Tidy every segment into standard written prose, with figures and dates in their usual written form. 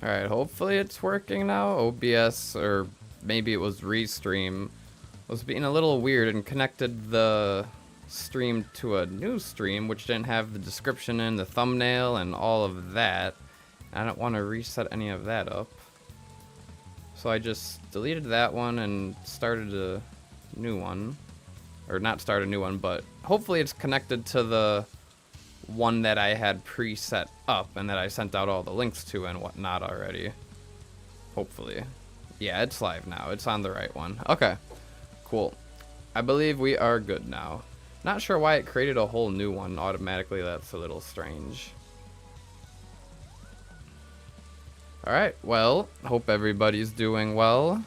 Alright, hopefully it's working now. OBS, or maybe it was Restream, was being a little weird and connected the stream to a new stream, which didn't have the description and the thumbnail and all of that. I don't want to reset any of that up. So I just deleted that one and started a new one. Or not start a new one, but hopefully it's connected to the one that I had preset up and that I sent out all the links to and whatnot already. Hopefully. Yeah, it's live now. It's on the right one. Okay, cool. I believe we are good now. Not sure why it created a whole new one automatically. That's a little strange. Alright, well, hope everybody's doing well.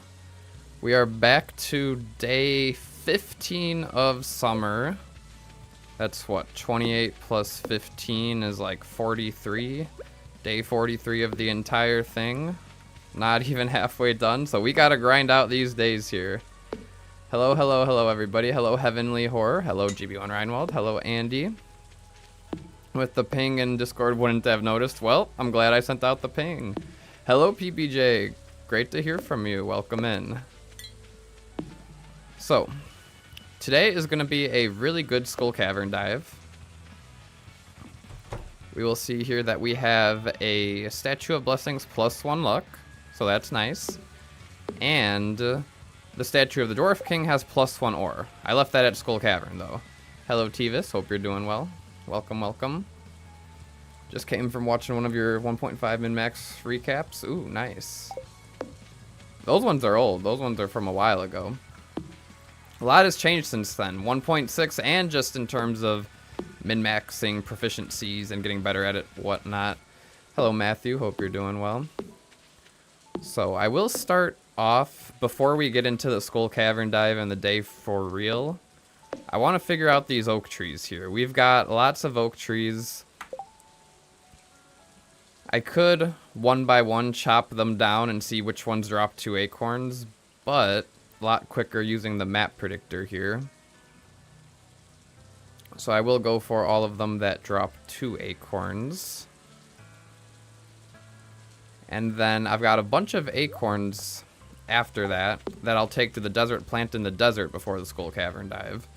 We are back to day 15 of summer. That's what, 28 plus 15 is like 43. Day 43 of the entire thing. Not even halfway done, so we gotta grind out these days here. Hello, hello, hello everybody. Hello Heavenly Horror. Hello GB1 Reinwald. Hello Andy. With the ping in Discord wouldn't have noticed. Well, I'm glad I sent out the ping. Hello PPJ. Great to hear from you. Welcome in. So, today is going to be a really good Skull Cavern dive. We will see here that we have a Statue of Blessings plus 1 luck, so that's nice. And the Statue of the Dwarf King has plus 1 ore. I left that at Skull Cavern though. Hello Tevis, hope you're doing well. Welcome, welcome. Just came from watching one of your 1.5 min-max recaps. Ooh, nice. Those ones are old. Those ones are from a while ago. A lot has changed since then. 1.6 and just in terms of min-maxing proficiencies and getting better at it, whatnot. Hello, Matthew. Hope you're doing well. So I will start off, before we get into the Skull Cavern dive and the day for real, I want to figure out these oak trees here. We've got lots of oak trees. I could, one by one, chop them down and see which ones drop 2 acorns, but a lot quicker using the map predictor here. So I will go for all of them that drop 2 acorns. And then I've got a bunch of acorns after that I'll take to the desert plant in the desert before the Skull Cavern dive.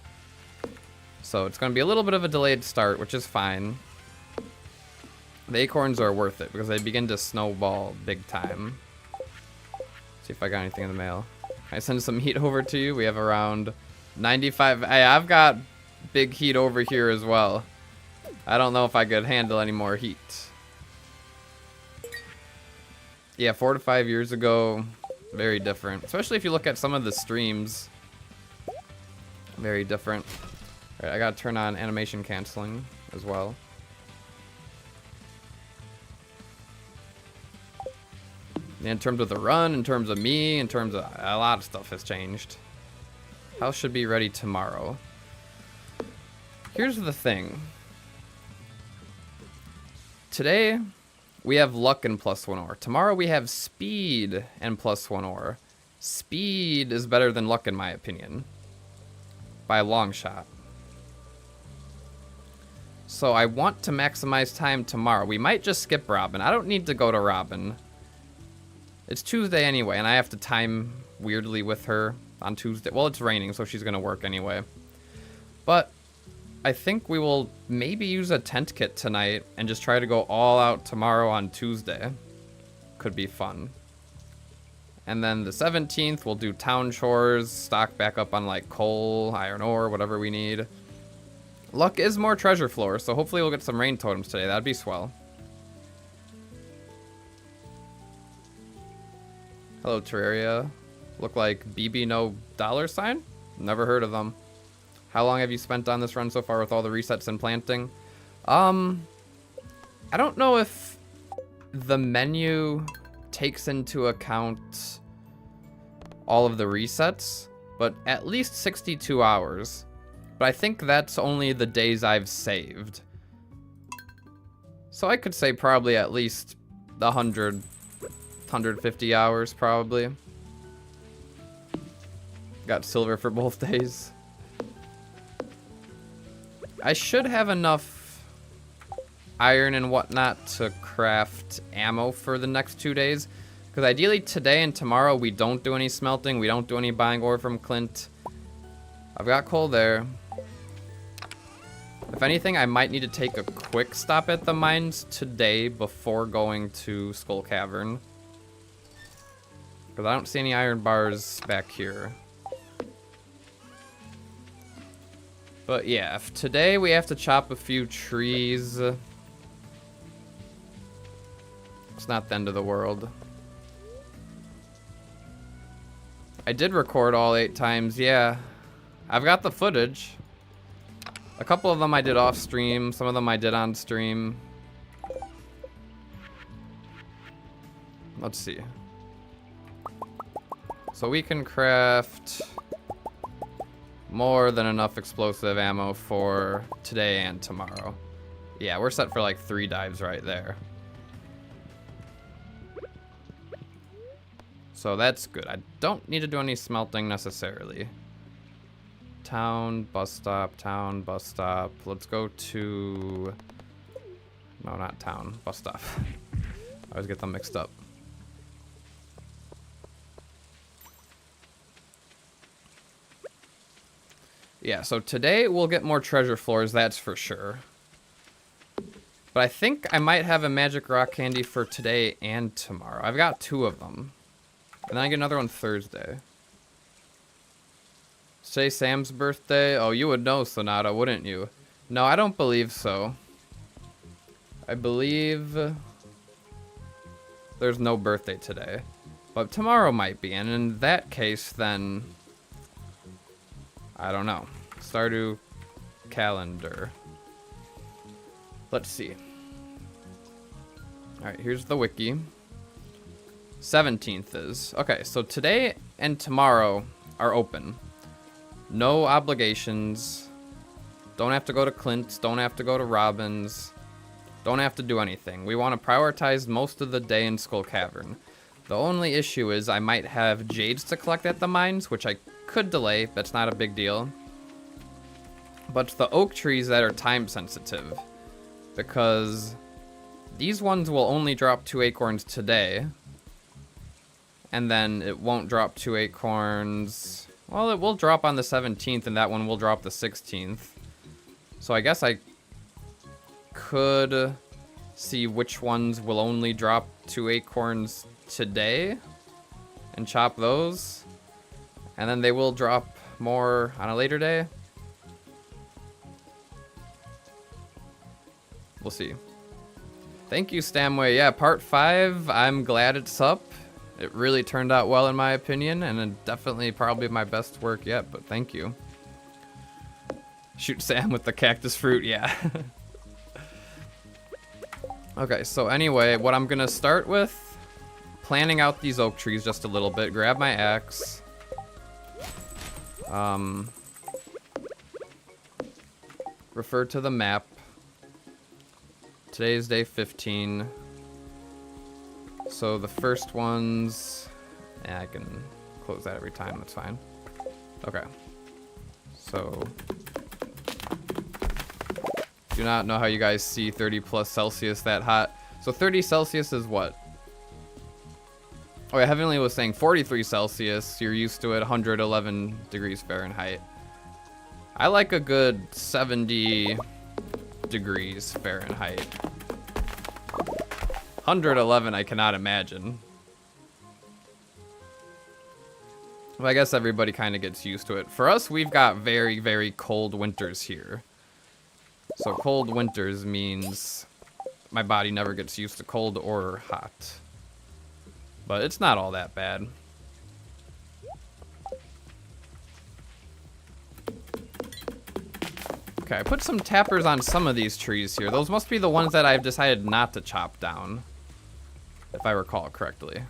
So it's going to be a little bit of a delayed start, which is fine. The acorns are worth it because they begin to snowball big time. See if I got anything in the mail. I send some heat over to you. We have around 95. Hey, I've got big heat over here as well. I don't know if I could handle any more heat. Yeah, 4 to 5 years ago, very different. Especially if you look at some of the streams. Very different. All right, I gotta turn on animation canceling as well. In terms of the run, in terms of me, in terms of a lot of stuff has changed. House should be ready tomorrow. Here's the thing. Today, we have luck and plus 1 ore. Tomorrow we have speed and plus 1 ore. Speed is better than luck in my opinion. By a long shot. So I want to maximize time tomorrow. We might just skip Robin. I don't need to go to Robin. It's Tuesday anyway, and I have to time weirdly with her on Tuesday. Well, it's raining, so she's going to work anyway. But I think we will maybe use a tent kit tonight and just try to go all out tomorrow on Tuesday. Could be fun. And then the 17th, we'll do town chores, stock back up on like coal, iron ore, whatever we need. Luck is more treasure floor, so hopefully we'll get some rain totems today. That'd be swell. Hello, Terraria. Look like BB no $? Never heard of them. How long have you spent on this run so far with all the resets and planting? I don't know if the menu takes into account all of the resets, but at least 62 hours. But I think that's only the days I've saved. So I could say probably at least 150 hours probably. Got silver for both days. I should have enough iron and whatnot to craft ammo for the next 2 days. Because ideally today and tomorrow we don't do any smelting. We don't do any buying ore from Clint. I've got coal there. If anything, I might need to take a quick stop at the mines today before going to Skull Cavern. Because I don't see any iron bars back here. But yeah, if today we have to chop a few trees. It's not the end of the world. I did record all 8 times, yeah. I've got the footage. A couple of them I did off stream, some of them I did on stream. Let's see. So we can craft more than enough explosive ammo for today and tomorrow. Yeah, we're set for like 3 dives right there. So that's good. I don't need to do any smelting necessarily. Town, bus stop, town, bus stop. Let's go to... No, not town, bus stop. I always get them mixed up. Yeah, so today we'll get more treasure floors, that's for sure. But I think I might have a magic rock candy for today and tomorrow. I've got 2 of them. And then I get another one Thursday. Say Sam's birthday? Oh, you would know, Sonata, wouldn't you? No, I don't believe so. I believe there's no birthday today. But tomorrow might be, and in that case, then... I don't know. Stardew calendar. Let's see. Alright, here's the wiki. 17th is. Okay, so today and tomorrow are open. No obligations. Don't have to go to Clint's. Don't have to go to Robin's. Don't have to do anything. We want to prioritize most of the day in Skull Cavern. The only issue is I might have jades to collect at the mines, which I could delay. That's not a big deal. But it's the oak trees that are time sensitive. Because these ones will only drop 2 acorns today. And then it won't drop 2 acorns. Well, it will drop on the 17th, and that one will drop the 16th. So I guess I could see which ones will only drop 2 acorns today and chop those. And then they will drop more on a later day. We'll see. Thank you, Stamway. Yeah, part 5, I'm glad it's up. It really turned out well in my opinion, and it definitely probably my best work yet, but thank you. Shoot Sam with the cactus fruit, yeah. Okay, so anyway, what I'm gonna start with, planning out these oak trees just a little bit, grab my axe. Refer to the map. Today is day 15. So the first ones, yeah, I can close that every time, that's fine. Okay. So, do not know how you guys see 30 plus Celsius that hot. So 30 Celsius is what? Oh yeah, Heavenly was saying 43 Celsius, you're used to it, 111 degrees Fahrenheit. I like a good 70 degrees Fahrenheit. 111 I cannot imagine. Well, I guess everybody kind of gets used to it. For us, we've got very, very cold winters here. So cold winters means my body never gets used to cold or hot. But it's not all that bad. Okay, I put some tappers on some of these trees here. Those must be the ones that I've decided not to chop down, if I recall correctly.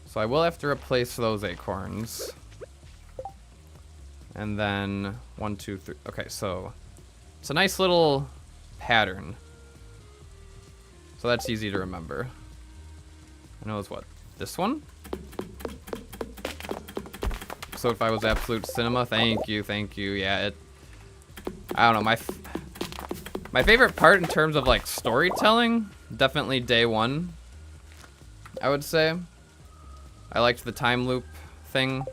So I will have to replace those acorns. And then 1, 2, 3. Okay, so it's a nice little pattern. So that's easy to remember. I know it's what? This one? So if I was absolute cinema, thank you, thank you. Yeah, it, I don't know, My favorite part in terms of like storytelling, definitely day one, I would say. I liked the time loop thing.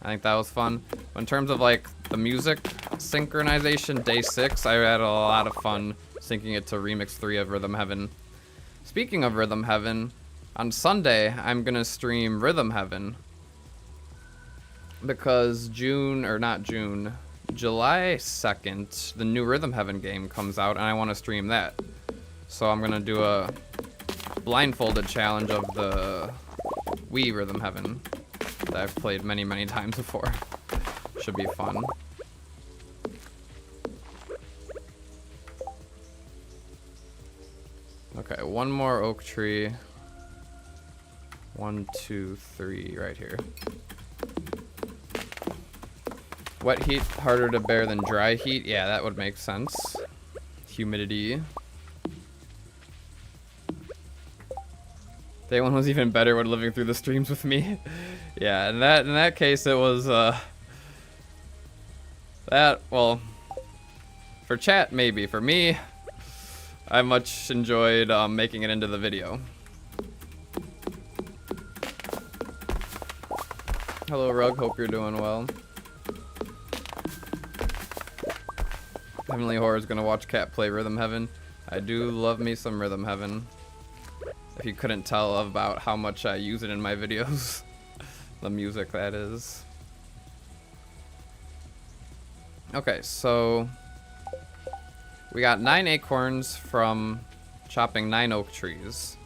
I think that was fun. But in terms of like the music synchronization, day 6, I had a lot of fun syncing it to Remix 3 of Rhythm Heaven. Speaking of Rhythm Heaven, on Sunday, I'm gonna stream Rhythm Heaven. Because July 2nd, the new Rhythm Heaven game comes out, and I want to stream that. So I'm gonna do a blindfolded challenge of the Wii Rhythm Heaven that I've played many, many times before. Should be fun. Okay, one more oak tree. 1, 2, 3, right here. Wet heat harder to bear than dry heat? Yeah, that would make sense. Humidity. Day 1 was even better when living through the streams with me. Yeah, in that case it was well, for chat maybe. For me, I much enjoyed making it into the video. Hello Rug, hope you're doing well. Heavenly Horror is gonna watch Cat play Rhythm Heaven. I do love me some Rhythm Heaven. If you couldn't tell about how much I use it in my videos. The music, that is. Okay, so we got 9 acorns from chopping 9 oak trees.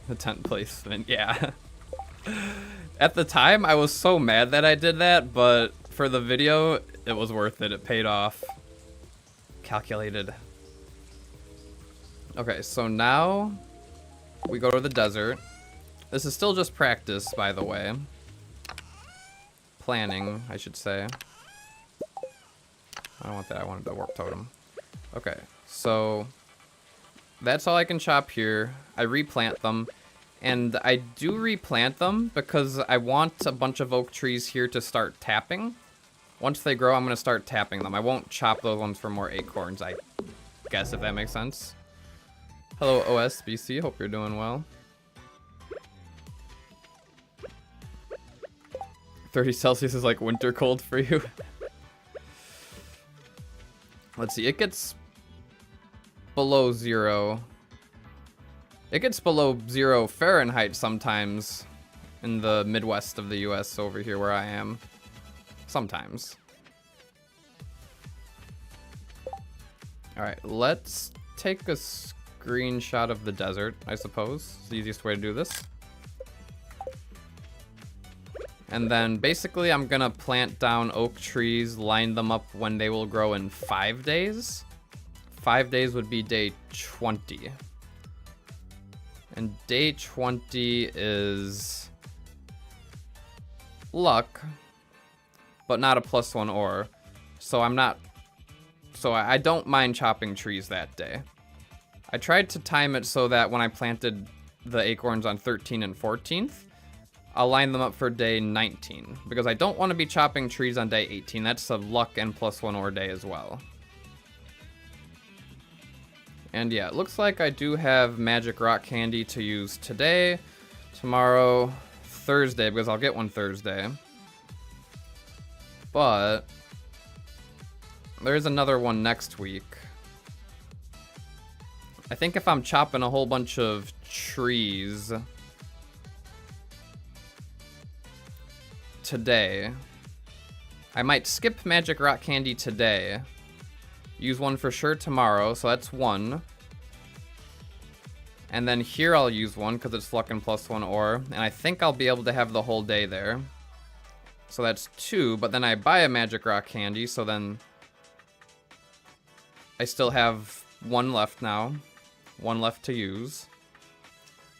The tent placement, yeah. At the time, I was so mad that I did that, but for the video, it was worth it. It paid off. Calculated. Okay, so now we go to the desert. This is still just practice, by the way. Planning, I should say. I don't want that. I wanted the warp totem. Okay, so that's all I can chop here. I replant them. And I do replant them because I want a bunch of oak trees here to start tapping. Once they grow, I'm going to start tapping them. I won't chop those ones for more acorns, I guess, if that makes sense. Hello, OSBC. Hope you're doing well. 30 Celsius is like winter cold for you. Let's see. It gets below 0. It gets below 0 Fahrenheit sometimes in the Midwest of the US over here where I am. Sometimes. Alright, let's take a screenshot of the desert, I suppose. It's the easiest way to do this. And then basically I'm gonna plant down oak trees, line them up when they will grow in 5 days. 5 days would be day 20. And day 20 is luck, but not a +1 ore. So I don't mind chopping trees that day. I tried to time it so that when I planted the acorns on 13 and 14th, I'll line them up for day 19, because I don't want to be chopping trees on day 18. That's a luck and +1 ore day as well. And yeah, it looks like I do have magic rock candy to use today, tomorrow, Thursday, because I'll get one Thursday. But there's another one next week. I think if I'm chopping a whole bunch of trees today, I might skip magic rock candy today. Use one for sure tomorrow, so that's 1. And then here I'll use one because it's luck and +1 ore. And I think I'll be able to have the whole day there. So that's 2, but then I buy a magic rock candy, so then I still have 1 left now. 1 left to use.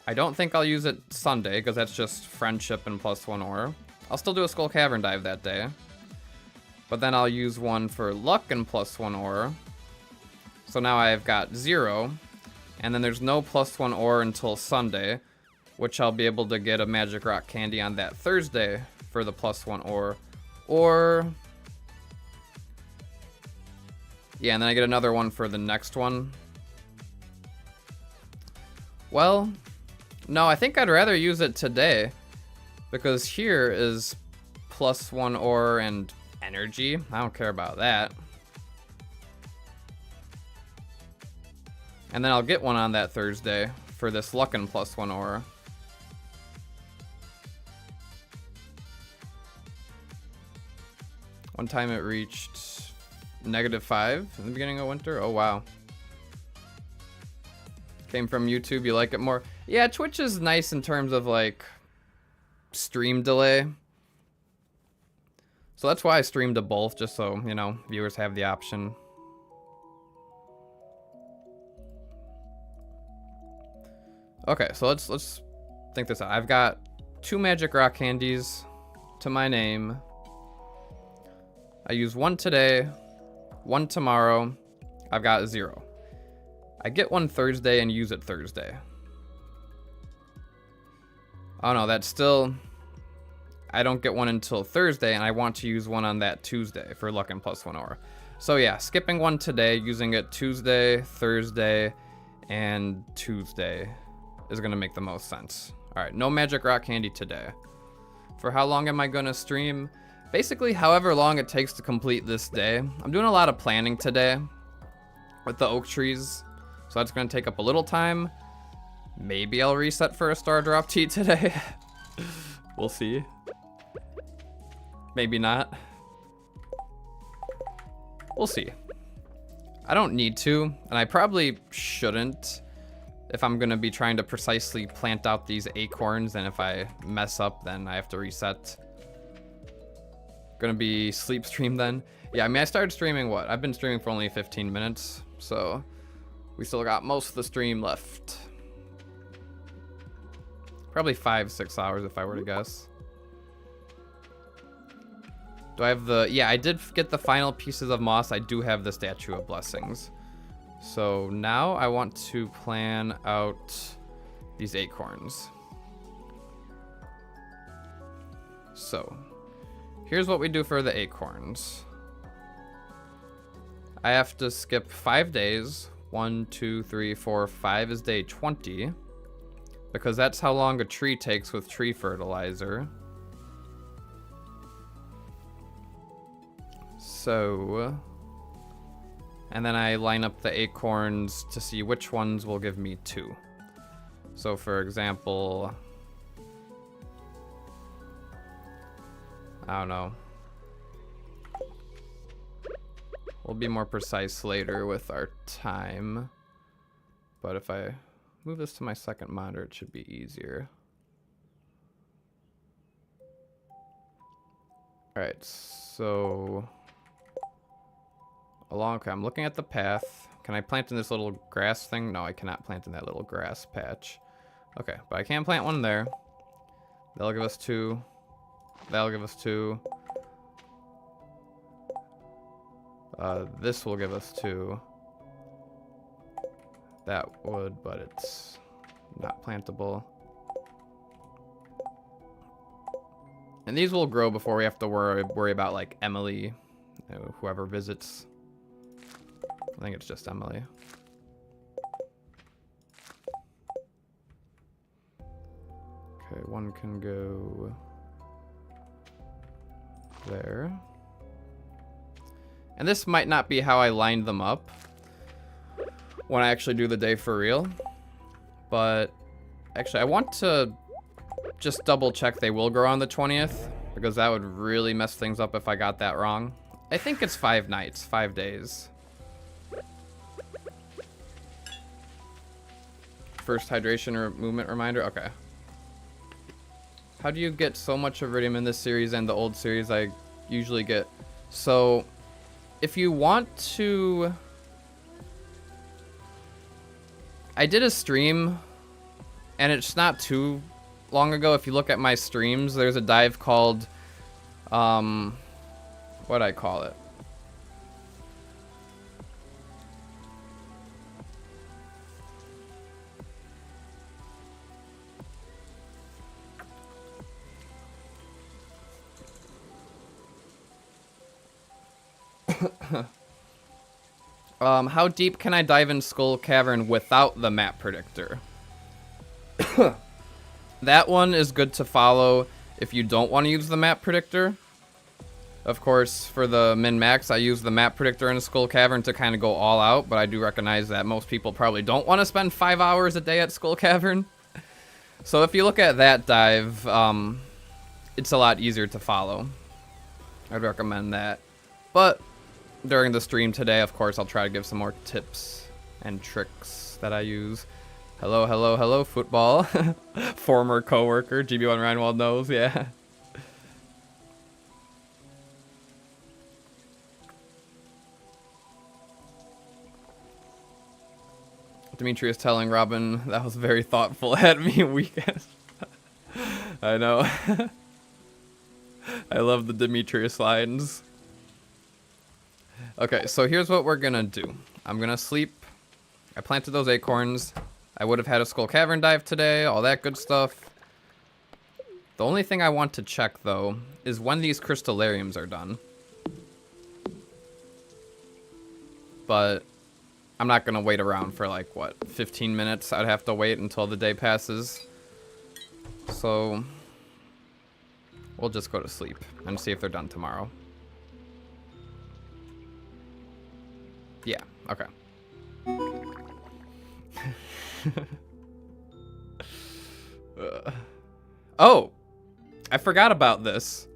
I don't think I'll use it Sunday because that's just friendship and +1 ore. I'll still do a Skull Cavern dive that day. But then I'll use one for luck and +1 ore. So now I've got 0. And then there's no +1 ore until Sunday, which I'll be able to get a magic rock candy on that Thursday for the +1 ore. Or... yeah, and then I get another one for the next one. Well, no, I think I'd rather use it today. Because here is +1 ore and energy. I don't care about that. And then I'll get one on that Thursday for this Luckin +1 ore. One time it reached -5 in the beginning of winter. Oh, wow. Came from YouTube, you like it more? Yeah, Twitch is nice in terms of, like, stream delay. So that's why I stream to both, just so, you know, viewers have the option. Okay, so let's think this out. I've got 2 magic rock candies to my name. I use 1 today, 1 tomorrow. I've got 0. I get 1 Thursday and use it Thursday. Oh no, that's still... I don't get 1 until Thursday, and I want to use 1 on that Tuesday for Luckin +1 ore. So yeah, skipping 1 today, using it Tuesday, Thursday, and Tuesday is gonna make the most sense. All right, no magic rock candy today. For how long am I gonna stream? Basically, however long it takes to complete this day. I'm doing a lot of planning today with the oak trees, so that's gonna take up a little time. Maybe I'll reset for a star drop tea today. We'll see. Maybe not. We'll see. I don't need to, and I probably shouldn't if I'm gonna be trying to precisely plant out these acorns, and if I mess up, then I have to reset. Gonna be sleep stream then. Yeah, I mean, I started streaming, what? I've been streaming for only 15 minutes, so we still got most of the stream left. Probably 5-6 hours if I were to guess. Do I have the... yeah, I did get the final pieces of moss. I do have the Statue of Blessings. So now I want to plan out these acorns. So here's what we do for the acorns. I have to skip 5 days. 1, 2, 3, 4, 5 is day 20. Because that's how long a tree takes with tree fertilizer. So, and then I line up the acorns to see which ones will give me 2. So for example, I don't know. We'll be more precise later with our time. But if I move this to my second monitor, it should be easier. All right, so okay, I'm looking at the path. Can I plant in this little grass thing? No, I cannot plant in that little grass patch. Okay, but I can plant one there. That'll give us 2. That'll give us 2. This will give us 2. That would, but it's not plantable. And these will grow before we have to worry about, like, Emily, whoever visits. I think it's just Emily. Okay, one can go there. And this might not be how I lined them up when I actually do the day for real. But actually, I want to just double check they will grow on the 20th, because that would really mess things up if I got that wrong. I think it's 5 nights, 5 days. First hydration movement reminder, okay. How do you get so much iridium in this series and the old series I usually get? So, if you want to... I did a stream, and it's not too long ago. If you look at my streams, there's a dive called, what'd I call it? How deep can I dive in Skull Cavern without the map predictor? That one is good to follow if you don't want to use the map predictor. Of course, for the min-max, I use the map predictor in Skull Cavern to kind of go all out, but I do recognize that most people probably don't want to spend 5 hours a day at Skull Cavern. So if you look at that dive, it's a lot easier to follow. I'd recommend that. But during the stream today, of course, I'll try to give some more tips and tricks that I use. Hello, hello, hello, football. Former coworker, GB1 Reinwald knows, yeah. Dimitri is telling Robin that was very thoughtful at me weekend. I know. I love the Demetrius lines. Okay, so here's what we're gonna do. I'm gonna sleep. I planted those acorns. I would have had a Skull Cavern dive today, all that good stuff. The only thing I want to check, though, is when these crystallariums are done. But I'm not gonna wait around for like, what, 15 minutes? I'd have to wait until the day passes. So we'll just go to sleep and see if they're done tomorrow. Yeah, okay. Oh, I forgot about this.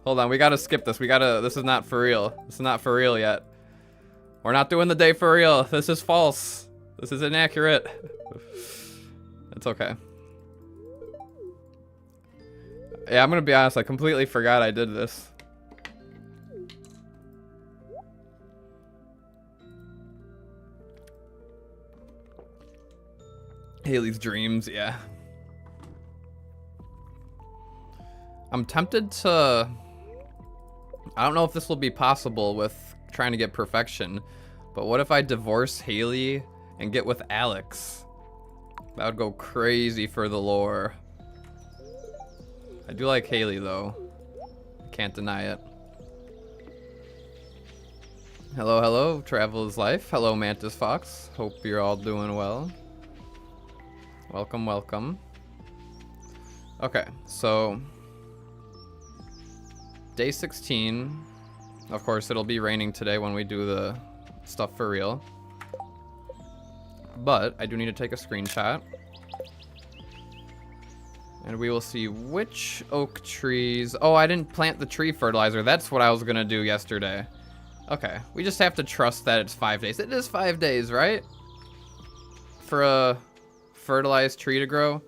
Hold on, we gotta skip this. This is not for real. This is not for real yet. We're not doing the day for real. This is false. This is inaccurate. It's okay. Yeah, I'm gonna be honest, I completely forgot I did this. Haley's dreams, yeah. I'm tempted to... I don't know if this will be possible with trying to get perfection, but what if I divorce Haley and get with Alex? That would go crazy for the lore. I do like Haley, though. Can't deny it. Hello, hello, travel is life. Hello, Mantis Fox. Hope you're all doing well. Welcome, welcome. Okay, so day 16. Of course, it'll be raining today when we do the stuff for real. But I do need to take a screenshot. And we will see which oak trees... Oh, I didn't plant the tree fertilizer. That's what I was going to do yesterday. Okay, we just have to trust that it's 5 days. It is 5 days, right? For a fertilized tree to grow?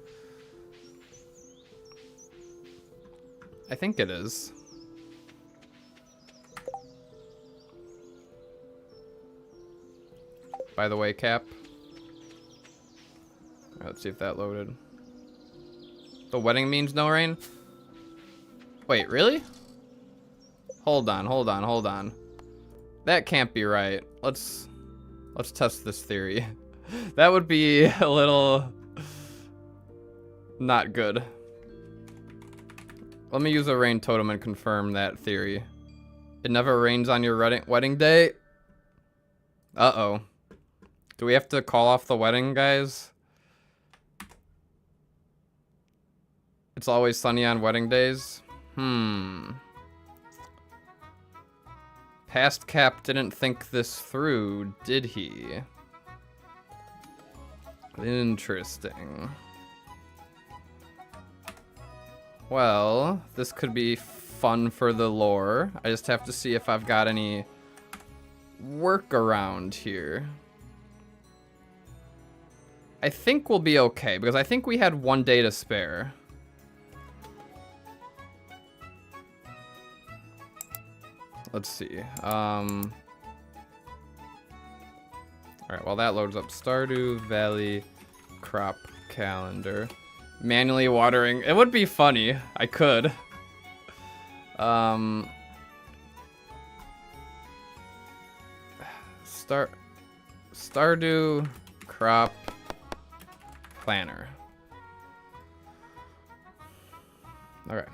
I think it is. By the way, Cap. Alright, let's see if that loaded. The wedding means no rain? Wait, really? Hold on, hold on, hold on. That can't be right. Let's test this theory. That would be a little not good. Let me use a rain totem and confirm that theory. It never rains on your wedding day? Uh-oh. Do we have to call off the wedding, guys? It's always sunny on wedding days? Past Cap didn't think this through, did he? Interesting. Well, this could be fun for the lore. I just have to see if I've got any workaround here. I think we'll be okay, because I think we had 1 day to spare. Let's see. Alright, while that loads up, Stardew Valley crop calendar. Manually watering. It would be funny. I could. Stardew crop planner. Okay.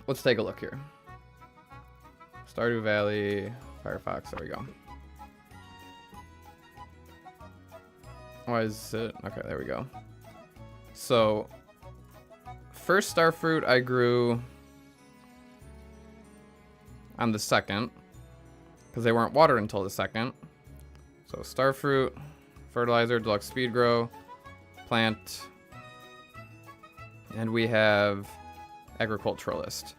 Let's take a look here. Stardew Valley, Firefox, there we go. Why is it? Okay, there we go. So, first starfruit I grew on the 2nd, because they weren't watered until the 2nd. So starfruit, fertilizer, deluxe speed grow, plant, and we have agriculturalist.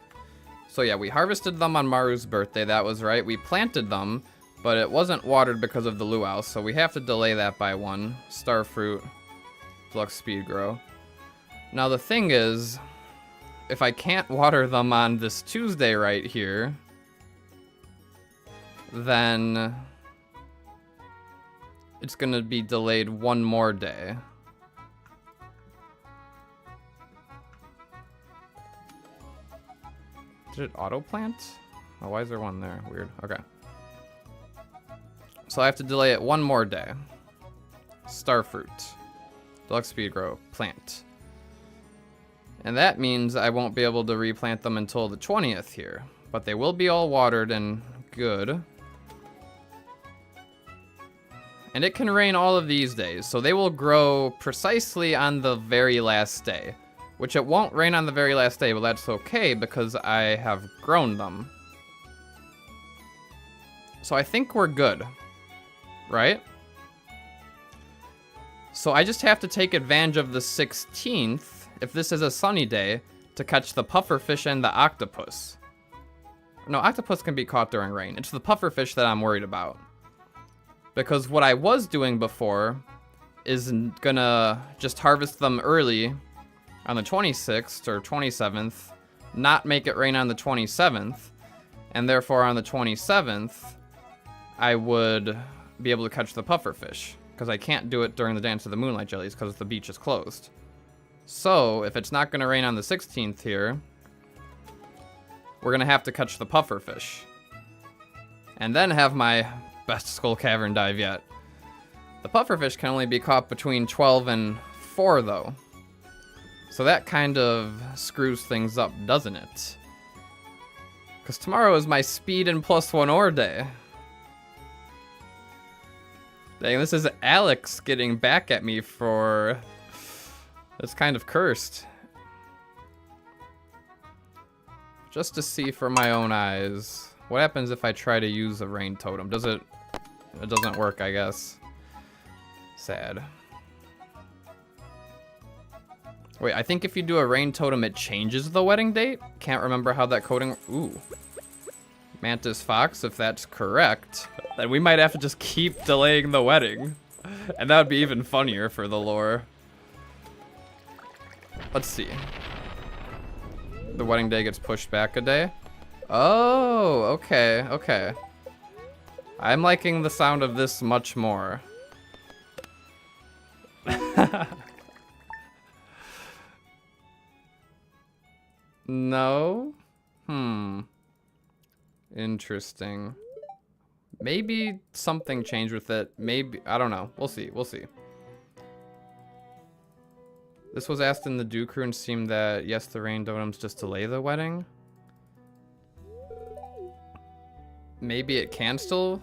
So yeah, we harvested them on Maru's birthday, that was right. We planted them, but it wasn't watered because of the luau, so we have to delay that by 1. Starfruit, deluxe speed grow. Now the thing is, if I can't water them on this Tuesday right here, then it's gonna be delayed 1 more day. Did it auto plant? Oh, why is there 1 there? Weird. Okay. So I have to delay it 1 more day. Starfruit, deluxe speed grow, plant. And that means I won't be able to replant them until the 20th here. But they will be all watered and good. And it can rain all of these days, so they will grow precisely on the very last day. Which it won't rain on the very last day, but that's okay because I have grown them. So I think we're good, right? So I just have to take advantage of the 16th, if this is a sunny day, to catch the pufferfish and the octopus. No, octopus can be caught during rain. It's the pufferfish that I'm worried about. Because what I was doing before is gonna just harvest them early on the 26th or 27th, not make it rain on the 27th, and therefore on the 27th, I would be able to catch the pufferfish, because I can't do it during the Dance of the Moonlight Jellies because the beach is closed. So, if it's not going to rain on the 16th here, we're going to have to catch the pufferfish. And then have my best Skull Cavern dive yet. The pufferfish can only be caught between 12 and 4, though. So that kind of screws things up, doesn't it? Because tomorrow is my speed and +1 ore day. Dang, this is Alex getting back at me for... It's kind of cursed. Just to see for my own eyes. What happens if I try to use a rain totem? Does it... It doesn't work, I guess. Sad. Wait, I think if you do a rain totem, it changes the wedding date? Can't remember how that coding... Ooh. Mantis Fox, if that's correct, then we might have to just keep delaying the wedding. And that would be even funnier for the lore. Let's see. The wedding day gets pushed back a day? Oh, okay, okay. I'm liking the sound of this much more. No? Interesting. Maybe something changed with it. Maybe, I don't know. We'll see, we'll see. This was asked in the Dew Crew and seemed that, yes, the rain totems just delay the wedding. Maybe it can still...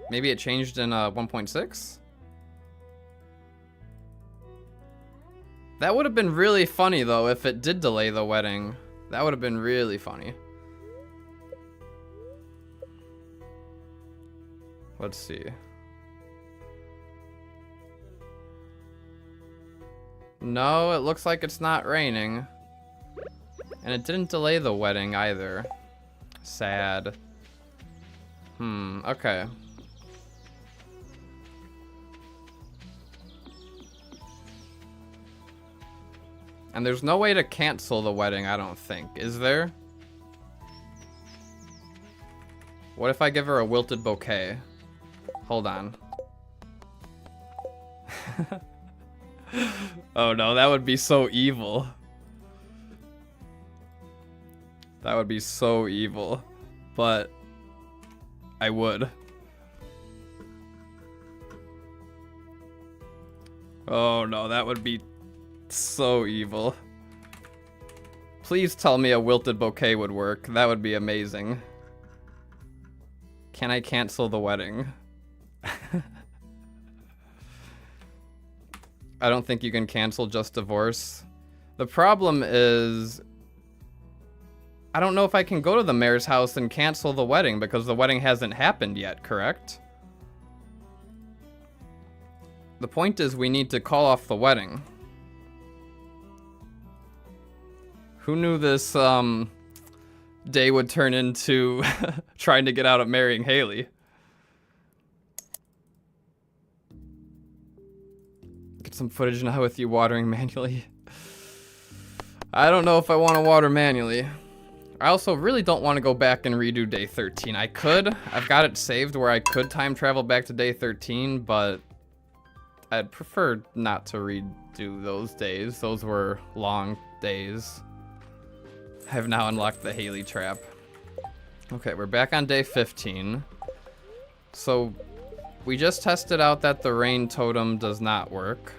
Maybe it changed in 1.6? That would have been really funny, though, if it did delay the wedding. That would have been really funny. Let's see. No, it looks like it's not raining. And it didn't delay the wedding either. Sad. Okay. And there's no way to cancel the wedding, I don't think. Is there? What if I give her a wilted bouquet? Hold on. Oh no, that would be so evil. That would be so evil. But I would. Oh no, that would be so evil. Please tell me a wilted bouquet would work. That would be amazing. Can I cancel the wedding? I don't think you can cancel just divorce. The problem is, I don't know if I can go to the mayor's house and cancel the wedding because the wedding hasn't happened yet, correct? The point is we need to call off the wedding. Who knew this day would turn into trying to get out of marrying Haley? Get some footage now with you watering manually. I don't know if I want to water manually. I also really don't want to go back and redo day 13. I could. I've got it saved where I could time travel back to day 13, but I'd prefer not to redo those days. Those were long days. I've now unlocked the Haley trap. Okay, we're back on day 15. So we just tested out that the rain totem does not work.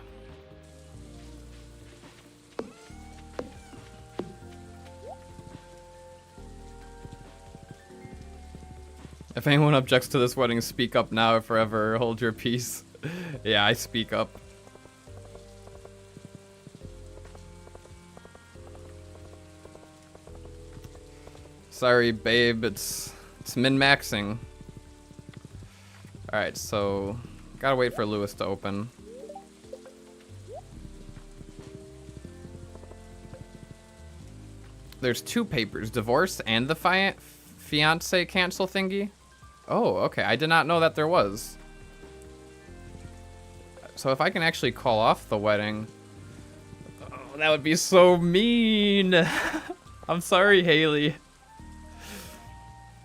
If anyone objects to this wedding, speak up now or forever hold your peace. Yeah, I speak up. Sorry, babe, it's min-maxing. Alright, so gotta wait for Lewis to open. There's two papers, divorce and the fiance cancel thingy. Oh, okay, I did not know that there was. So if I can actually call off the wedding, oh, that would be so mean. I'm sorry, Haley.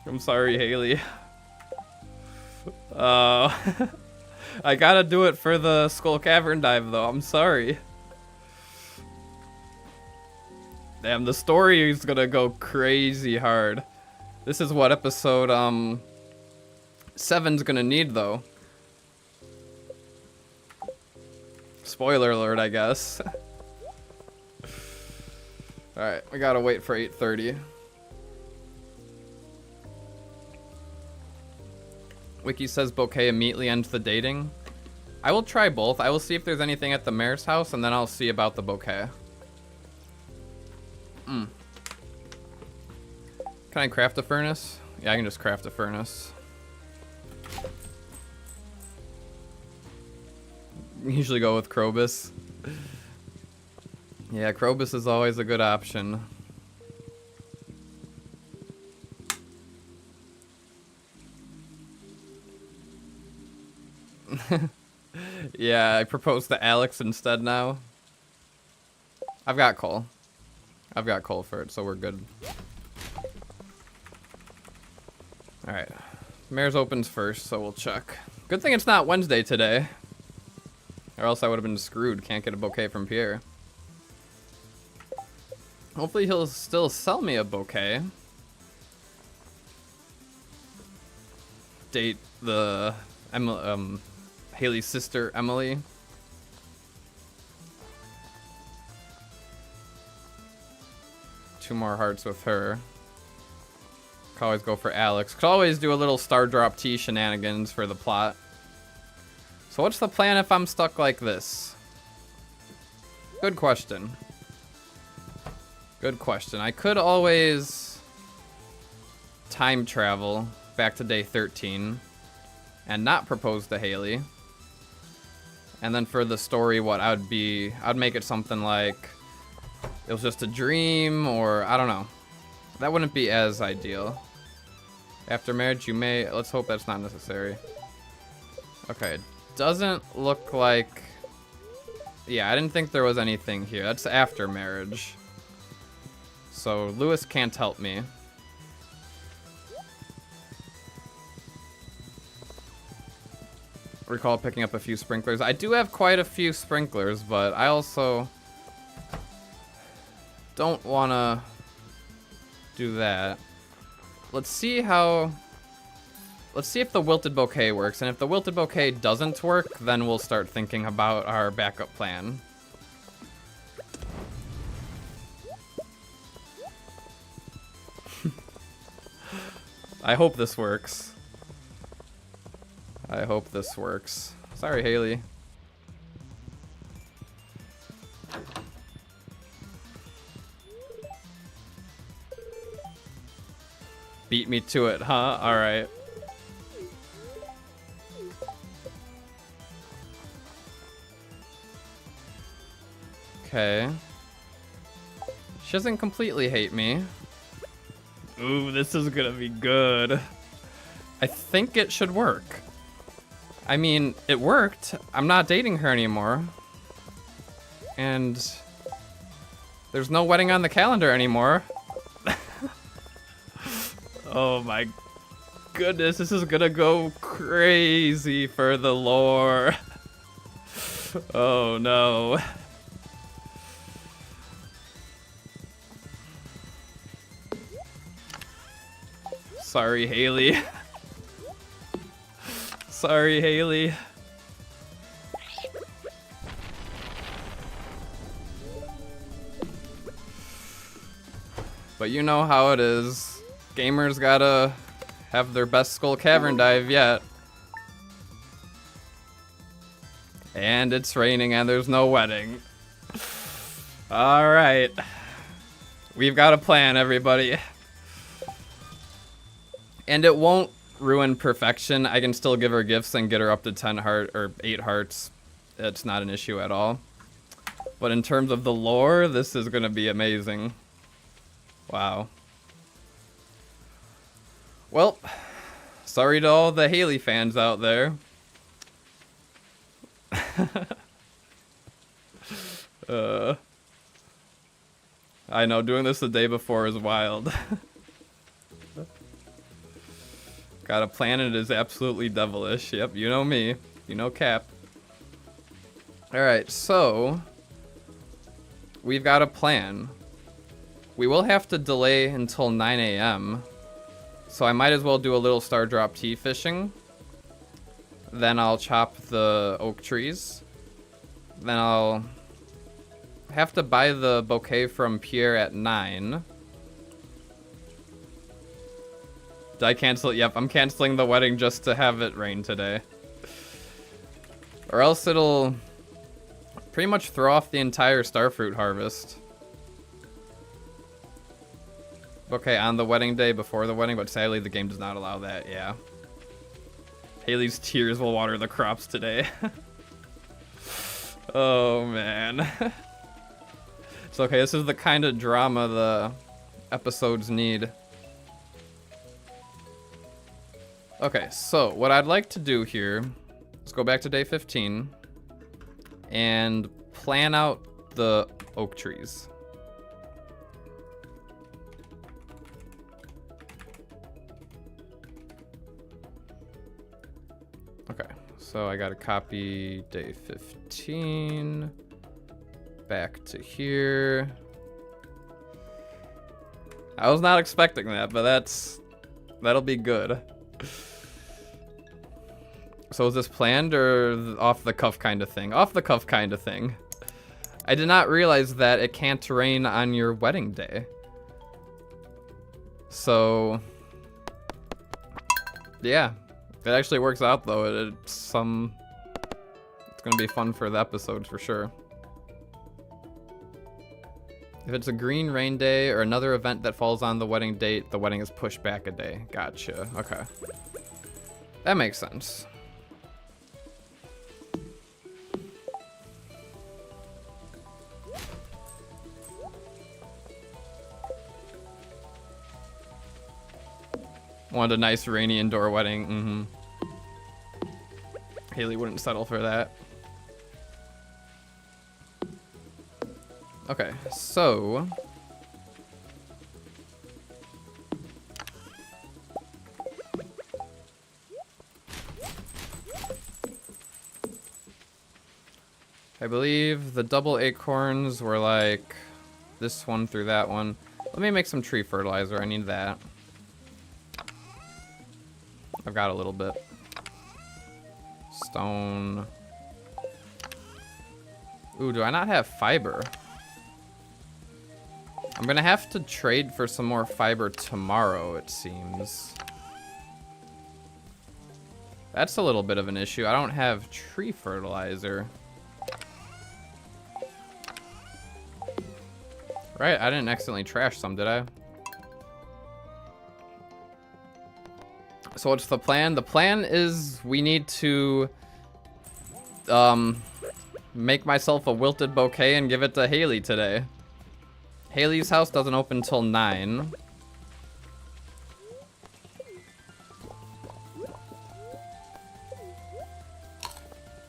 I'm sorry, Haley. I gotta do it for the Skull Cavern dive, though. I'm sorry. Damn, the story is gonna go crazy hard. This is what episode 7's gonna need, though. Spoiler alert, I guess. Alright, we gotta wait for 8:30. Wiki says bouquet immediately ends the dating. I will try both. I will see if there's anything at the mayor's house, and then I'll see about the bouquet. Can I craft a furnace? Yeah, I can just craft a furnace. Usually go with Krobus. Yeah, Krobus is always a good option. Yeah, I propose to Alex instead now. I've got coal. I've got coal for it, so we're good. Alright. Mayor's opens first, so we'll check. Good thing it's not Wednesday today. Or else I would have been screwed. Can't get a bouquet from Pierre. Hopefully he'll still sell me a bouquet. Date the Haley's sister, Emily. Two more hearts with her. Could always go for Alex. Could always do a little Star Drop Tea shenanigans for the plot. So what's the plan if I'm stuck like this? Good question. Good question. I could always time travel back to day 13 and not propose to Haley. And then for the story, what I'd make it something like it was just a dream, or I don't know. That wouldn't be as ideal. After marriage, you may, let's hope that's not necessary. Okay, doesn't look like, yeah, I didn't think there was anything here. That's after marriage. So Lewis can't help me. Recall picking up a few sprinklers. I do have quite a few sprinklers, but I also don't want to do that. Let's see if the wilted bouquet works, and if the wilted bouquet doesn't work, then we'll start thinking about our backup plan. I hope this works. I hope this works. Sorry, Haley. Beat me to it, huh? Alright. Okay. She doesn't completely hate me. Ooh, this is gonna be good. I think it should work. I mean, it worked. I'm not dating her anymore. And there's no wedding on the calendar anymore. Oh my goodness, this is gonna go crazy for the lore. Oh no. Sorry, Haley. Sorry, Haley. But you know how it is. Gamers gotta have their best Skull Cavern dive yet. And it's raining and there's no wedding. Alright. We've got a plan, everybody. And it won't ruin perfection. I can still give her gifts and get her up to 10 heart or 8 hearts. It's not an issue at all. But in terms of the lore, this is gonna be amazing. Wow. Well, sorry to all the Haley fans out there. I know, doing this the day before is wild. Got a plan and it is absolutely devilish. Yep, you know me. You know Cap. Alright, so we've got a plan. We will have to delay until 9 a.m. So I might as well do a little star drop tea fishing. Then I'll chop the oak trees. Then I'll have to buy the bouquet from Pierre at 9. Did I cancel it? Yep, I'm canceling the wedding just to have it rain today. Or else it'll pretty much throw off the entire starfruit harvest. Okay, on the wedding day before the wedding, but sadly the game does not allow that, yeah. Haley's tears will water the crops today. Oh, man. It's okay, this is the kind of drama the episodes need. Okay, so what I'd like to do here is go back to day 15 and plan out the oak trees. Okay, so I gotta copy day 15 back to here. I was not expecting that, but that'll be good. So is this planned or off the cuff kind of thing? Off the cuff kind of thing. I did not realize that it can't rain on your wedding day. So yeah, it actually works out though. It's gonna be fun for the episodes for sure. If it's a green rain day or another event that falls on the wedding date, the wedding is pushed back a day. Gotcha. Okay. That makes sense. Wanted a nice rainy indoor wedding. Haley wouldn't settle for that. Okay, so I believe the double acorns were like this one through that one. Let me make some tree fertilizer. I need that. I've got a little bit. Stone. Ooh, do I not have fiber? I'm gonna have to trade for some more fiber tomorrow, it seems. That's a little bit of an issue. I don't have tree fertilizer. Right, I didn't accidentally trash some, did I? So what's the plan? The plan is we need to make myself a wilted bouquet and give it to Haley today. Haley's house doesn't open till 9.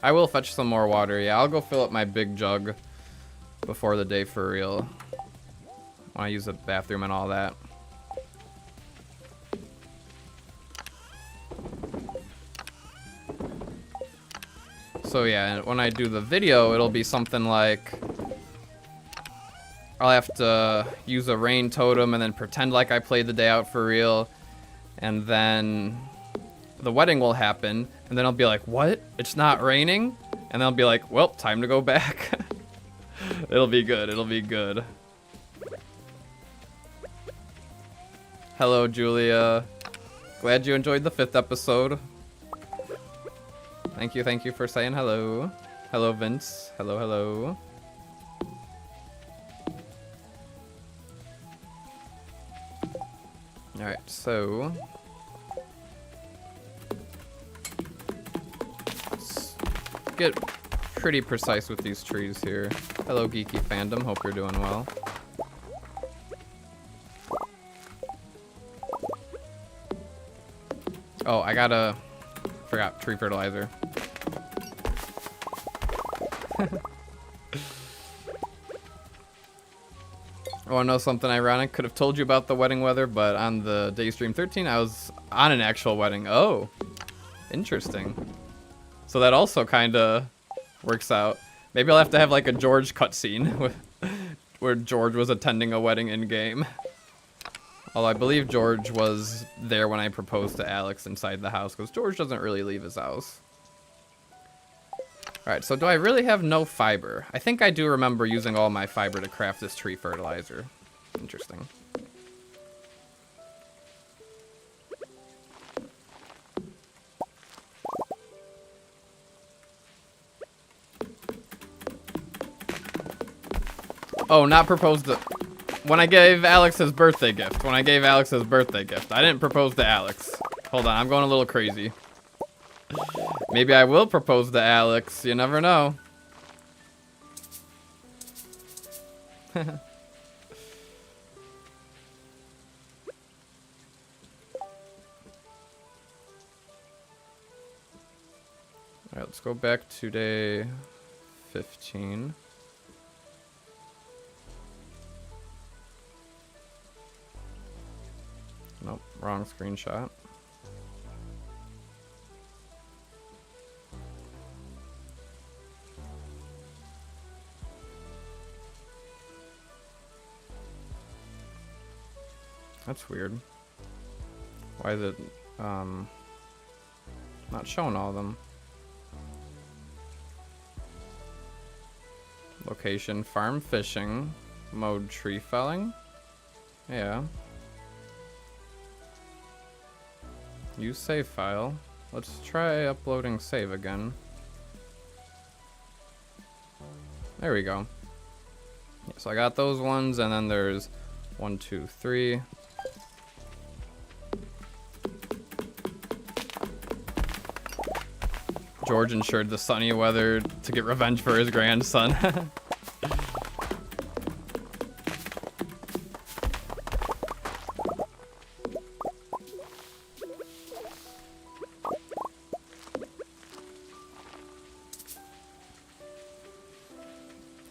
I will fetch some more water. Yeah, I'll go fill up my big jug before the day for real. I use the bathroom and all that. So yeah, when I do the video, it'll be something like I'll have to use a rain totem and then pretend like I played the day out for real. And then the wedding will happen. And then I'll be like, what? It's not raining? And then I'll be like, well, time to go back. It'll be good. It'll be good. Hello, Julia. Glad you enjoyed the 5th episode. Thank you for saying hello. Hello, Vince. Hello, hello. Alright, so let's get pretty precise with these trees here. Hello, Geeky Fandom. Hope you're doing well. Oh, I forgot tree fertilizer. Oh, I know something ironic. Could have told you about the wedding weather, but on the day stream 13, I was on an actual wedding. Oh, interesting. So that also kind of works out. Maybe I'll have to have like a George cutscene where George was attending a wedding in game. Although I believe George was there when I proposed to Alex inside the house, because George doesn't really leave his house. Alright, so do I really have no fiber? I think I do remember using all my fiber to craft this tree fertilizer. Interesting. Oh, not proposed to... When I gave Alex his birthday gift. I didn't propose to Alex. Hold on, I'm going a little crazy. Maybe I will propose to Alex. You never know. Alright, let's go back to day 15. Nope, wrong screenshot. That's weird. Why is it not showing all of them? Location, farm fishing, mode tree felling. Yeah. Use save file. Let's try uploading save again. There we go. Yeah, so I got those ones, and then there's 1, 2, 3. George ensured the sunny weather to get revenge for his grandson.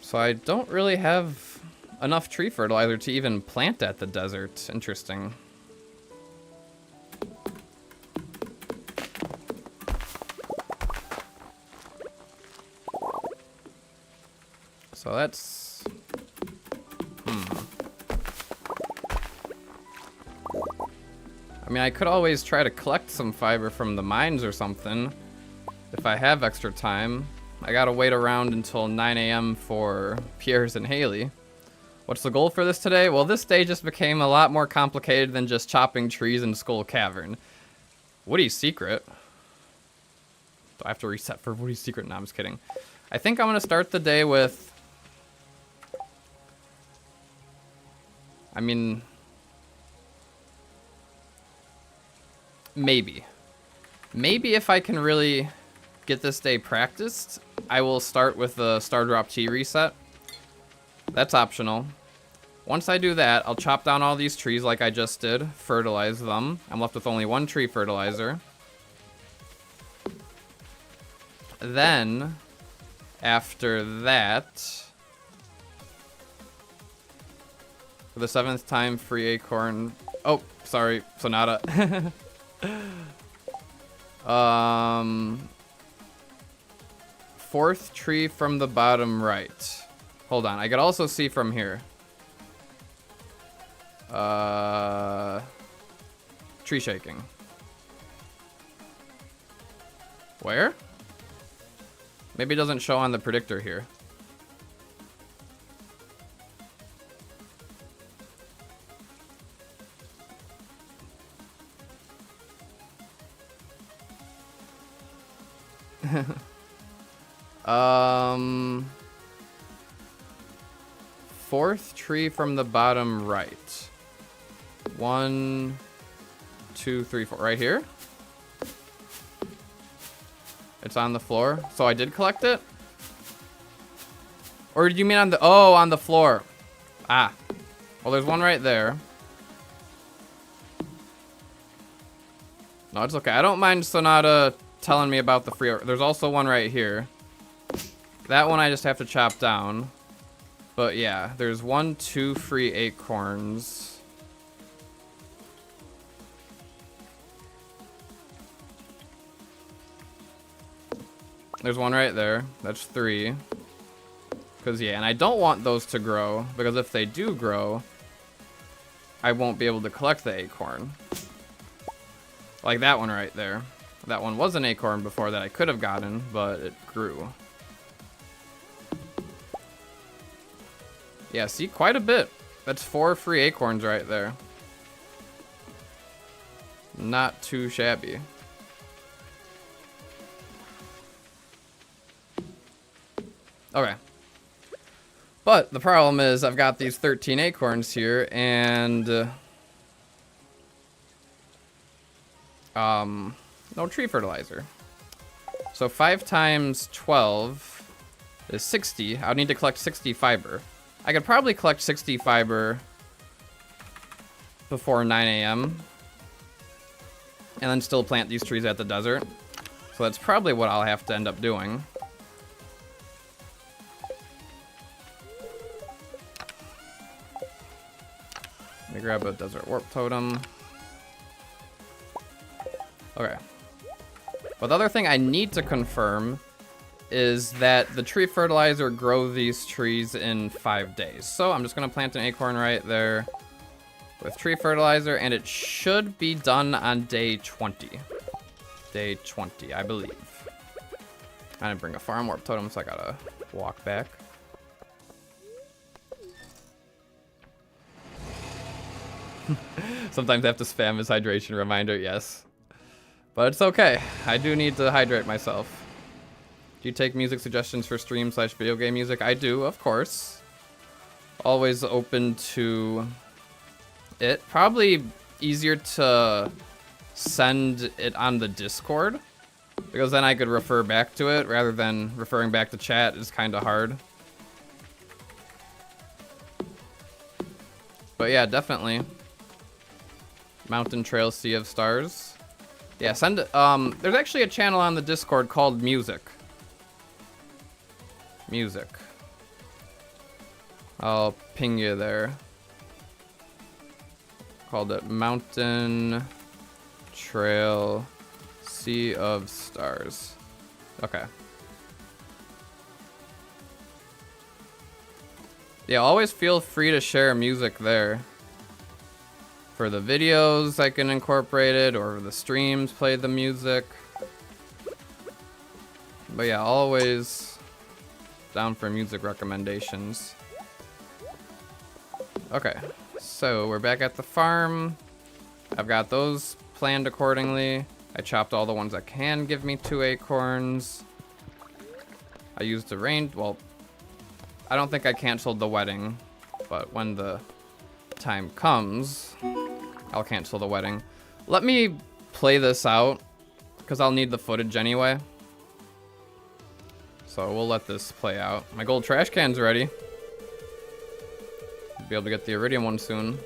So I don't really have enough tree fertilizer to even plant at the desert. Interesting. So that's... I mean, I could always try to collect some fiber from the mines or something if I have extra time. I gotta wait around until 9 a.m. for Piers and Haley. What's the goal for this today? Well, this day just became a lot more complicated than just chopping trees in Skull Cavern. Woody's secret. I have to reset for Woody's secret. No, I'm just kidding. I think I'm gonna start the day with... I mean... Maybe. Maybe if I can really get this day practiced, I will start with the Star Drop Tea reset. That's optional. Once I do that, I'll chop down all these trees like I just did, fertilize them. I'm left with only 1 tree fertilizer. Then, after that, for the 7th time, free acorn. Oh, sorry, Sonata. 4th tree from the bottom right. Hold on, I could also see from here. Tree shaking. Where? Maybe it doesn't show on the predictor here. Fourth tree from the bottom right. 1, 2, 3, 4. Right here? It's on the floor. So I did collect it? Or did you mean on the... Oh, on the floor. Ah. Well, there's one right there. No, it's okay. I don't mind Sonata telling me about the free... There's also one right here. That one I just have to chop down. But yeah, there's 1, 2 free acorns. There's one right there. That's 3. Because, yeah, and I don't want those to grow. Because if they do grow, I won't be able to collect the acorn. Like that one right there. That one was an acorn before that I could have gotten, but it grew. Yeah, see, quite a bit. That's 4 free acorns right there. Not too shabby. Okay. But the problem is I've got these 13 acorns here, and no tree fertilizer. So 5 times 12 is 60. I would need to collect 60 fiber. I could probably collect 60 fiber before 9 a.m. and then still plant these trees at the desert. So that's probably what I'll have to end up doing. Let me grab a desert warp totem. Okay. But the other thing I need to confirm is that the tree fertilizer grow these trees in 5 days. So I'm just gonna plant an acorn right there with tree fertilizer, and it should be done on day 20. Day 20, I believe. I didn't bring a farm warp totem, so I gotta walk back. Sometimes I have to spam his hydration reminder, yes. But it's okay. I do need to hydrate myself. Do you take music suggestions for stream/video game music? I do, of course. Always open to it. Probably easier to send it on the Discord, because then I could refer back to it rather than referring back to chat is kind of hard. But yeah, definitely. Mountain Trail Sea of Stars. Yeah, send it. There's actually a channel on the Discord called Music. Music. I'll ping you there. Called it Mountain Trail Sea of Stars. Okay. Yeah, always feel free to share music there. For the videos, I can incorporate it, or the streams play the music. But yeah, always down for music recommendations. Okay, so we're back at the farm. I've got those planned accordingly. I chopped all the ones that can give me 2 acorns. I used the rain. Well, I don't think I canceled the wedding, but when the time comes, I'll cancel the wedding. Let me play this out, because I'll need the footage anyway. So we'll let this play out. My gold trash can's ready. Be able to get the iridium one soon.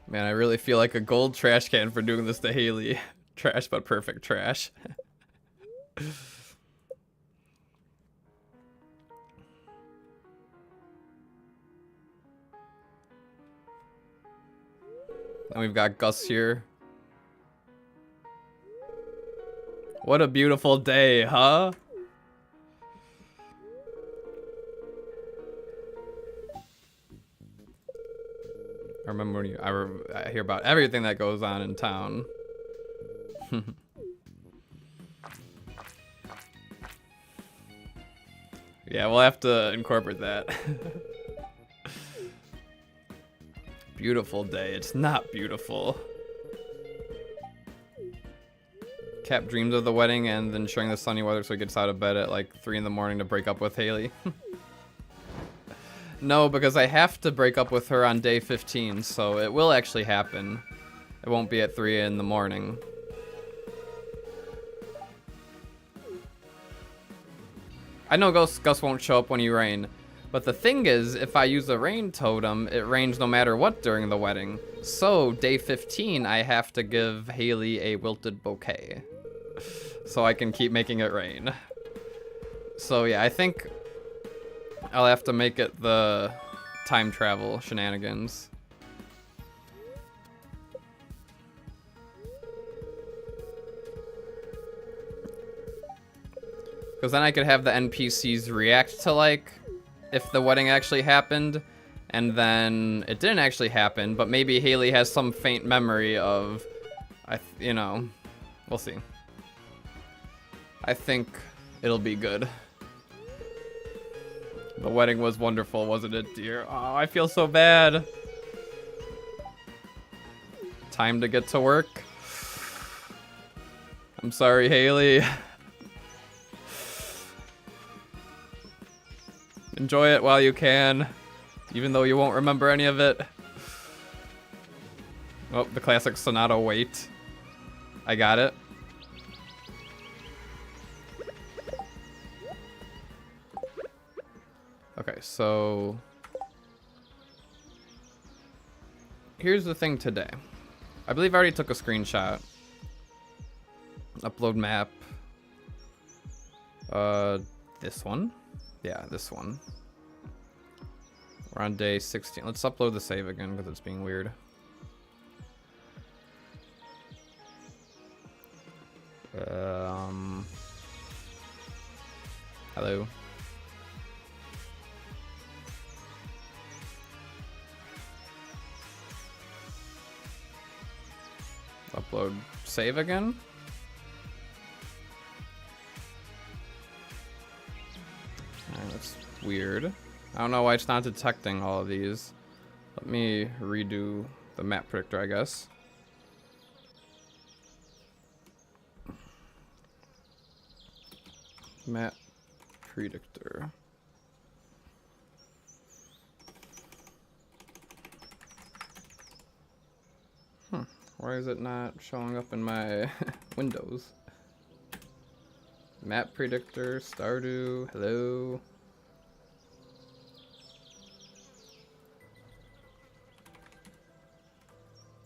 Man, I really feel like a gold trash can for doing this to Haley. Trash, but perfect trash. And we've got Gus here. What a beautiful day, huh? I remember when I hear about everything that goes on in town. Yeah, we'll have to incorporate that. Beautiful day. It's not beautiful. Cap dreams of the wedding and ensuring the sunny weather so he gets out of bed at like 3 in the morning to break up with Haley. No, because I have to break up with her on day 15, so it will actually happen. It won't be at 3 in the morning. I know Gus won't show up when you rain, but the thing is, if I use a rain totem, it rains no matter what during the wedding. So, day 15, I have to give Haley a wilted bouquet. So I can keep making it rain. So yeah, I think I'll have to make it the time travel shenanigans. Because then I could have the NPCs react to, like, if the wedding actually happened, and then it didn't actually happen, but maybe Haley has some faint memory of, you know, we'll see. I think it'll be good. The wedding was wonderful, wasn't it, dear? Oh, I feel so bad. Time to get to work. I'm sorry, Haley. Enjoy it while you can, even though you won't remember any of it. Oh, the classic Sonata wait. I got it. Okay, so here's the thing today. I believe I already took a screenshot. Upload map. This one? Yeah, this one. We're on day 16. Let's upload the save again because it's being weird. Hello. Upload save again. Alright, that's weird. I don't know why it's not detecting all of these. Let me redo the map predictor, I guess. Map predictor. Why is it not showing up in my windows? Map predictor, Stardew, hello.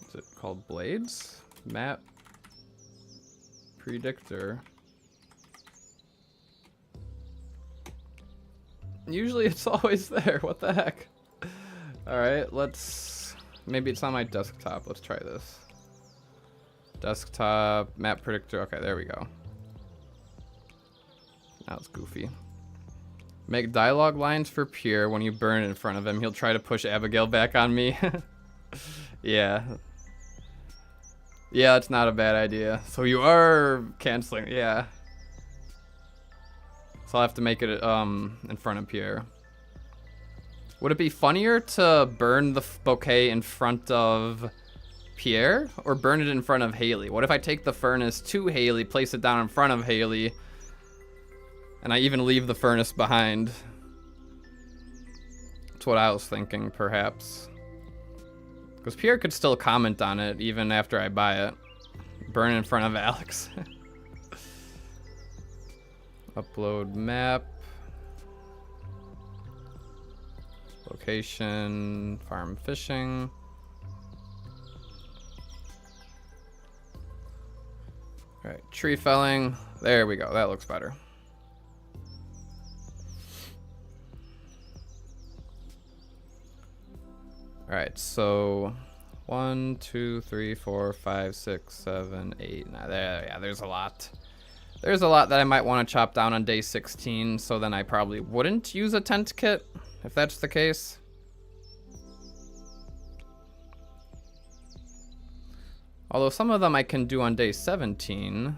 Is it called Blades? Map predictor. Usually it's always there, what the heck? Alright, maybe it's on my desktop, let's try this. Desktop, map predictor. Okay, there we go. Now it's goofy. Make dialogue lines for Pierre. When you burn in front of him, he'll try to push Abigail back on me. Yeah. Yeah, it's not a bad idea. So you are canceling. Yeah. So I'll have to make it in front of Pierre. Would it be funnier to burn the bouquet in front of Pierre or burn it in front of Haley? What if I take the furnace to Haley, place it down in front of Haley, and I even leave the furnace behind? That's what I was thinking, perhaps. Because Pierre could still comment on it even after I buy it. Burn it in front of Alex. Upload map. Location, farm fishing. All right, tree felling. There we go. That looks better. All right, so 1, 2, 3, 4, 5, 6, 7, 8. Now there, yeah, there's a lot. There's a lot that I might want to chop down on day 16, so then I probably wouldn't use a tent kit, if that's the case. Although some of them I can do on day 17.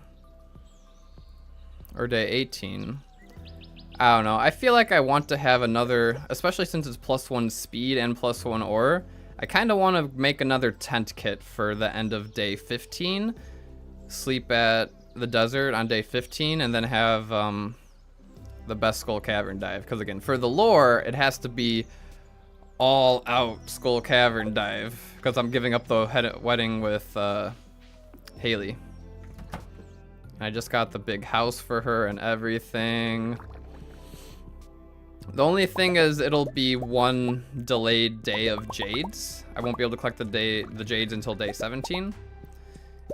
Or day 18. I don't know. I feel like I want to have another, especially since it's +1 speed and +1 ore, I kind of want to make another tent kit for the end of day 15. Sleep at the desert on day 15 and then have the best Skull Cavern dive. Because again, for the lore, it has to be all out Skull Cavern dive. Because I'm giving up the wedding with Haley. I just got the big house for her and everything. The only thing is it'll be one delayed day of jades. I won't be able to collect the jades until day 17.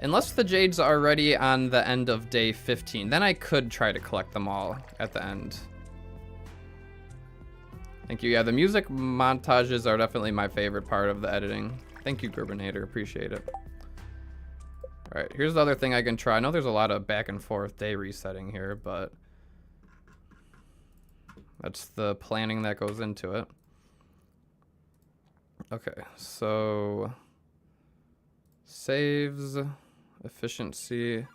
Unless the jades are ready on the end of day 15. Then I could try to collect them all at the end. Thank you. Yeah, the music montages are definitely my favorite part of the editing. Thank you, Gerbinator. Appreciate it. All right, here's the other thing I can try. I know there's a lot of back and forth day resetting here, but that's the planning that goes into it. Okay, so saves, efficiency.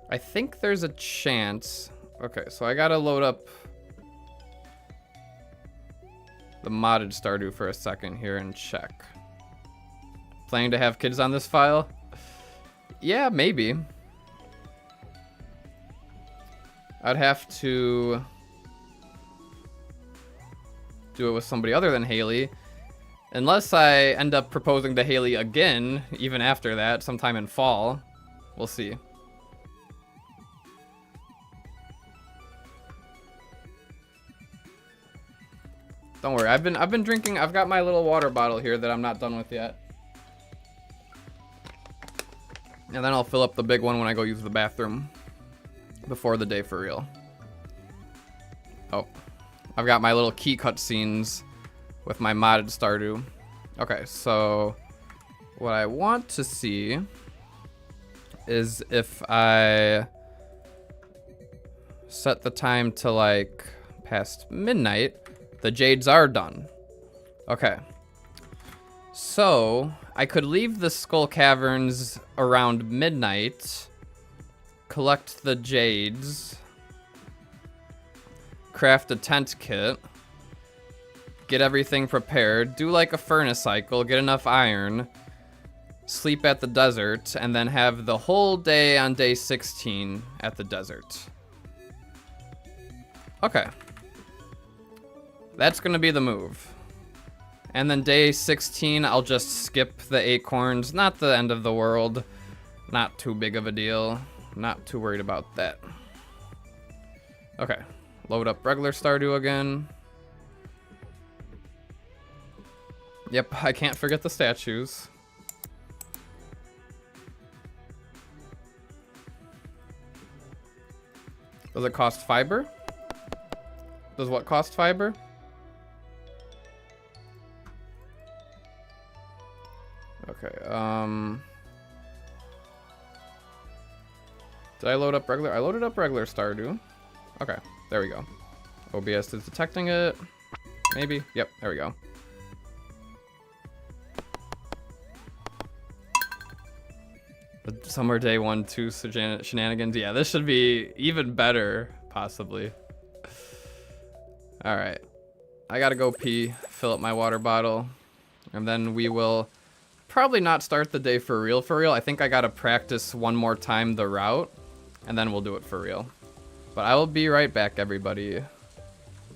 I think there's a chance. Okay, so I gotta load up the modded Stardew for a second here and check. Planning to have kids on this file? Yeah, maybe. I'd have to do it with somebody other than Haley. Unless I end up proposing to Haley again, even after that, sometime in fall. We'll see. Don't worry, I've been drinking. I've got my little water bottle here that I'm not done with yet. And then I'll fill up the big one when I go use the bathroom before the day for real. Oh, I've got my little key cutscenes with my modded Stardew. Okay, so what I want to see is if I set the time to like past midnight, the jades are done. Okay. So I could leave the Skull Caverns around midnight, collect the jades, craft a tent kit, get everything prepared, do like a furnace cycle, get enough iron, sleep at the desert, and then have the whole day on day 16 at the desert. Okay. That's gonna be the move. And then day 16, I'll just skip the acorns. Not the end of the world. Not too big of a deal. Not too worried about that. Okay, load up regular Stardew again. Yep, I can't forget the statues. Does it cost fiber? Does what cost fiber? Okay, did I load up regular? I loaded up regular Stardew. Okay, there we go. OBS is detecting it. Maybe. Yep, there we go. The summer day 1-2 shenanigans. Yeah, this should be even better, possibly. All right, I gotta go pee, fill up my water bottle, and then we will probably not start the day for real. I think I gotta practice one more time the route, and then we'll do it for real. But I will be right back, everybody.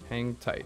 Hang tight.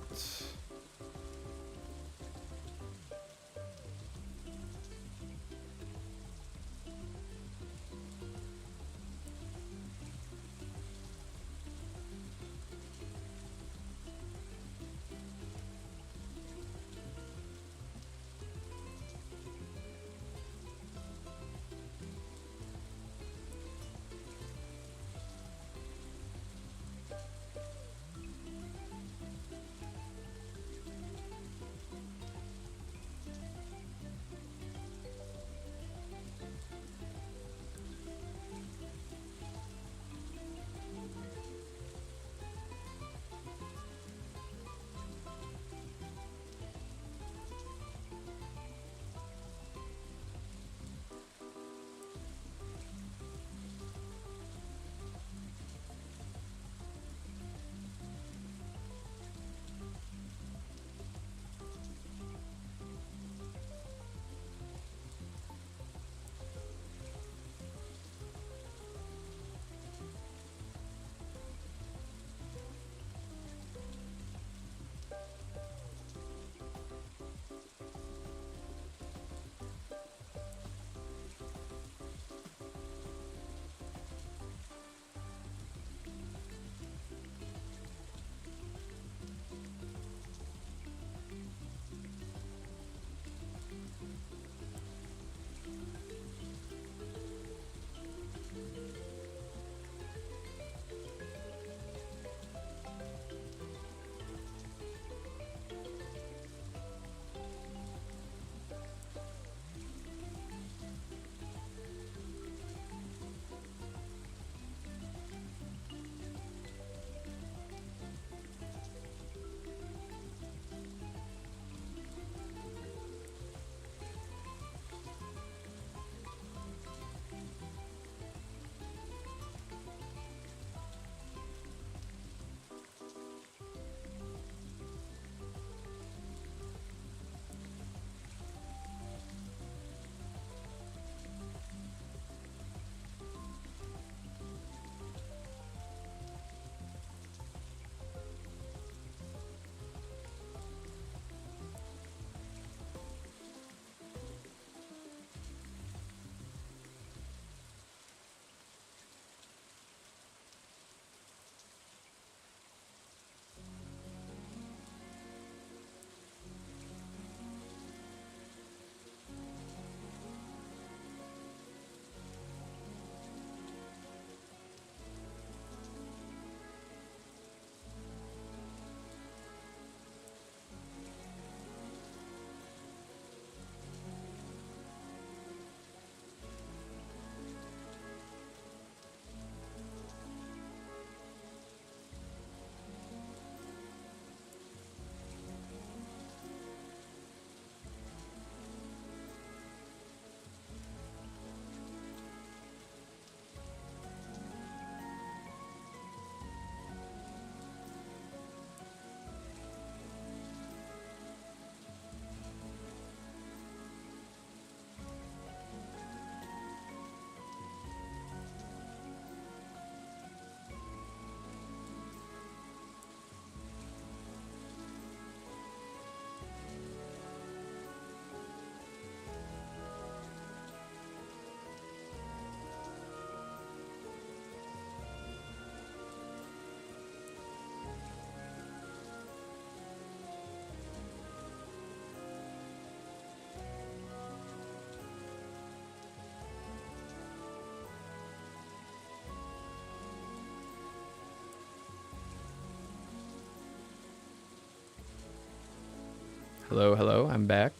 Hello, hello, I'm back.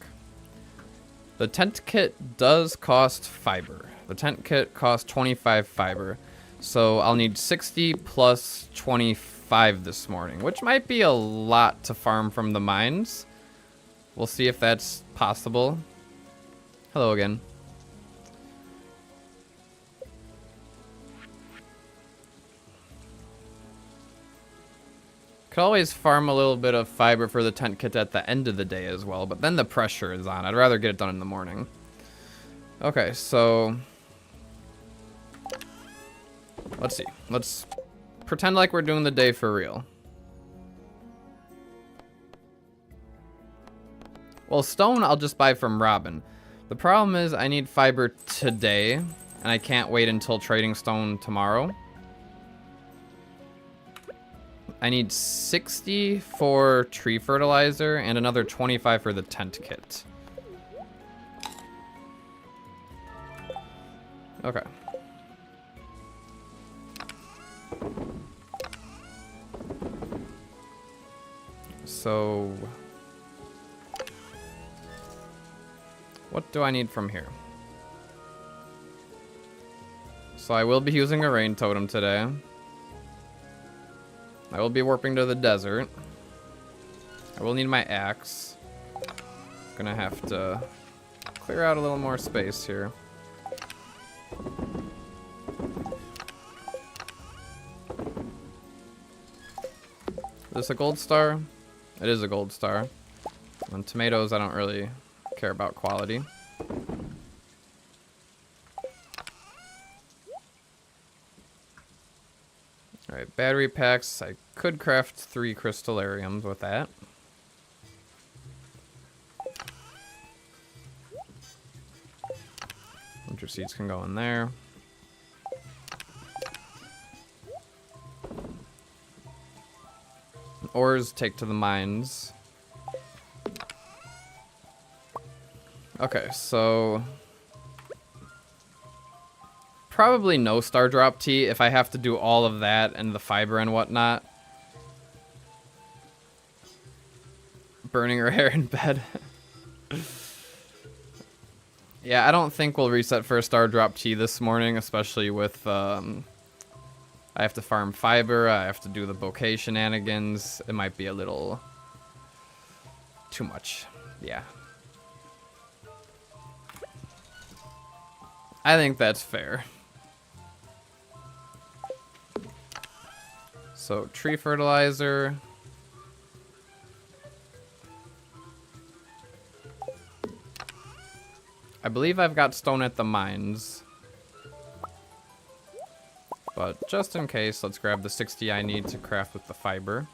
The tent kit does cost fiber. The tent kit costs 25 fiber. So I'll need 60 plus 25 this morning, which might be a lot to farm from the mines. We'll see if that's possible. Hello again. Could always farm a little bit of fiber for the tent kit at the end of the day as well, but then the pressure is on. I'd rather get it done in the morning. Okay, so let's see. Let's pretend like we're doing the day for real. Well, stone I'll just buy from Robin. The problem is I need fiber today, and I can't wait until trading stone tomorrow. I need 60 for tree fertilizer and another 25 for the tent kit. Okay. So what do I need from here? So I will be using a rain totem today. I will be warping to the desert. I will need my axe. Gonna have to clear out a little more space here. Is this a gold star? It is a gold star. On tomatoes, I don't really care about quality. Alright, battery packs. I could craft 3 crystallariums with that. Winter seeds can go in there. Ores take to the mines. Okay, so probably no star drop tea if I have to do all of that and the fiber and whatnot. Burning her hair in bed. Yeah, I don't think we'll reset for a star drop tea this morning, especially with I have to farm fiber, I have to do the bouquet shenanigans. It might be a little too much. Yeah. I think that's fair. So, tree fertilizer. I believe I've got stone at the mines. But just in case, let's grab the 60 I need to craft with the fiber.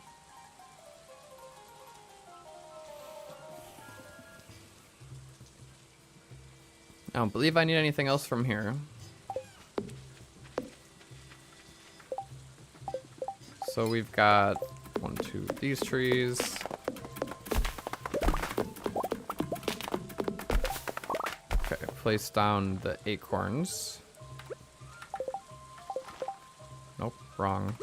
I don't believe I need anything else from here. So we've got 1, 2, these trees. Okay, place down the acorns. Nope, wrong.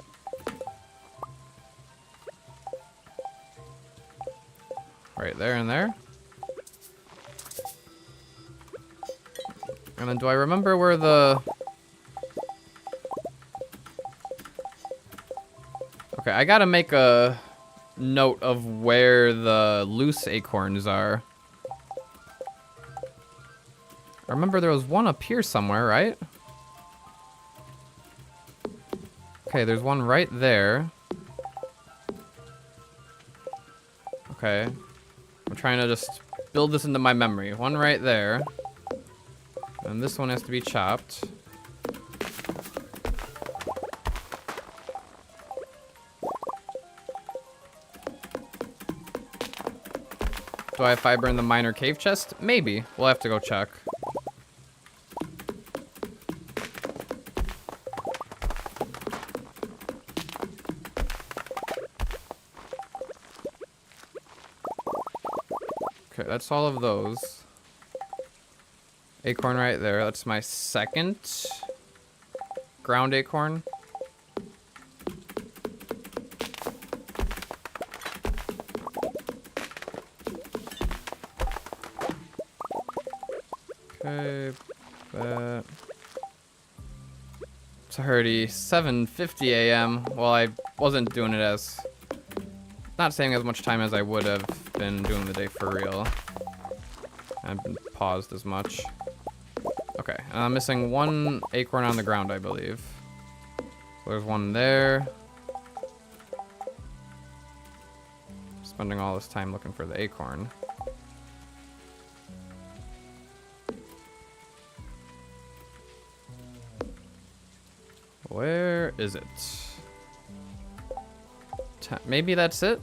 Right there and there. And then do I remember where the... Okay, I gotta make a note of where the loose acorns are. I remember there was one up here somewhere, right? Okay, there's one right there. Okay. I'm trying to just build this into my memory. One right there. And this one has to be chopped. Do I have fiber in the miner cave chest? Maybe. We'll have to go check. Okay, that's all of those. Acorn right there. That's my second ground acorn. That. It's already 7:50 a.m. Well, I wasn't doing it as... Not saving as much time as I would have been doing the day for real. I've been paused as much. Okay, I'm missing one acorn on the ground, I believe. So there's one there. Spending all this time looking for the acorn. Where is it? Maybe that's it?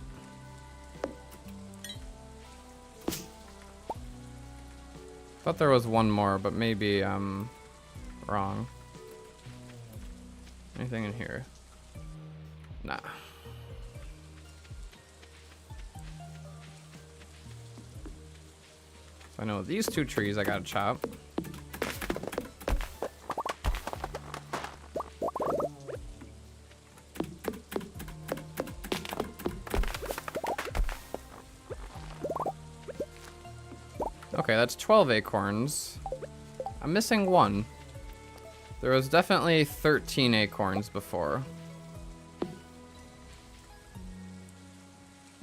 Thought there was one more, but maybe I'm wrong. Anything in here? Nah. So I know these two trees I gotta chop. Okay, that's 12 acorns. I'm missing one. There was definitely 13 acorns before.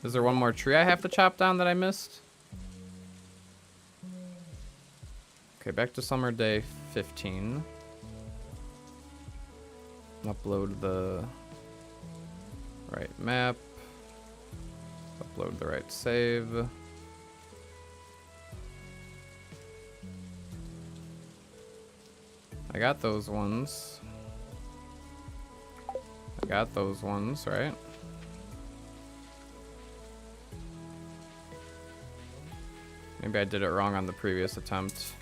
Is there one more tree I have to chop down that I missed? Okay, back to summer day 15. Upload the right map. Upload the right save. I got those ones. I got those ones, right? Maybe I did it wrong on the previous attempt.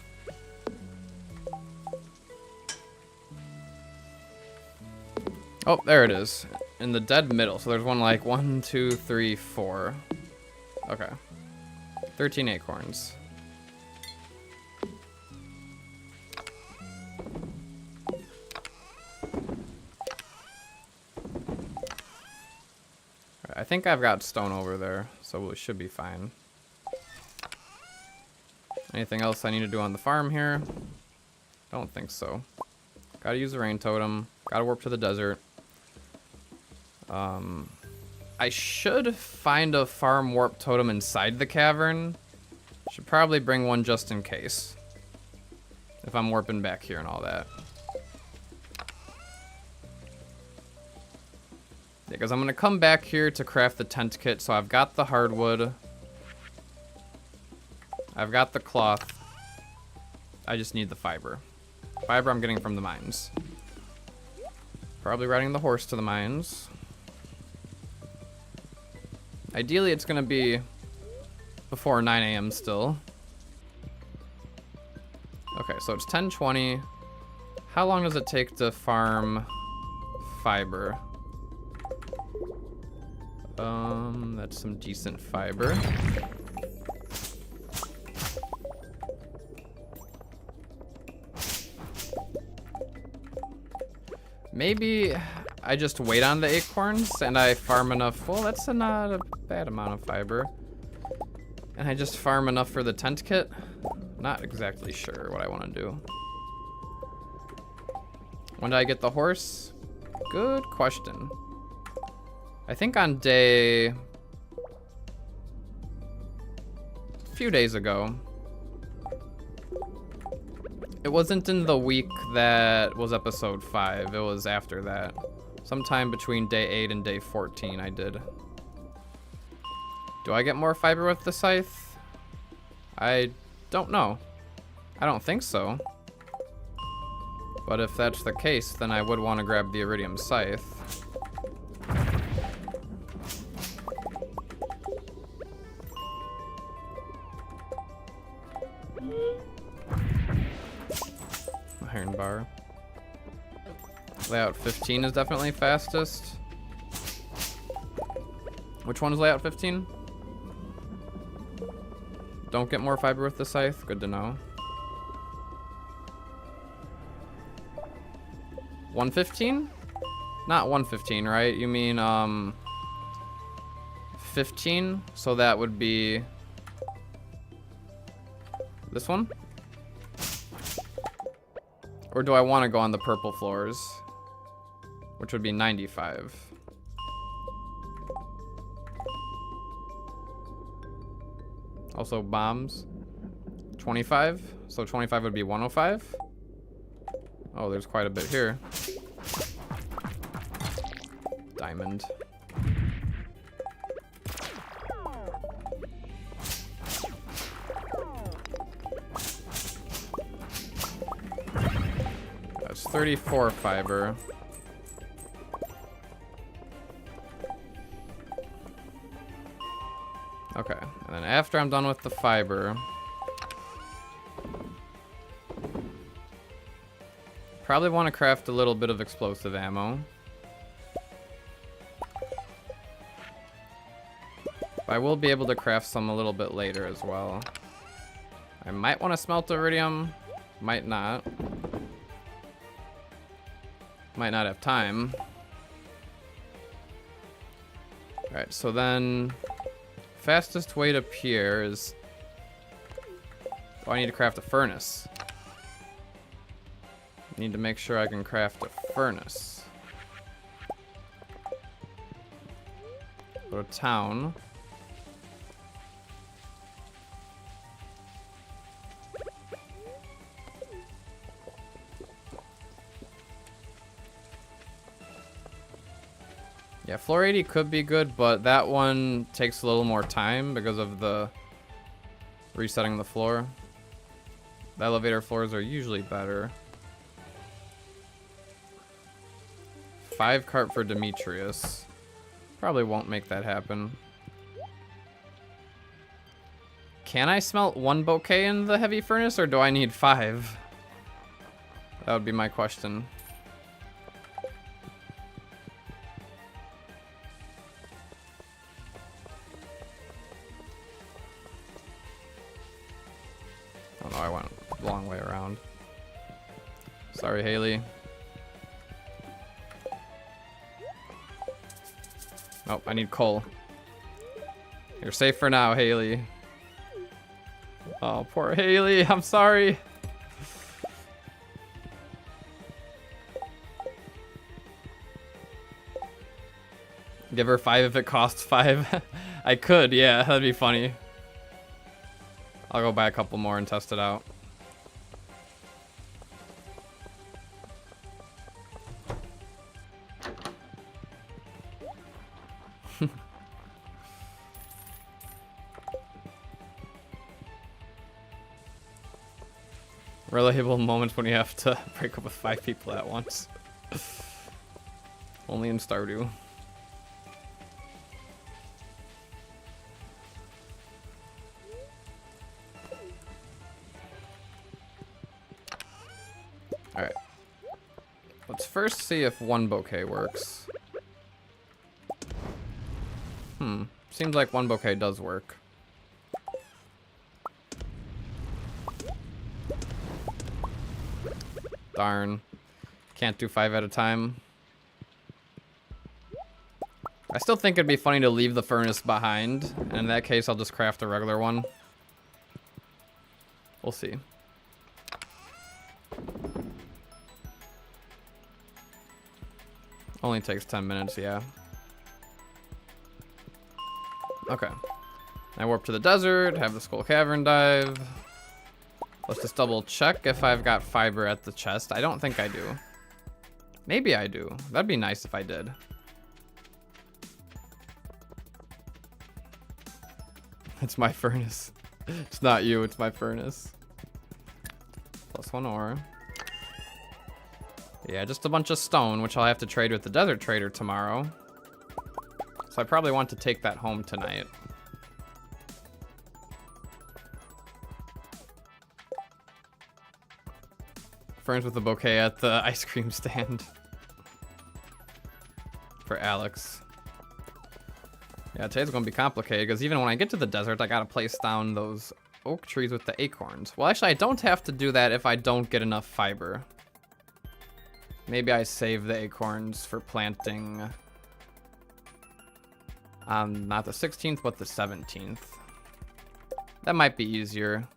Oh, there it is. In the dead middle. So there's one like 1, 2, 3, 4. Okay. 13 acorns. I think I've got stone over there, so we should be fine. Anything else I need to do on the farm here? Don't think so. Gotta use the rain totem. Gotta warp to the desert. I should find a farm warp totem inside the cavern. Should probably bring one just in case. If I'm warping back here and all that. Because I'm going to come back here to craft the tent kit. So I've got the hardwood. I've got the cloth. I just need the fiber. Fiber I'm getting from the mines. Probably riding the horse to the mines. Ideally, it's going to be before 9 a.m. still. Okay, so it's 10:20. How long does it take to farm fiber? That's some decent fiber. Maybe I just wait on the acorns and I farm enough. Well, that's not a bad amount of fiber. And I just farm enough for the tent kit. Not exactly sure what I want to do. When do I get the horse? Good question. I think on day... a few days ago. It wasn't in the week that was episode 5. It was after that. Sometime between day 8 and day 14 I did. Do I get more fiber with the scythe? I don't know. I don't think so. But if that's the case, then I would want to grab the iridium scythe. Iron bar. Layout 15 is definitely fastest. Which one is layout 15? Don't get more fiber with the scythe. Good to know. 115? Not 115, right? You mean 15? So that would be this one? Or do I want to go on the purple floors? Which would be 95. Also bombs. 25. So 25 would be 105. Oh, there's quite a bit here. Diamond. That's 34 fiber. Okay, and then after I'm done with the fiber, probably want to craft a little bit of explosive ammo. I will be able to craft some a little bit later as well. I might want to smelt iridium, might not. Might not have time. Alright, so then fastest way to pier is... Oh, I need to craft a furnace. Need to make sure I can craft a furnace. Go to town. Yeah, floor 80 could be good, but that one takes a little more time because of the resetting the floor. The elevator floors are usually better. 5 cart for Demetrius. Probably won't make that happen. Can I smelt 1 bouquet in the heavy furnace, or do I need 5? That would be my question. Oh no, I went a long way around. Sorry, Haley. Oh, I need coal. You're safe for now, Haley. Oh, poor Haley. I'm sorry. Give her 5 if it costs 5. I could, yeah, that'd be funny. I'll go buy a couple more and test it out. Relatable moments when you have to break up with 5 people at once. Only in Stardew. Alright. Let's first see if 1 bouquet works. Seems like 1 bouquet does work. Darn. Can't do 5 at a time. I still think it'd be funny to leave the furnace behind. And in that case, I'll just craft a regular one. We'll see. Only takes 10 minutes, yeah. Okay. I warp to the desert, have the Skull Cavern dive. Let's just double check if I've got fiber at the chest. I don't think I do. Maybe I do. That'd be nice if I did. It's my furnace. It's not you, it's my furnace. +1 ore. Yeah, just a bunch of stone, which I'll have to trade with the desert trader tomorrow. So I probably want to take that home tonight. Friends with a bouquet at the ice cream stand. For Alex. Yeah, today's gonna be complicated because even when I get to the desert, I gotta place down those oak trees with the acorns. Well, actually, I don't have to do that if I don't get enough fiber. Maybe I save the acorns for planting not the 16th, but the 17th. That might be easier.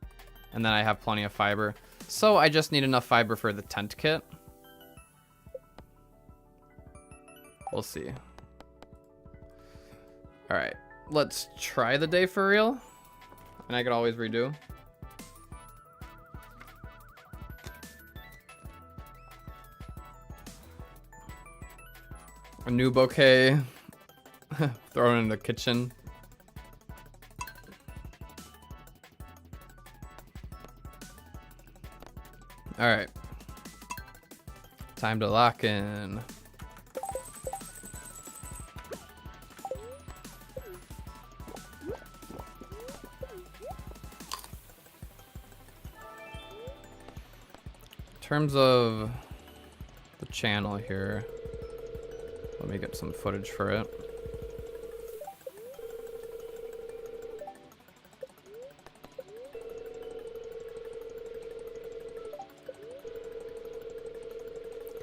And then I have plenty of fiber. So I just need enough fiber for the tent kit. We'll see. All right, let's try the day for real. And I could always redo. A new bouquet. Thrown in the kitchen. All right. Time to lock in. In terms of the channel here, let me get some footage for it.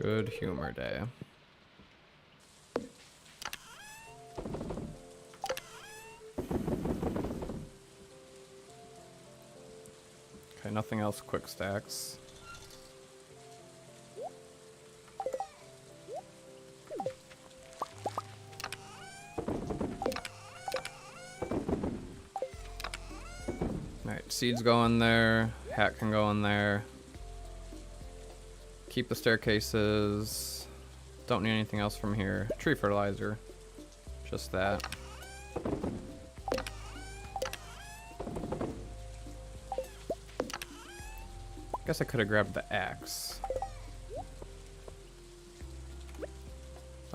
Good humor day. Okay, nothing else quick stacks. Alright, seeds go in there, hat can go in there. Keep the staircases. Don't need anything else from here. Tree fertilizer. Just that. Guess I could have grabbed the axe.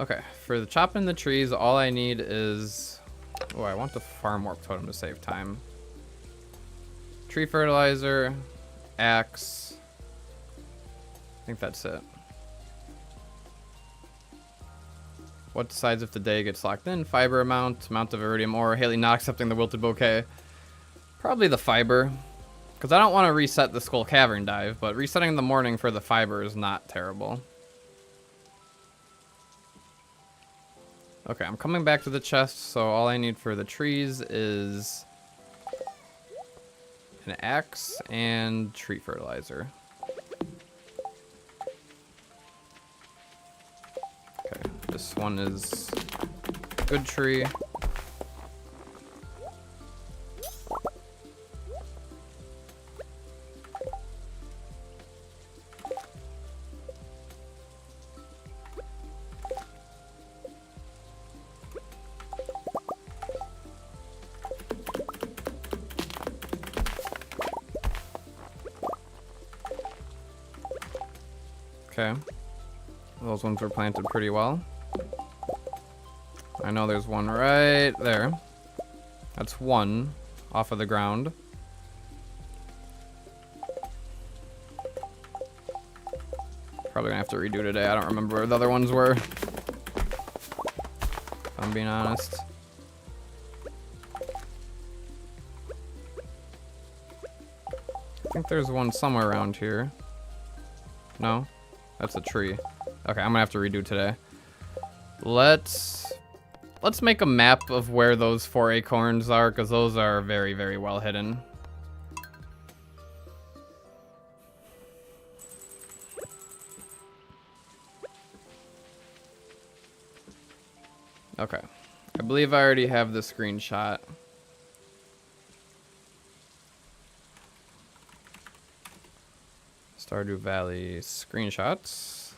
Okay, for the chopping the trees, all I need is... Oh, I want the farm warp totem to save time. Tree fertilizer, axe. I think that's it. What decides if the day gets locked in? Fiber amount of iridium ore, Haley not accepting the wilted bouquet. Probably the fiber. Because I don't want to reset the Skull Cavern dive, but resetting the morning for the fiber is not terrible. Okay, I'm coming back to the chest, so all I need for the trees is an axe and tree fertilizer. Okay, this one is good tree. Okay, those ones were planted pretty well. I know there's one right there. That's one off of the ground. Probably gonna have to redo today. I don't remember where the other ones were, if I'm being honest. I think there's one somewhere around here. No? That's a tree. Okay, I'm gonna have to redo today. Let's make a map of where those 4 acorns are, because those are very, very well hidden. Okay. I believe I already have the screenshot. Stardew Valley screenshots.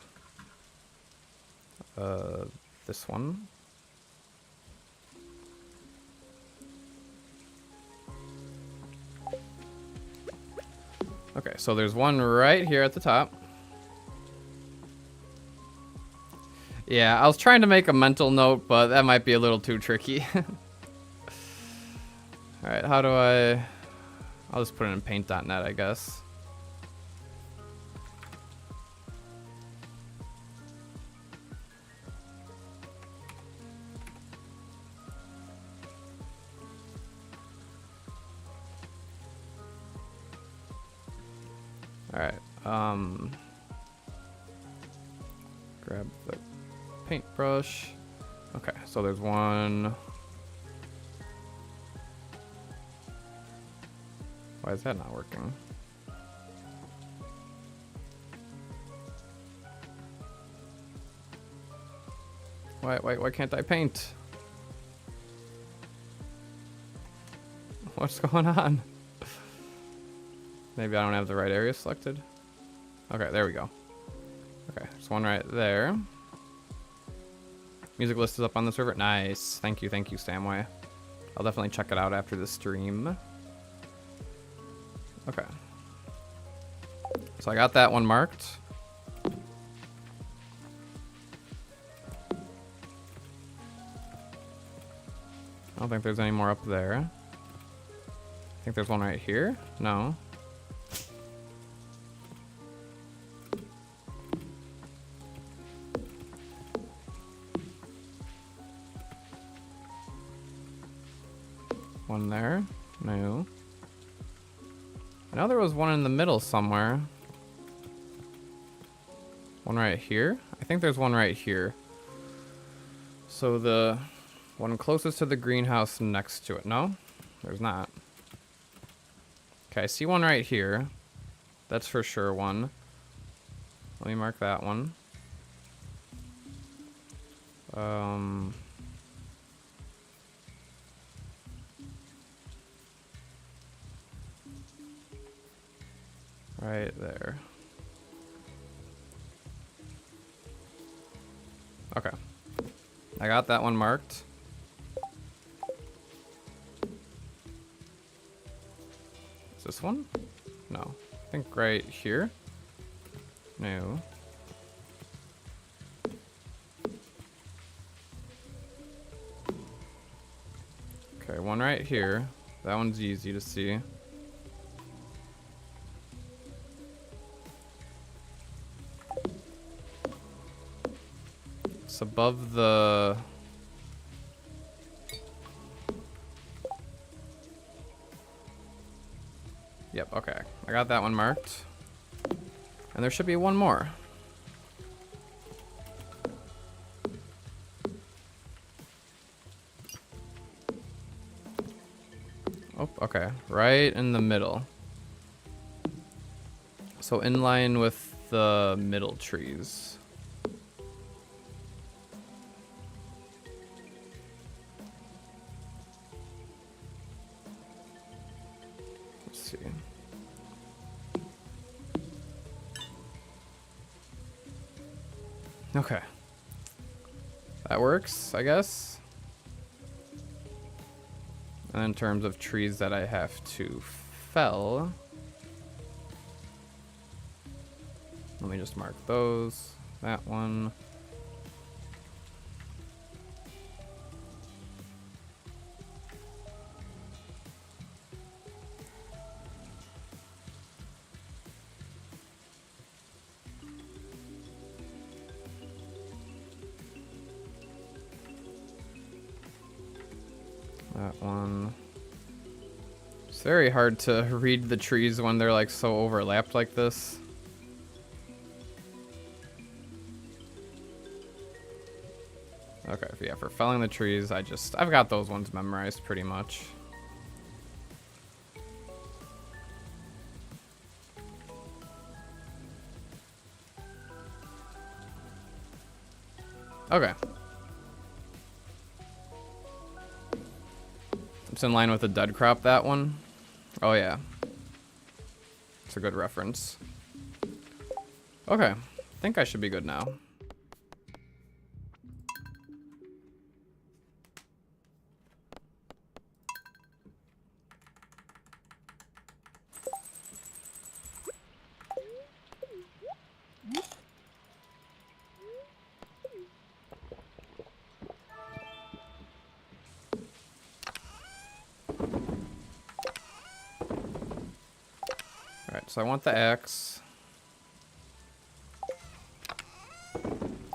This one. Okay, so there's one right here at the top. Yeah, I was trying to make a mental note, but that might be a little too tricky. Alright, how do I... I'll just put it in paint.net, I guess. Alright, grab the paintbrush. Okay, so there's one. Why is that not working? Why can't I paint? What's going on? Maybe I don't have the right area selected. Okay, there we go. Okay, there's one right there. Music list is up on the server. Nice. Thank you, Samway. I'll definitely check it out after the stream. Okay. So I got that one marked. I don't think there's any more up there. I think there's one right here. No. One there. No. I know there was one in the middle somewhere. One right here? I think there's one right here. So the one closest to the greenhouse next to it. No? There's not. Okay, I see one right here. That's for sure one. Let me mark that one. Right there. Okay. I got that one marked. Is this one? No. I think right here. No. Okay, one right here. That one's easy to see. It's above the... Yep, okay. I got that one marked. And there should be one more. Oh, okay. Right in the middle. So in line with the middle trees. Let's see. Okay. That works, I guess. And in terms of trees that I have to fell, let me just mark those. That one. That one. It's very hard to read the trees when they're like so overlapped like this. Okay, yeah, for felling the trees, I've got those ones memorized pretty much. Okay. It's in line with the dead crop, that one. Oh, yeah. It's a good reference. Okay. I think I should be good now. So I want the axe.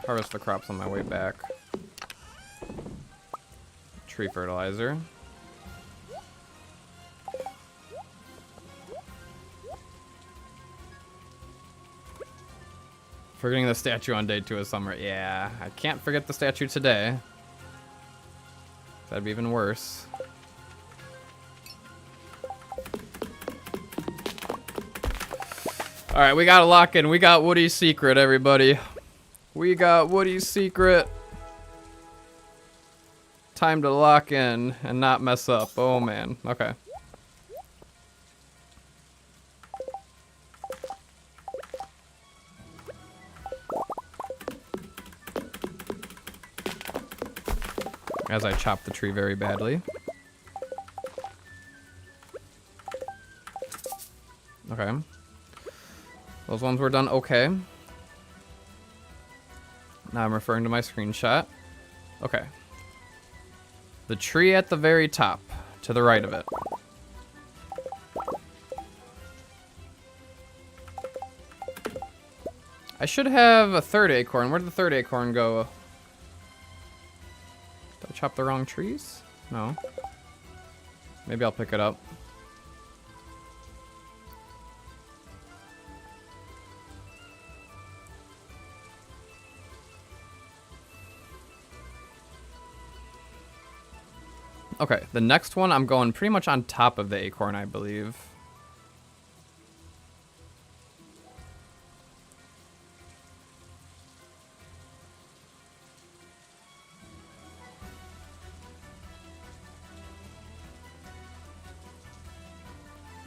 Harvest the crops on my way back. Tree fertilizer. Forgetting the statue on day 2 of summer. Yeah, I can't forget the statue today. That'd be even worse. All right, we got to lock in. We got Woody's secret, everybody. We got Woody's secret. Time to lock in and not mess up. Oh, man. Okay. As I chop the tree very badly. Okay. Those ones were done okay. Now I'm referring to my screenshot. Okay. The tree at the very top, to the right of it. I should have a third acorn. Where did the third acorn go? Did I chop the wrong trees? No. Maybe I'll pick it up. Okay, the next one I'm going pretty much on top of the acorn, I believe.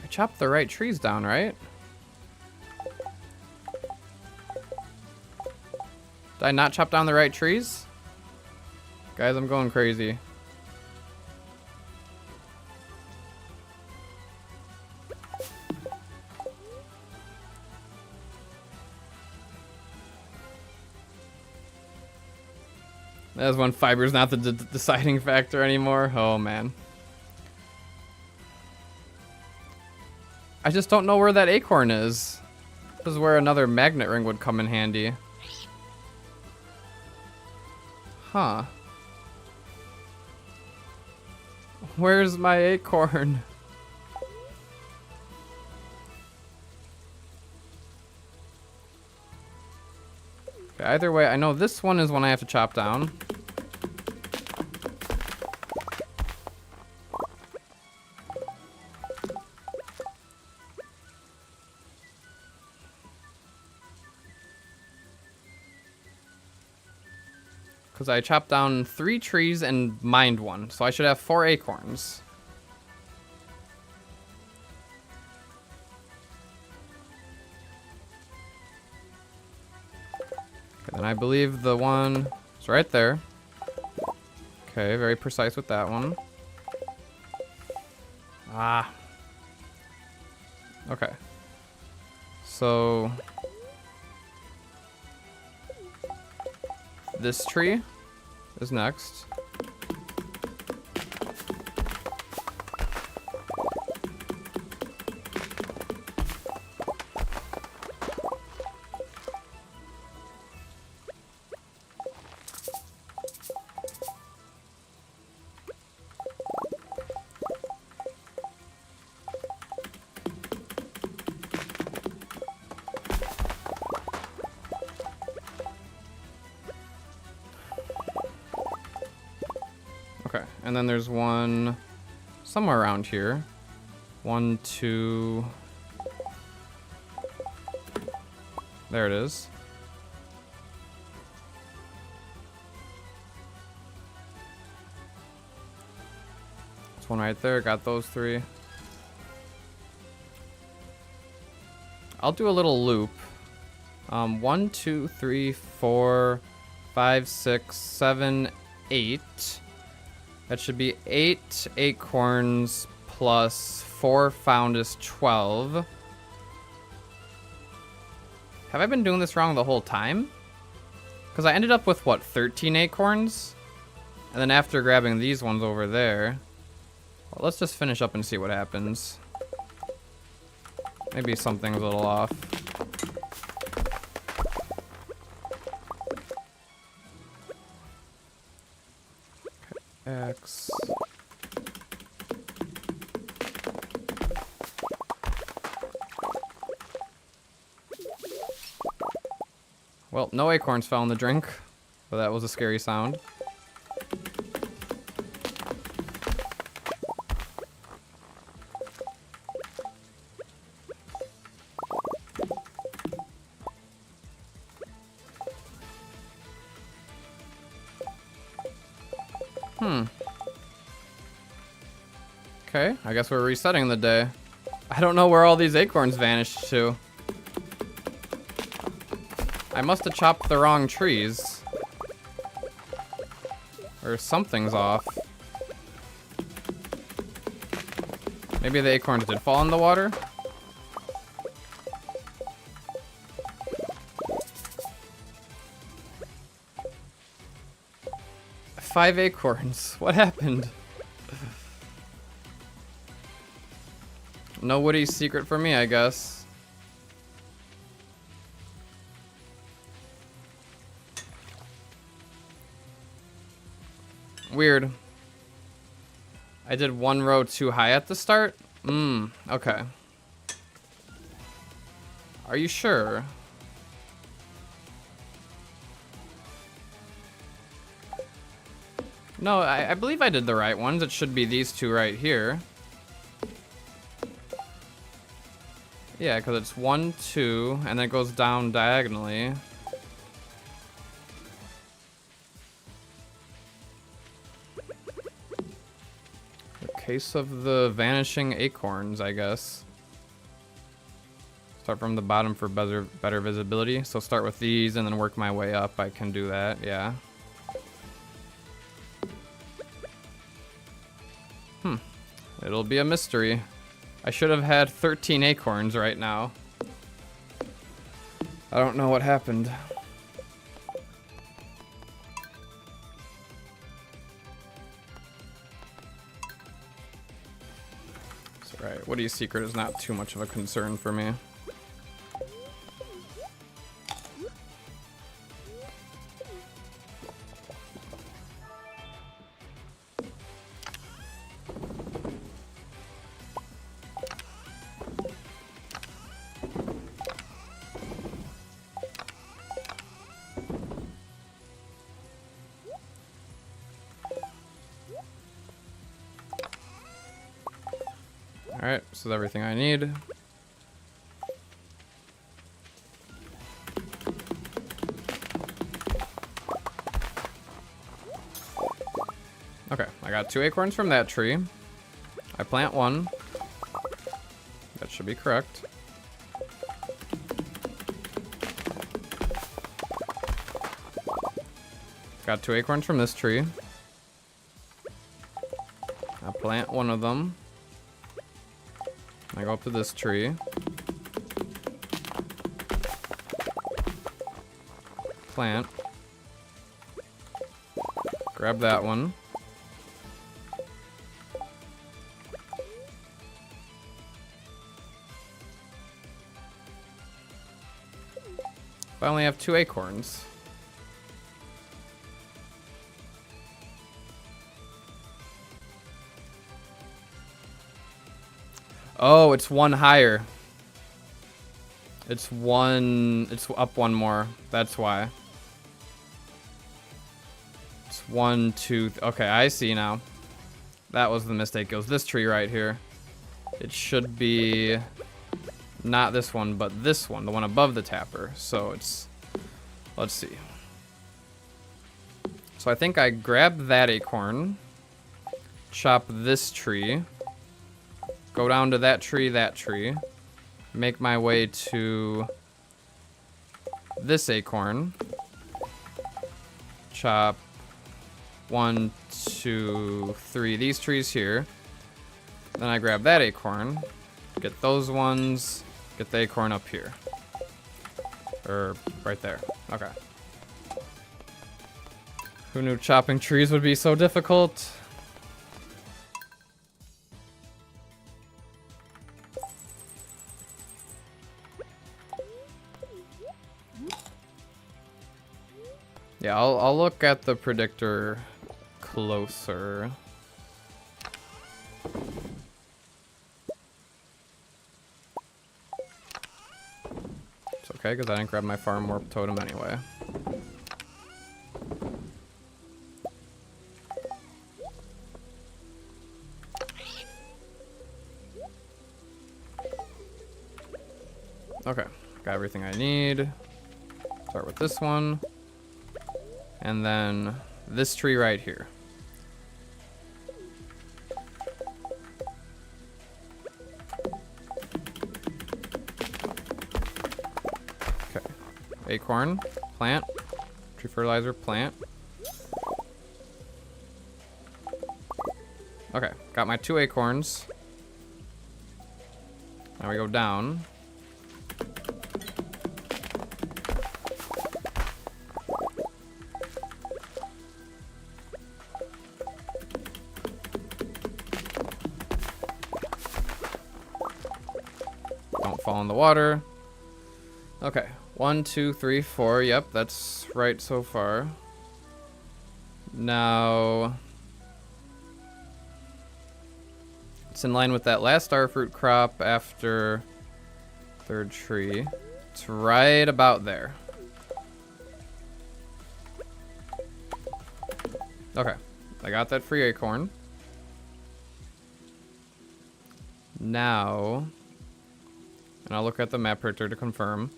I chopped the right trees down, right? Did I not chop down the right trees? Guys, I'm going crazy. That's when fiber's not the deciding factor anymore. Oh, man. I just don't know where that acorn is. This is where another magnet ring would come in handy. Huh. Where's my acorn? Okay, either way, I know this one is one I have to chop down. Because I chopped down 3 trees and mined one, so I should have 4 acorns. Okay, then I believe the one is right there. Okay, very precise with that one. Ah. Okay. So this tree is next. Okay, and then there's one somewhere around here. 1, 2. There it is. There's one right there. Got those 3. I'll do a little loop. 1, 2, 3, 4, 5, 6, 7, 8. That should be 8 acorns plus 4 found is 12. Have I been doing this wrong the whole time? Because I ended up with, what, 13 acorns? And then after grabbing these ones over there... Well, let's just finish up and see what happens. Maybe something's a little off. X. Well, no acorns fell in the drink, but that was a scary sound. Okay, I guess we're resetting the day. I don't know where all these acorns vanished to. I must have chopped the wrong trees. Or something's off. Maybe the acorns did fall in the water? 5 acorns. What happened? No Woody's secret for me, I guess. Weird. I did 1 row too high at the start? Okay. Are you sure? No, I believe I did the right ones. It should be these 2 right here. Yeah, because it's 1, 2, and then it goes down diagonally. The case of the vanishing acorns, I guess. Start from the bottom for better visibility. So start with these and then work my way up. I can do that, yeah. It'll be a mystery. I should have had 13 acorns right now. I don't know what happened. It's alright. Woody's secret is not too much of a concern for me. Alright, this is everything I need. Okay, I got 2 acorns from that tree. I plant 1. That should be correct. Got 2 acorns from this tree. I plant 1 of them. I go up to this tree. Plant. Grab that one. I only have 2 acorns. Oh, it's 1 higher. It's up 1 more. That's why. It's 1, 2, okay, I see now. That was the mistake. It was this tree right here. It should be not this one, but this one, the one above the tapper. So it's, let's see. So I think I grab that acorn, chop this tree, go down to that tree, make my way to this acorn, chop 1, 2, 3, these trees here. Then I grab that acorn, get those ones, get the acorn up here. Or right there. Okay. Who knew chopping trees would be so difficult? Yeah, I'll look at the predictor closer. It's okay, because I didn't grab my farm warp totem anyway. Okay, got everything I need. Start with this one. And then this tree right here. Acorn, plant, tree fertilizer, plant. Okay, got my 2 acorns. Now we go down. Don't fall in the water. Okay, 1, 2, 3, 4. Yep, that's right so far. Now, it's in line with that last starfruit crop after 3rd tree. It's right about there. Okay, I got that free acorn. Now, and I'll look at the map printer to confirm.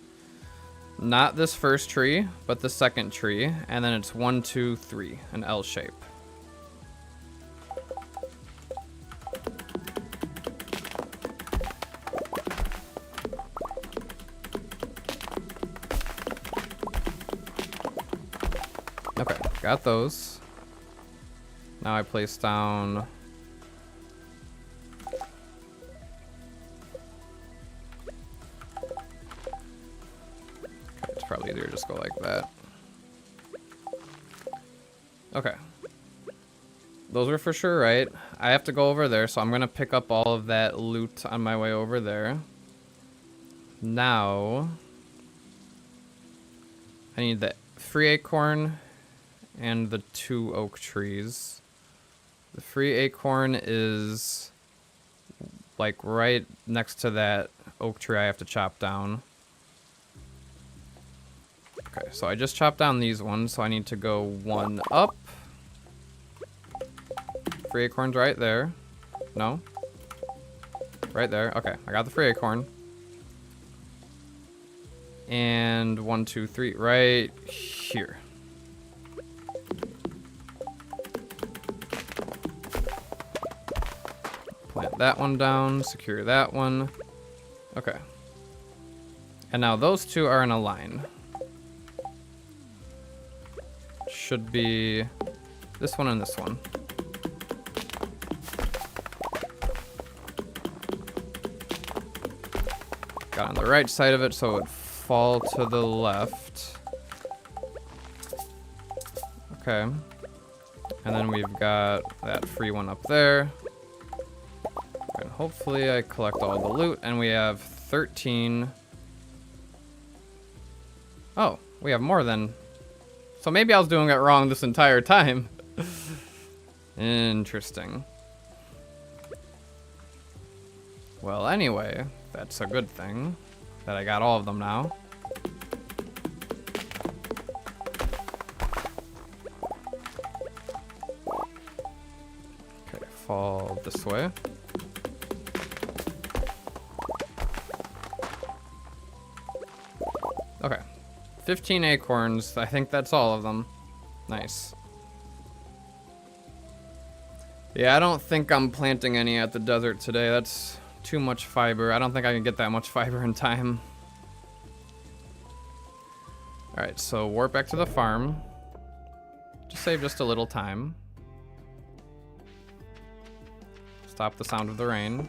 Not this first tree, but the 2nd tree, and then it's 1, 2, 3, an L shape. Okay, got those. Now I place down probably easier to just go like that. Okay. Those were for sure right. I have to go over there, so I'm going to pick up all of that loot on my way over there. Now, I need the free acorn and the 2 oak trees. The free acorn is like right next to that oak tree I have to chop down. Okay, so I just chopped down these ones, so I need to go 1 up. Free acorn's right there. No? Right there. Okay, I got the free acorn. And 1, 2, 3, right here. Plant that one down, secure that one. Okay. And now those 2 are in a line. Should be this one and this one. Got on the right side of it so it would fall to the left. Okay. And then we've got that free one up there. And hopefully I collect all the loot and we have 13. Oh, we have more than... So maybe I was doing it wrong this entire time. Interesting. Well, anyway, that's a good thing that I got all of them now. Okay, fall this way. Okay. 15 acorns. I think that's all of them. Nice. Yeah, I don't think I'm planting any at the desert today. That's too much fiber. I don't think I can get that much fiber in time. Alright, so warp back to the farm. Just save just a little time. Stop the sound of the rain.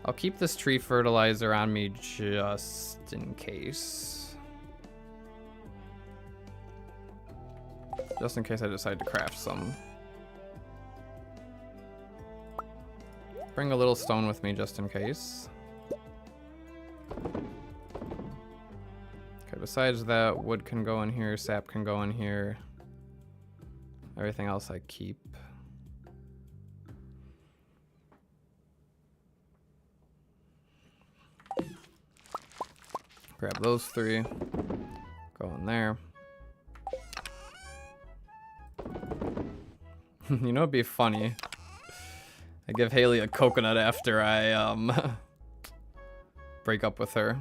I'll keep this tree fertilizer on me just in case. Just in case I decide to craft some. Bring a little stone with me just in case. Okay, besides that, wood can go in here, sap can go in here. Everything else I keep. Grab those 3. Go in there. You know, it'd be funny. I give Haley a coconut after I break up with her.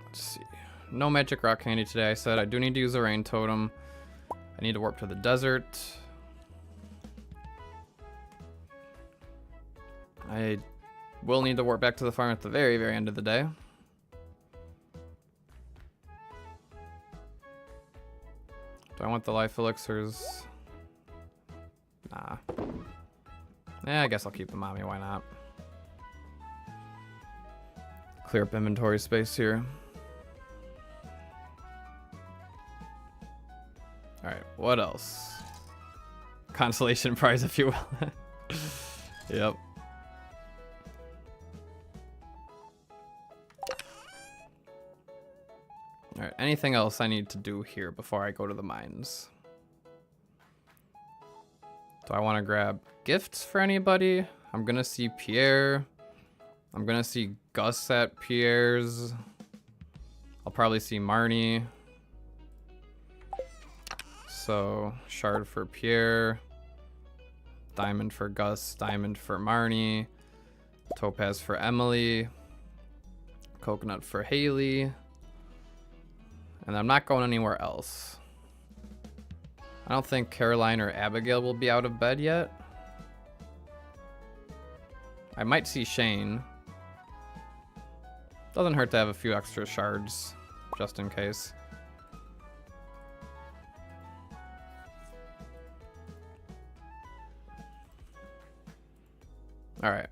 Let's see. no magic rock candy today. I said I do need to use a rain totem. I need to warp to the desert. I will need to warp back to the farm at the very, very end of the day. Do I want the life elixirs? Nah. Yeah, I guess I'll keep the mommy. Why not? Clear up inventory space here. Alright, what else? Consolation prize, if you will. Yep. Alright, anything else I need to do here before I go to the mines? Do I want to grab gifts for anybody? I'm gonna see Pierre. I'm gonna see Gus at Pierre's. I'll probably see Marnie. So, shard for Pierre. Diamond for Gus. Diamond for Marnie. Topaz for Emily. Coconut for Haley. And I'm not going anywhere else. I don't think Caroline or Abigail will be out of bed yet. I might see Shane. Doesn't hurt to have a few extra shards, just in case. Alright,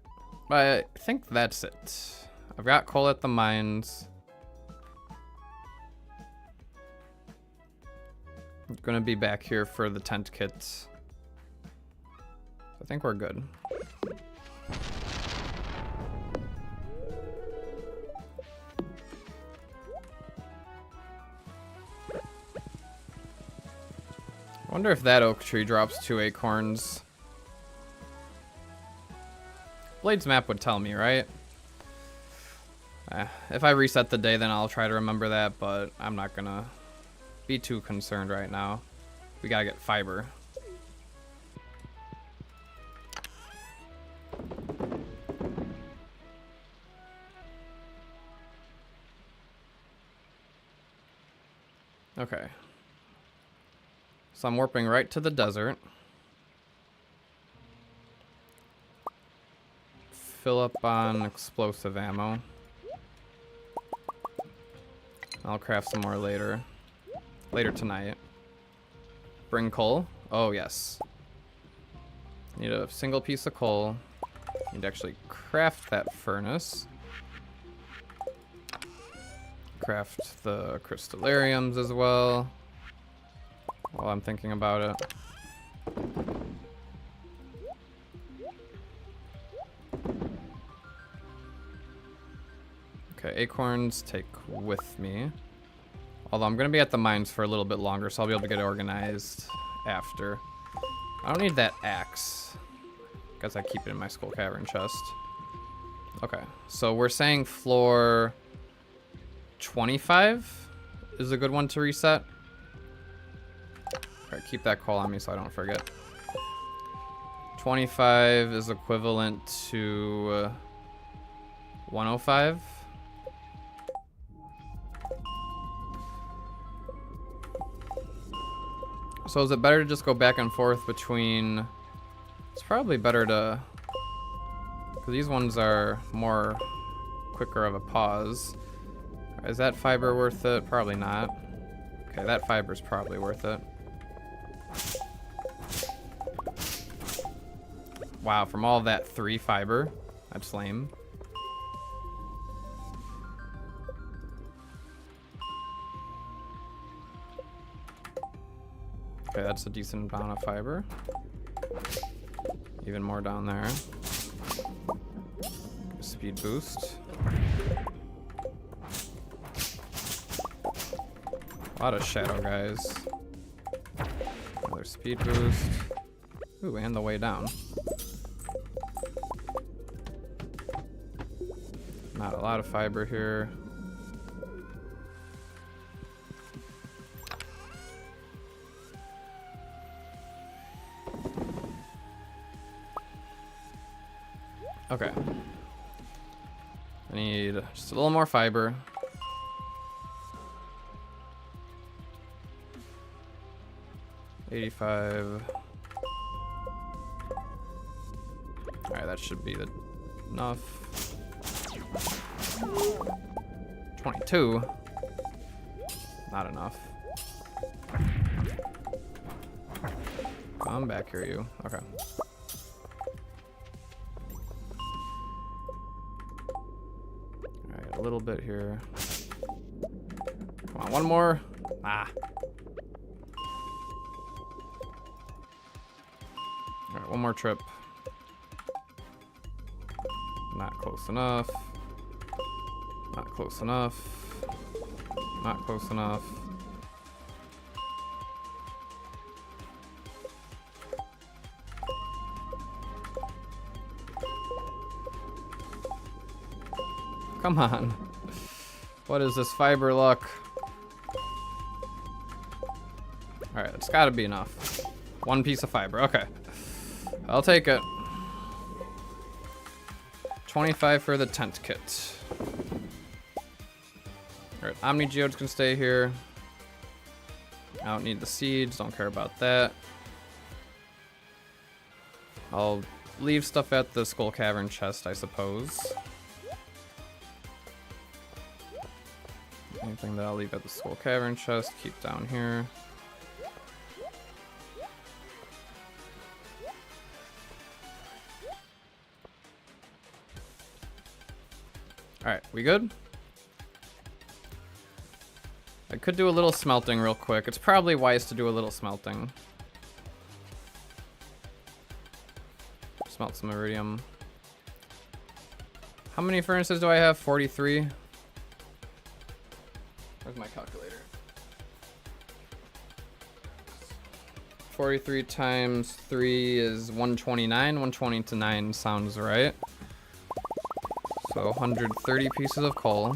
but I think that's it. I've got coal at the mines. I'm gonna be back here for the tent kits. I think we're good. I wonder if that oak tree drops 2 acorns. Blade's map would tell me, right? If I reset the day, then I'll try to remember that, but I'm not gonna be too concerned right now. We gotta get fiber. Okay. So I'm warping right to the desert. Fill up on explosive ammo. I'll craft some more later. Later tonight. Bring coal. Oh, yes. Need a single piece of coal. Need to actually craft that furnace. Craft the crystallariums as well. While I'm thinking about it. Okay, acorns take with me. Although I'm gonna be at the mines for a little bit longer, so I'll be able to get organized after. I don't need that axe. Guess I keep it in my skull cavern chest. Okay, so we're saying floor 25 is a good one to reset. Alright, keep that call on me so I don't forget. 25 is equivalent to 105. So is it better to just go back and forth between... It's probably better to... Because these ones are more quicker of a pause. Is that fiber worth it? Probably not. Okay, that fiber's probably worth it. Wow, from all of that 3 fiber? That's lame. Okay, that's a decent amount of fiber. Even more down there. Speed boost. A lot of shadow guys. Another speed boost. Ooh, and the way down. Not a lot of fiber here. Okay. I need just a little more fiber. 85. Alright, that should be enough. 22. Not enough. Come back here, you. Okay. Alright, a little bit here. Come on, one more. Ah. Alright, one more trip. Not close enough. Not close enough. Not close enough. Come on. What is this fiber luck? Alright, it's gotta be enough. One piece of fiber, okay. I'll take it. 25 for the tent kit. Alright, Omni Geodes can stay here. I don't need the seeds, don't care about that. I'll leave stuff at the Skull Cavern chest, I suppose. Anything that I'll leave at the Skull Cavern chest, keep down here. Alright, we good? I could do a little smelting real quick. It's probably wise to do a little smelting. Smelt some iridium. How many furnaces do I have? 43? Where's my calculator? 43 times 3 is 129. 120 to 9 sounds right. So 130 pieces of coal.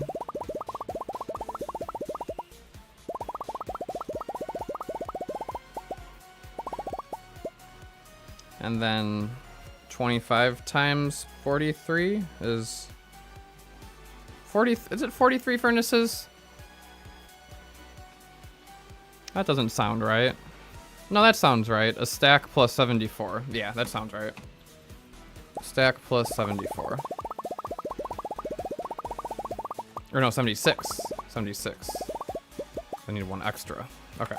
And then 25 times 43 is 40. Is it 43 furnaces? That doesn't sound right. No, that sounds right. A stack plus 74. Yeah, that sounds right. Stack plus 74. Or no, 76. 76. I need one extra. Okay.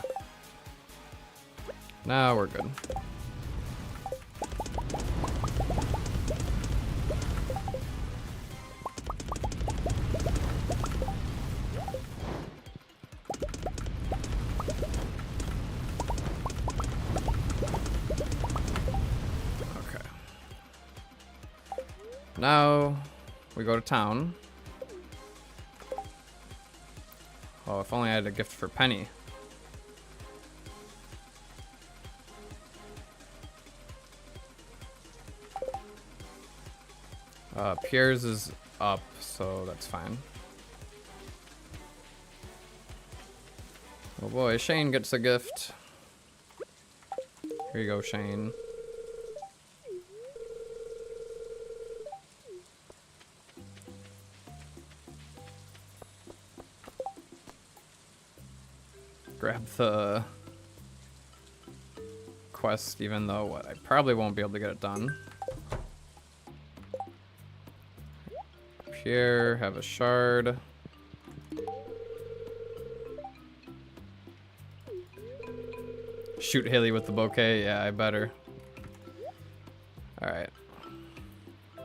Now we're good. Okay. Now we go to town. Oh, if only I had a gift for Penny. Pierre's is up, so that's fine. Oh boy, Shane gets a gift. Here you go, Shane. Grab the quest, even though what I probably won't be able to get it done. Pierre, have a shard. Shoot Haley with the bouquet. Yeah, I better. All right.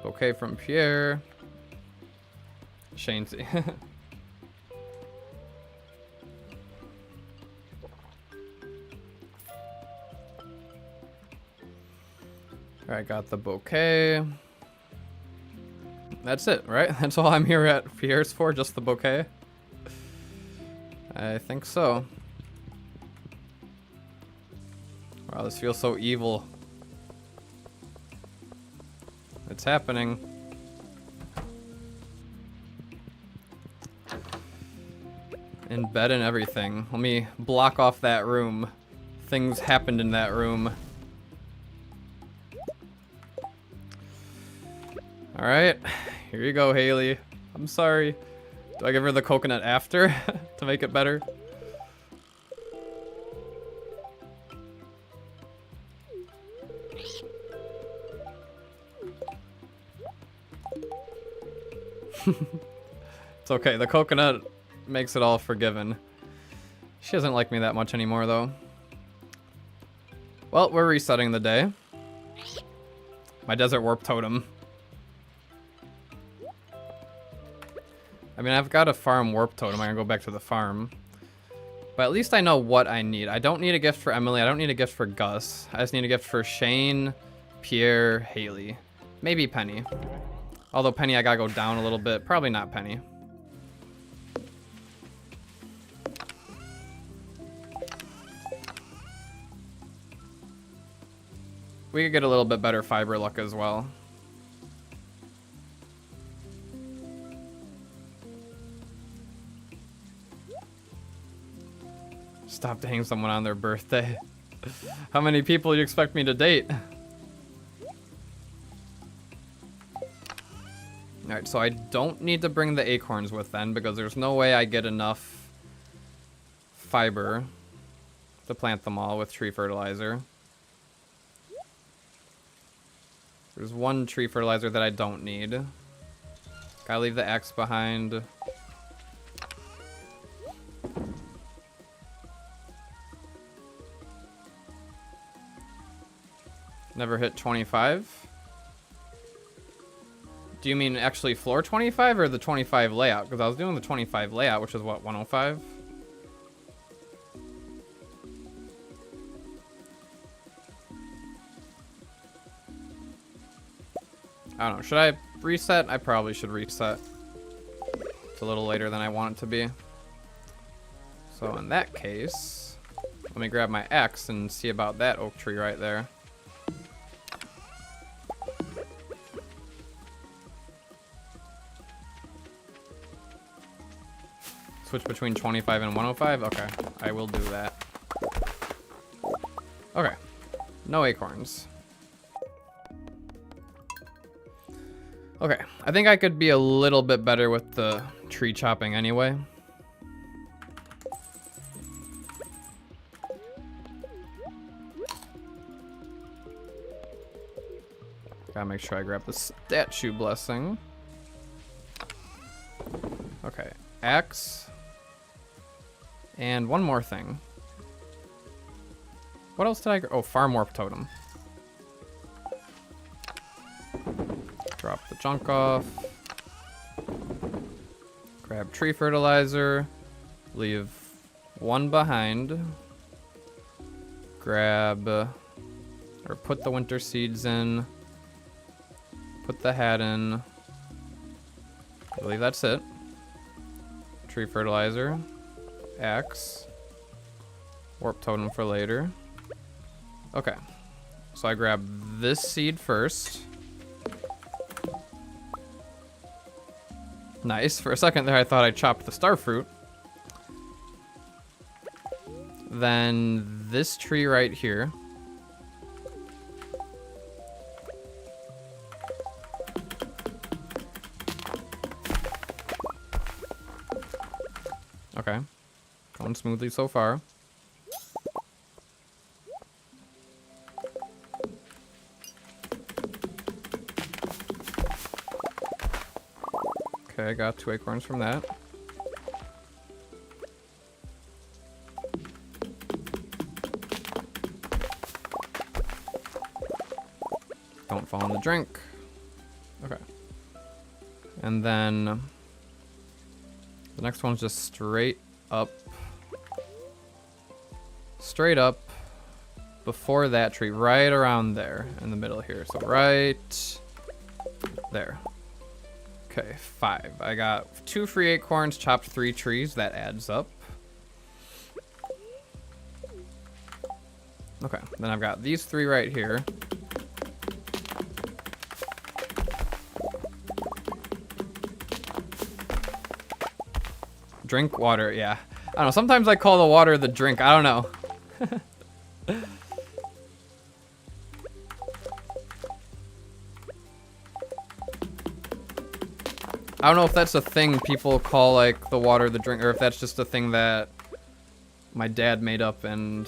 Bouquet from Pierre. Shane's. Alright, got the bouquet. That's it, right? That's all I'm here at Pierre's for, just the bouquet? I think so. Wow, this feels so evil. It's happening. In bed and everything. Let me block off that room. Things happened in that room. Alright, here you go, Haley. I'm sorry. Do I give her the coconut after to make it better? It's okay. The coconut makes it all forgiven. She doesn't like me that much anymore, though. Well, we're resetting the day. My desert warp totem. I mean, I've got a farm warp totem. I can go back to the farm. But at least I know what I need. I don't need a gift for Emily. I don't need a gift for Gus. I just need a gift for Shane, Pierre, Haley. Maybe Penny. Although Penny, I gotta go down a little bit. Probably not Penny. We could get a little bit better fiber luck as well. Stop dating someone on their birthday. How many people do you expect me to date? Alright, so I don't need to bring the acorns with then, because there's no way I get enough fiber to plant them all with tree fertilizer. There's one tree fertilizer that I don't need. Gotta leave the axe behind. Never hit 25. Do you mean actually floor 25 or the 25 layout? Because I was doing the 25 layout, which is what, 105? I don't know. Should I reset? I probably should reset. It's a little later than I want it to be. So in that case, let me grab my axe and see about that oak tree right there. Switch between 25 and 105? Okay, I will do that. Okay, no acorns. Okay, I think I could be a little bit better with the tree chopping anyway. Gotta make sure I grab the statue blessing. Okay, axe. And one more thing. What else did I... Oh, farm warp totem. Drop the junk off. Grab tree fertilizer. Leave one behind. Grab... or put the winter seeds in. Put the hat in. I believe that's it. Tree fertilizer. Axe. Warp totem for later. Okay. So I grab this seed first. Nice. For a second there I thought I chopped the star fruit. Then this tree right here. Okay. Going smoothly so far. Okay, I got 2 acorns from that. Don't fall in the drink. Okay. And then the next one's just straight up. Straight up before that tree, right around there in the middle here. So right there. Okay, 5. I got 2 free acorns, chopped 3 trees. That adds up. Okay, then I've got these 3 right here. Drink water, yeah. I don't know, sometimes I call the water the drink, I don't know. I don't know if that's a thing people call, like, the water the drink, or if that's just a thing that my dad made up and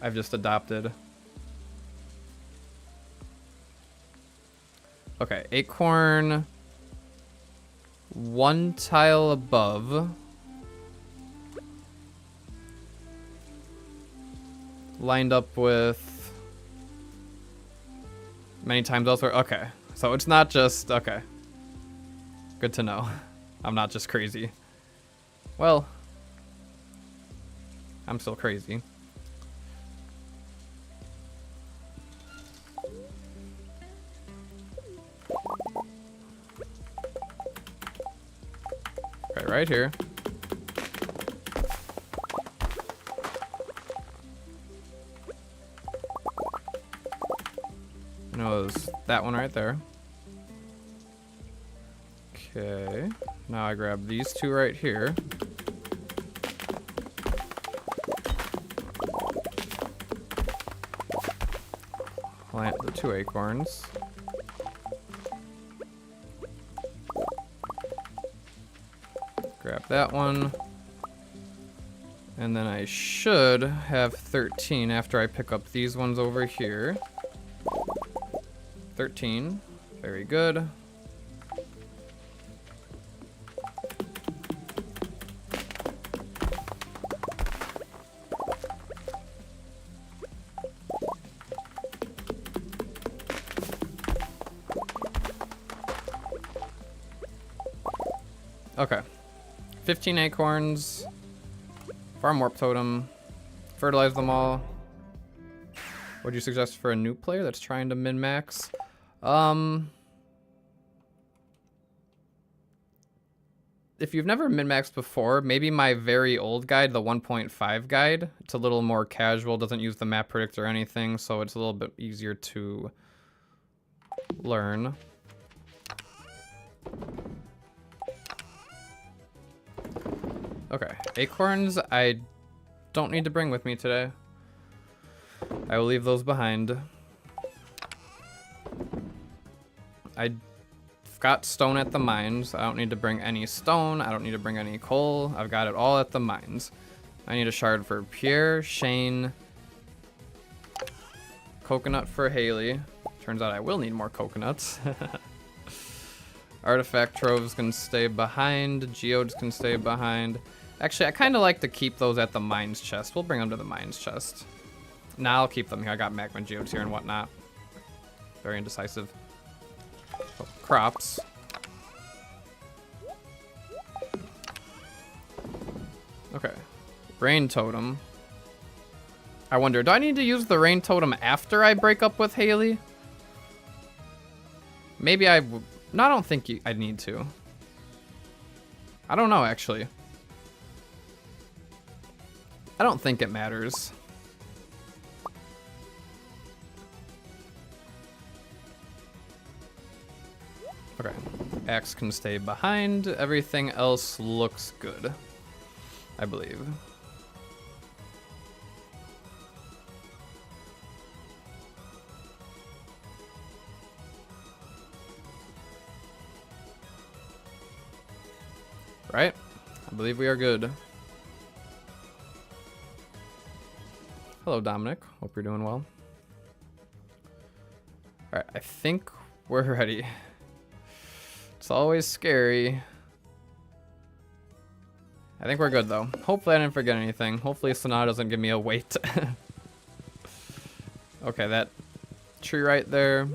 I've just adopted. Okay, acorn. one tile above. Lined up with many times elsewhere. Okay, so it's not just, okay. Good to know. I'm not just crazy. Well, I'm still crazy. Okay, right here. And it was that one right there. Okay, now I grab these two right here. Plant the 2 acorns. Grab that one. And then I should have 13 after I pick up these ones over here. 13. Very good. Okay. 15 acorns. Farm warp totem. Fertilize them all. What do you suggest for a new player that's trying to min-max? If you've never min-maxed before, maybe my very old guide, the 1.5 guide, it's a little more casual, doesn't use the map predictor or anything, so it's a little bit easier to learn. Okay, acorns I don't need to bring with me today. I will leave those behind. I've got stone at the mines. I don't need to bring any stone. I don't need to bring any coal. I've got it all at the mines. I need a shard for Pierre, Shane, coconut for Haley. Turns out I will need more coconuts. Artifact troves can stay behind. Geodes can stay behind. Actually, I kind of like to keep those at the mines chest. We'll bring them to the mines chest. Nah, I'll keep them here. I got magma geodes here and whatnot. Very indecisive. Oh, crops. Okay. Rain totem. I wonder, do I need to use the rain totem after I break up with Haley? Maybe I... No, I don't think I'd need to. I don't know, actually. I don't think it matters. Okay. Axe can stay behind. Everything else looks good, I believe. Right? I believe we are good. Hello, Dominic. Hope you're doing well. Alright, I think we're ready. It's always scary. I think we're good, though. Hopefully I didn't forget anything. Hopefully Sonata doesn't give me a wait. Okay, that tree right there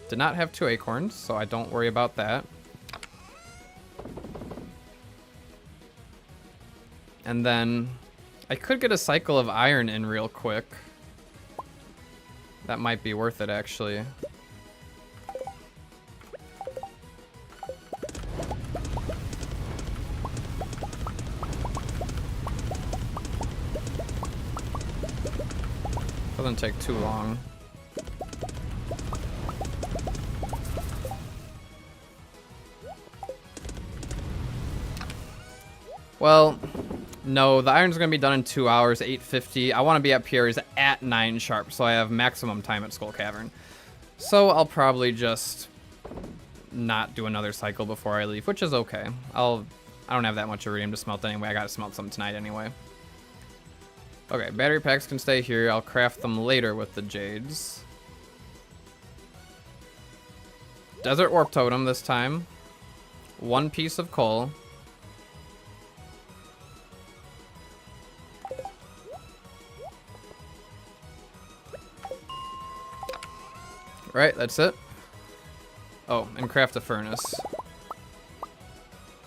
did not have 2 acorns, so I don't worry about that. And then I could get a cycle of iron in real quick. That might be worth it, actually. Doesn't take too long. Well, no, the iron's gonna be done in 2 hours, 8:50. I want to be at Pierre's at 9 sharp, so I have maximum time at Skull Cavern. So I'll probably just not do another cycle before I leave, which is okay. I don't have that much iridium to smelt anyway. I gotta smelt some tonight anyway. Okay, battery packs can stay here. I'll craft them later with the jades. Desert warp totem this time. 1 piece of coal. Right, that's it. Oh, and craft a furnace.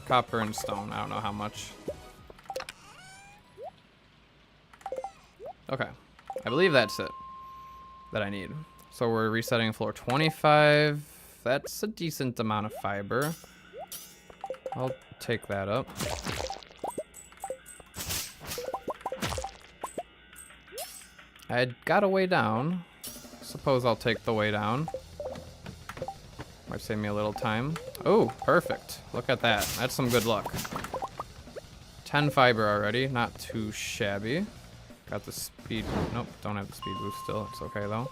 Copper and stone, I don't know how much. Okay, I believe that's it that I need. So we're resetting floor 25. That's a decent amount of fiber. I'll take that up. I got a way down. Suppose I'll take the way down. Might save me a little time. Oh, perfect. Look at that. That's some good luck. 10 fiber already. Not too shabby. Got the speed. Nope, don't have the speed boost still. It's okay though.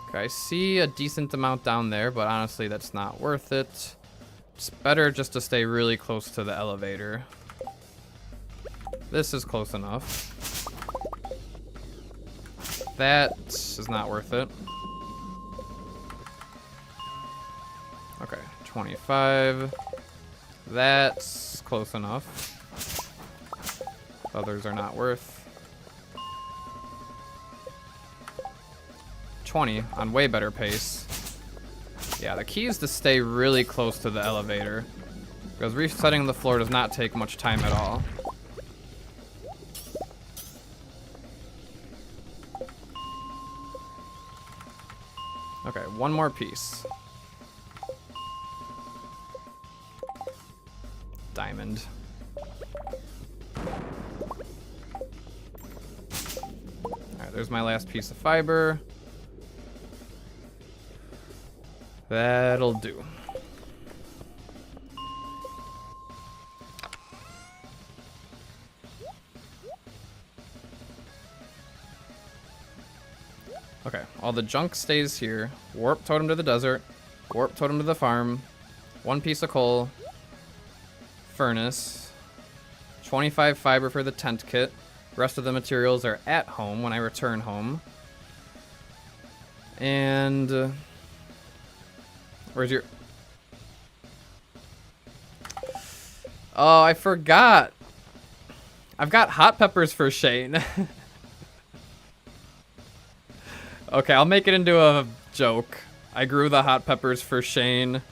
Okay, I see a decent amount down there, but honestly, that's not worth it. It's better just to stay really close to the elevator. This is close enough. That is not worth it. Okay, 25. That's close enough. Others are not worth. 20 on way better pace. Yeah, the key is to stay really close to the elevator, because resetting the floor does not take much time at all. Okay, 1 more piece. Diamond. Alright, there's my last piece of fiber. That'll do. Okay, all the junk stays here. Warp totem to the desert. Warp totem to the farm. 1 piece of coal. Furnace. 25 fiber for the tent kit. Rest of the materials are at home when I return home. And where's your... Oh, I forgot. I've got hot peppers for Shane. Okay, I'll make it into a joke. I grew the hot peppers for Shane.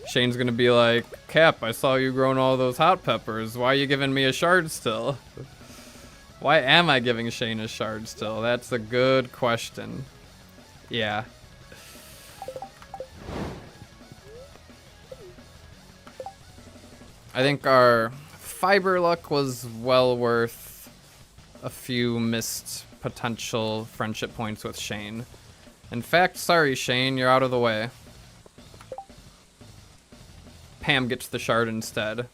Shane's gonna be like, Cap, I saw you growing all those hot peppers. Why are you giving me a shard still? Why am I giving Shane a shard still? That's a good question. Yeah. I think our fiber luck was well worth a few missed potential friendship points with Shane. In fact, sorry Shane, you're out of the way. Pam gets the shard instead.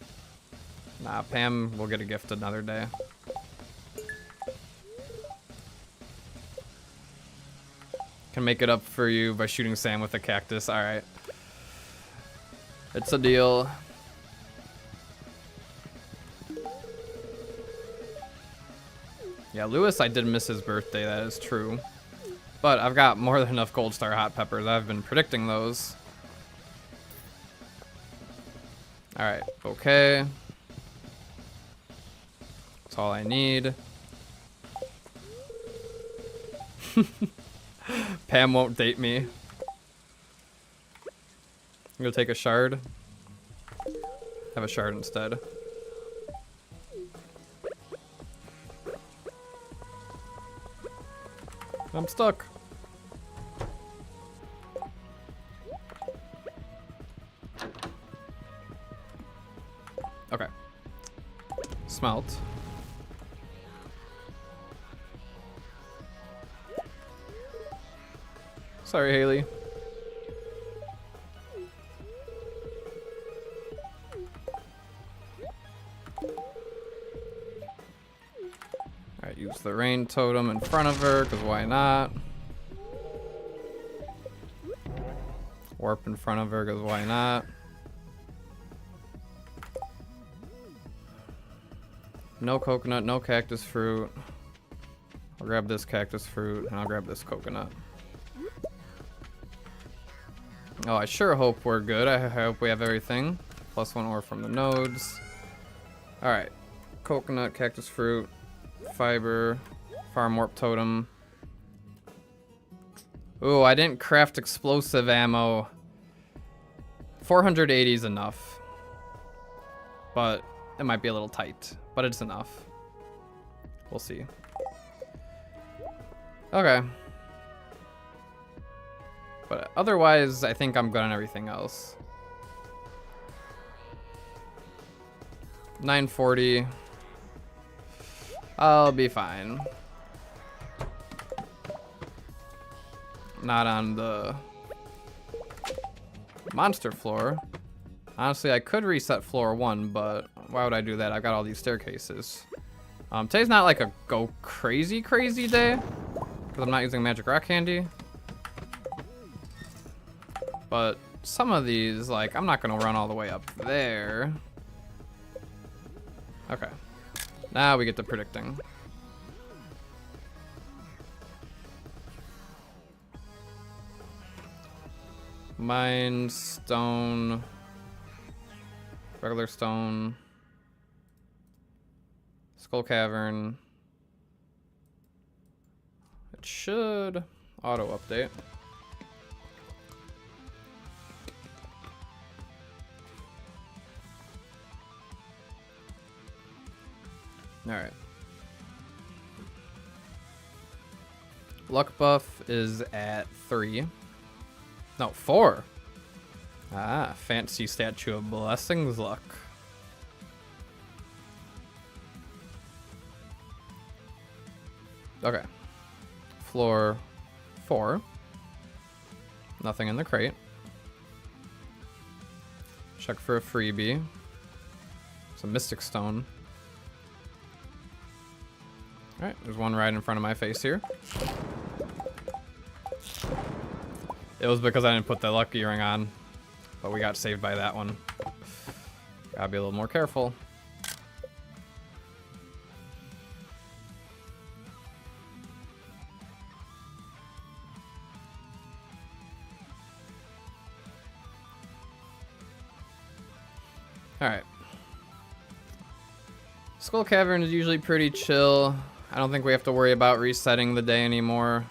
Nah, Pam will get a gift another day. Can make it up for you by shooting Sam with a cactus. Alright. It's a deal. Yeah, Lewis, I did miss his birthday, that is true. But I've got more than enough gold star hot peppers. I've been predicting those. Alright, okay. That's all I need. Pam won't date me. I'm gonna take a shard. Have a shard instead. I'm stuck. Okay. Smelt. Sorry, Haley. Alright, use the rain totem in front of her, because why not? Warp in front of her, because why not? No coconut, no cactus fruit. I'll grab this cactus fruit, and I'll grab this coconut. Oh, I sure hope we're good. I hope we have everything. +1 ore from the nodes. Alright. Coconut, cactus fruit, fiber, farm warp totem. Ooh, I didn't craft explosive ammo. 480 is enough. But it might be a little tight. But it's enough. We'll see. Okay. But otherwise, I think I'm good on everything else. 940. I'll be fine. Not on the monster floor. Honestly, I could reset floor 1, but why would I do that? I've got all these staircases. Today's not like a go crazy day, because I'm not using magic rock candy. But some of these, like, I'm not gonna run all the way up there. Okay. Now we get to predicting. Mine, stone, regular stone, skull cavern. It should auto update. All right. Luck buff is at 3. No, 4. Ah, fancy statue of blessings luck. Okay. Floor 4. Nothing in the crate. Check for a freebie. It's a mystic stone. Alright, there's one right in front of my face here. It was because I didn't put the lucky ring on, but we got saved by that one. Gotta be a little more careful. Alright. Skull Cavern is usually pretty chill. I don't think we have to worry about resetting the day anymore.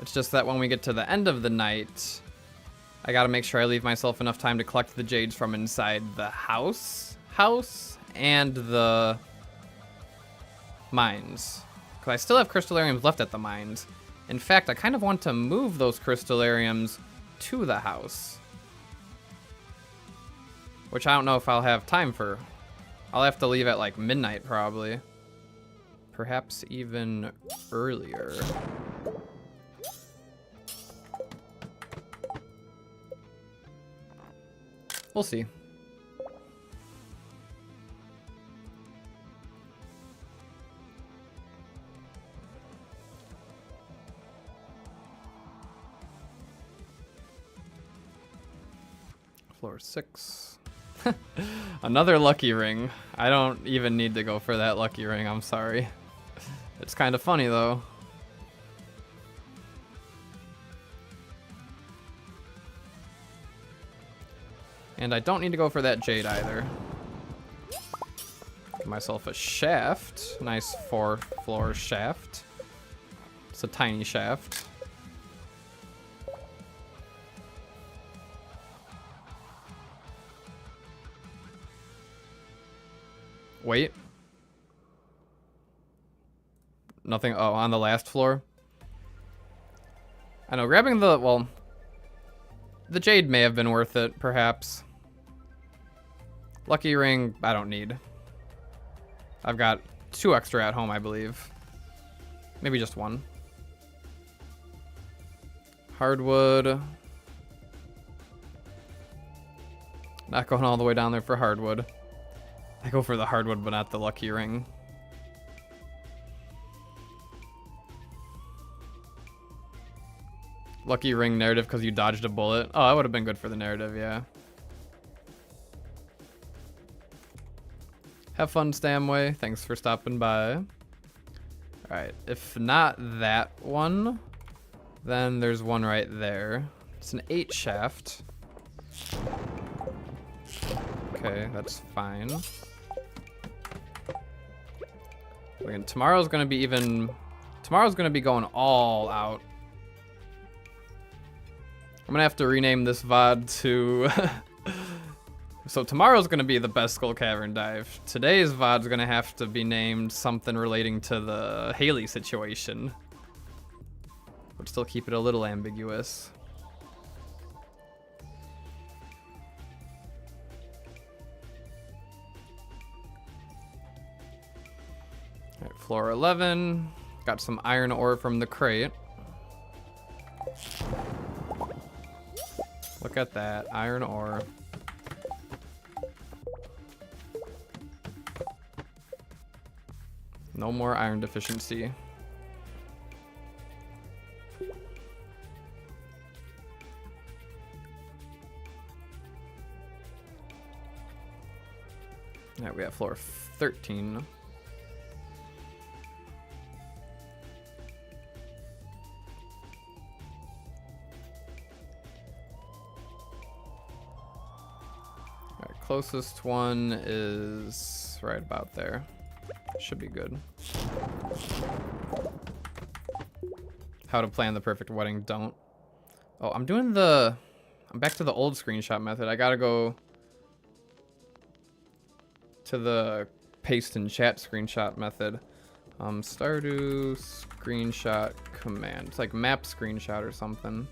It's just that when we get to the end of the night, I gotta make sure I leave myself enough time to collect the jades from inside the house and the mines. Because I still have crystallariums left at the mines. In fact, I kind of want to move those crystallariums to the house. Which I don't know if I'll have time for. I'll have to leave at like midnight probably. Perhaps even earlier. We'll see. Floor 6. Another lucky ring. I don't even need to go for that lucky ring, I'm sorry. It's kind of funny though. And I don't need to go for that jade either. Get myself a shaft. Nice 4-floor shaft. It's a tiny shaft. Wait. Nothing. Oh, on the last floor. I know, grabbing the, well, the jade may have been worth it, perhaps. Lucky ring, I don't need. I've got 2 extra at home, I believe. Maybe just 1. Hardwood. Not going all the way down there for hardwood. I go for the hardwood, but not the lucky ring. Lucky ring narrative because you dodged a bullet. Oh, that would have been good for the narrative, yeah. Have fun, Stamway. Thanks for stopping by. Alright, if not that one, then there's one right there. It's an 8 shaft. Okay, that's fine. Again, tomorrow's gonna be going all out. I'm gonna have to rename this VOD to so tomorrow's gonna be the best Skull Cavern dive. Today's VOD's gonna have to be named something relating to the Haley situation. But still keep it a little ambiguous. Alright, floor 11. Got some iron ore from the crate. Look at that, iron ore. No more iron deficiency. Alright, we have floor 13. Closest one is right about there. Should be good. How to plan the perfect wedding, don't. Oh, I'm back to the old screenshot method. I gotta go to the paste in chat screenshot method. Stardew screenshot command. It's like map screenshot or something.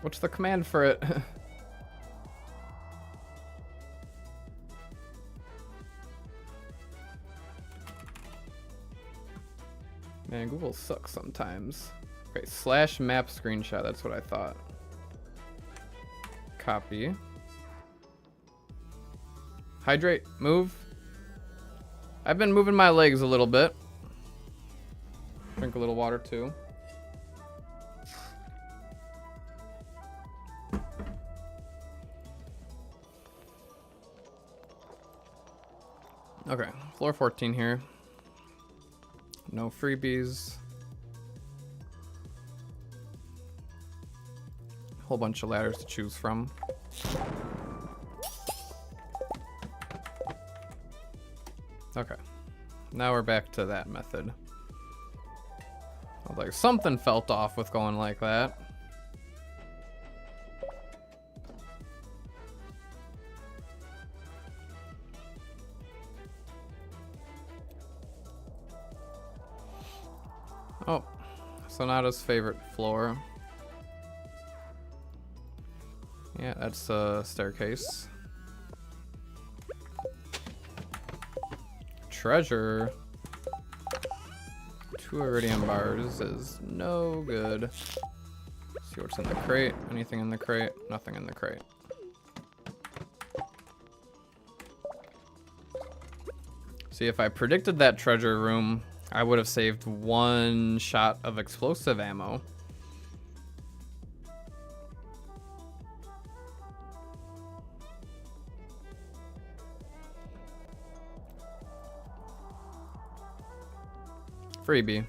What's the command for it? Man, Google sucks sometimes. Okay, slash map screenshot, that's what I thought. Copy. Hydrate, move. I've been moving my legs a little bit. Drink a little water too. Okay, floor 14 here. No freebies. Whole bunch of ladders to choose from. Okay, now we're back to that method. I was like, something felt off with going like that. Oh, Sonata's favorite floor. Yeah, that's a staircase. Treasure. 2 iridium bars is no good. See what's in the crate. Anything in the crate? Nothing in the crate. See, if I predicted that treasure room, I would have saved 1 shot of explosive ammo. Freebie.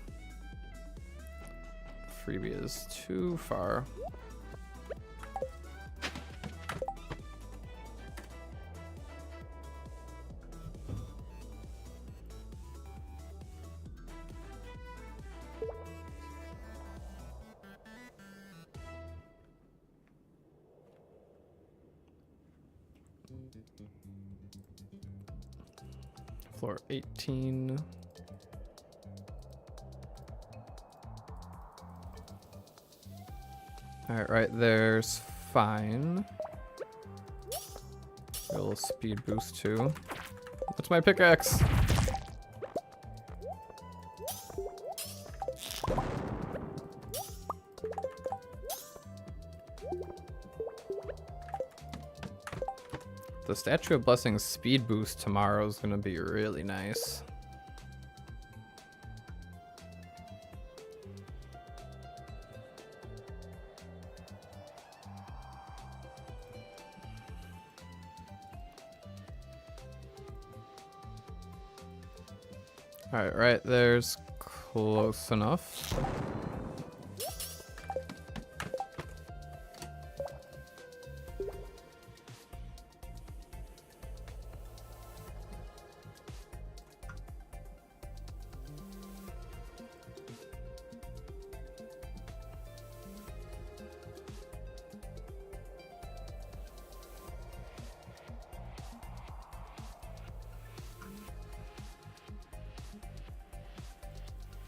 Freebie is too far. Floor 18. Alright, right there's fine. A little speed boost too. That's my pickaxe. The Statue of Blessing's speed boost tomorrow is gonna be really nice. Alright, right there's Close enough.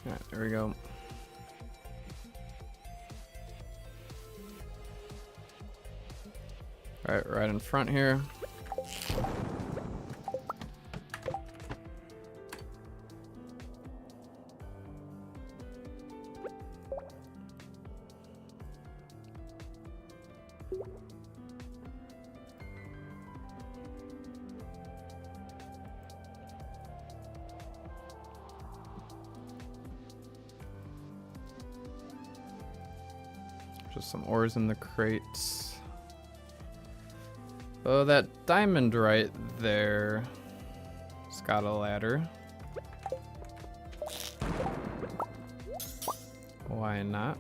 Alright, there we go. Alright, right in front here. Just some ores in the crates. Oh, that diamond right there. It's got a ladder. Why not?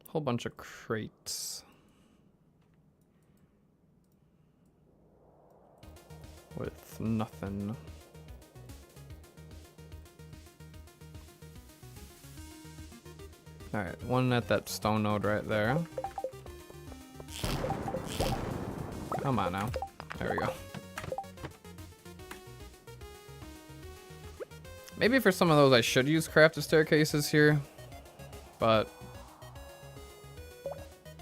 Whole bunch of crates with nothing. All right, one at that stone node right there. Come on now. There we go. Maybe for some of those I should use crafted staircases here, but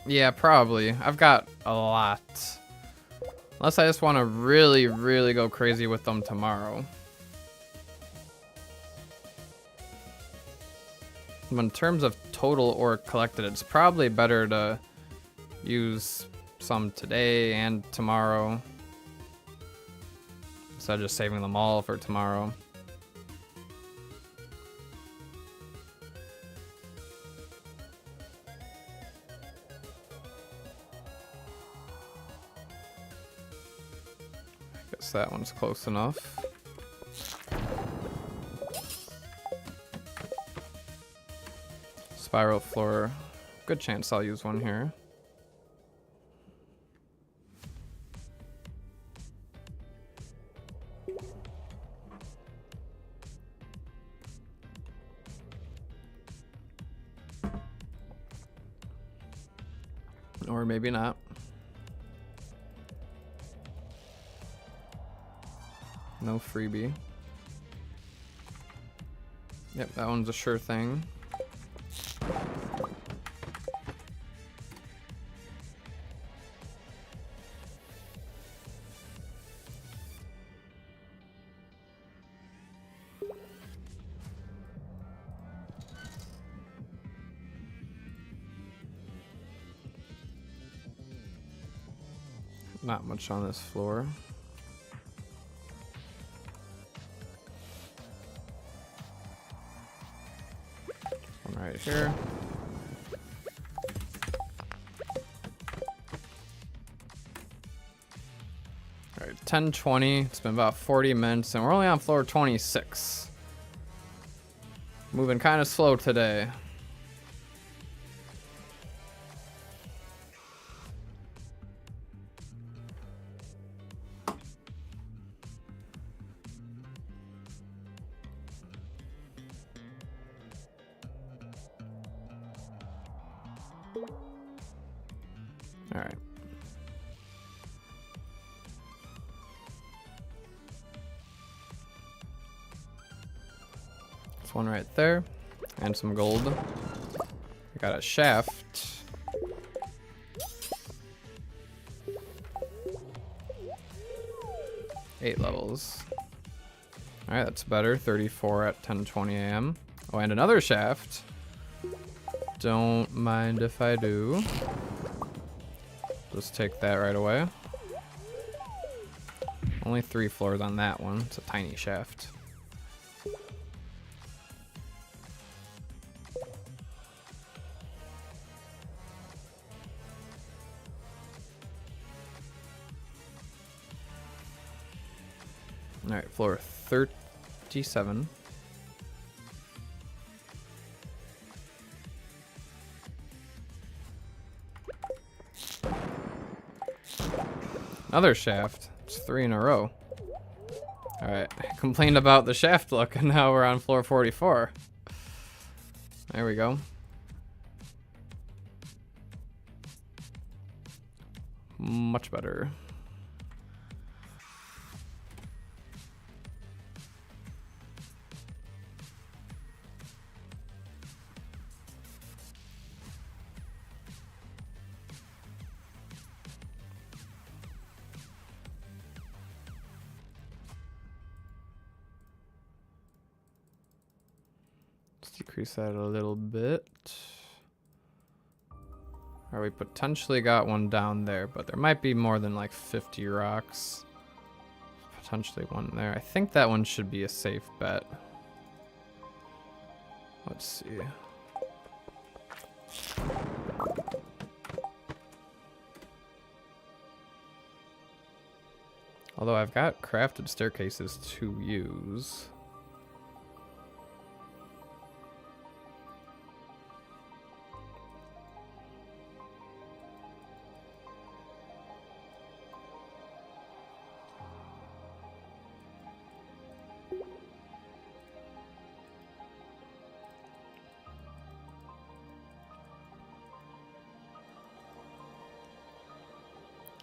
yeah, probably. I've got a lot. Unless I just want to really, really go crazy with them tomorrow. In terms of total ore collected, it's probably better to use some today and tomorrow instead of just saving them all for tomorrow. That one's close enough. Spiral floor. Good chance I'll use one here. Or maybe not. No freebie. Yep, that one's a sure thing. Not much on this floor. Right here. All right, 10:20. It's been about 40 minutes, and we're only on floor 26. Moving kind of slow today. All right. There's one right there, and some gold. I got a shaft. Eight levels. All right, that's better. 34 at 10:20 a.m. Oh, and another shaft. Don't mind if I do. Just take that right away. Only 3 floors on that one. It's a tiny shaft. All right, floor 37. Another shaft. It's 3 in a row. All right, complained about the shaft look, and now we're on floor 44. There we go. Much better. Let's decrease that a little bit. Or we potentially got one down there, but there might be more than like 50 rocks. Potentially one there. I think that one should be a safe bet. Let's see. Although I've got crafted staircases to use.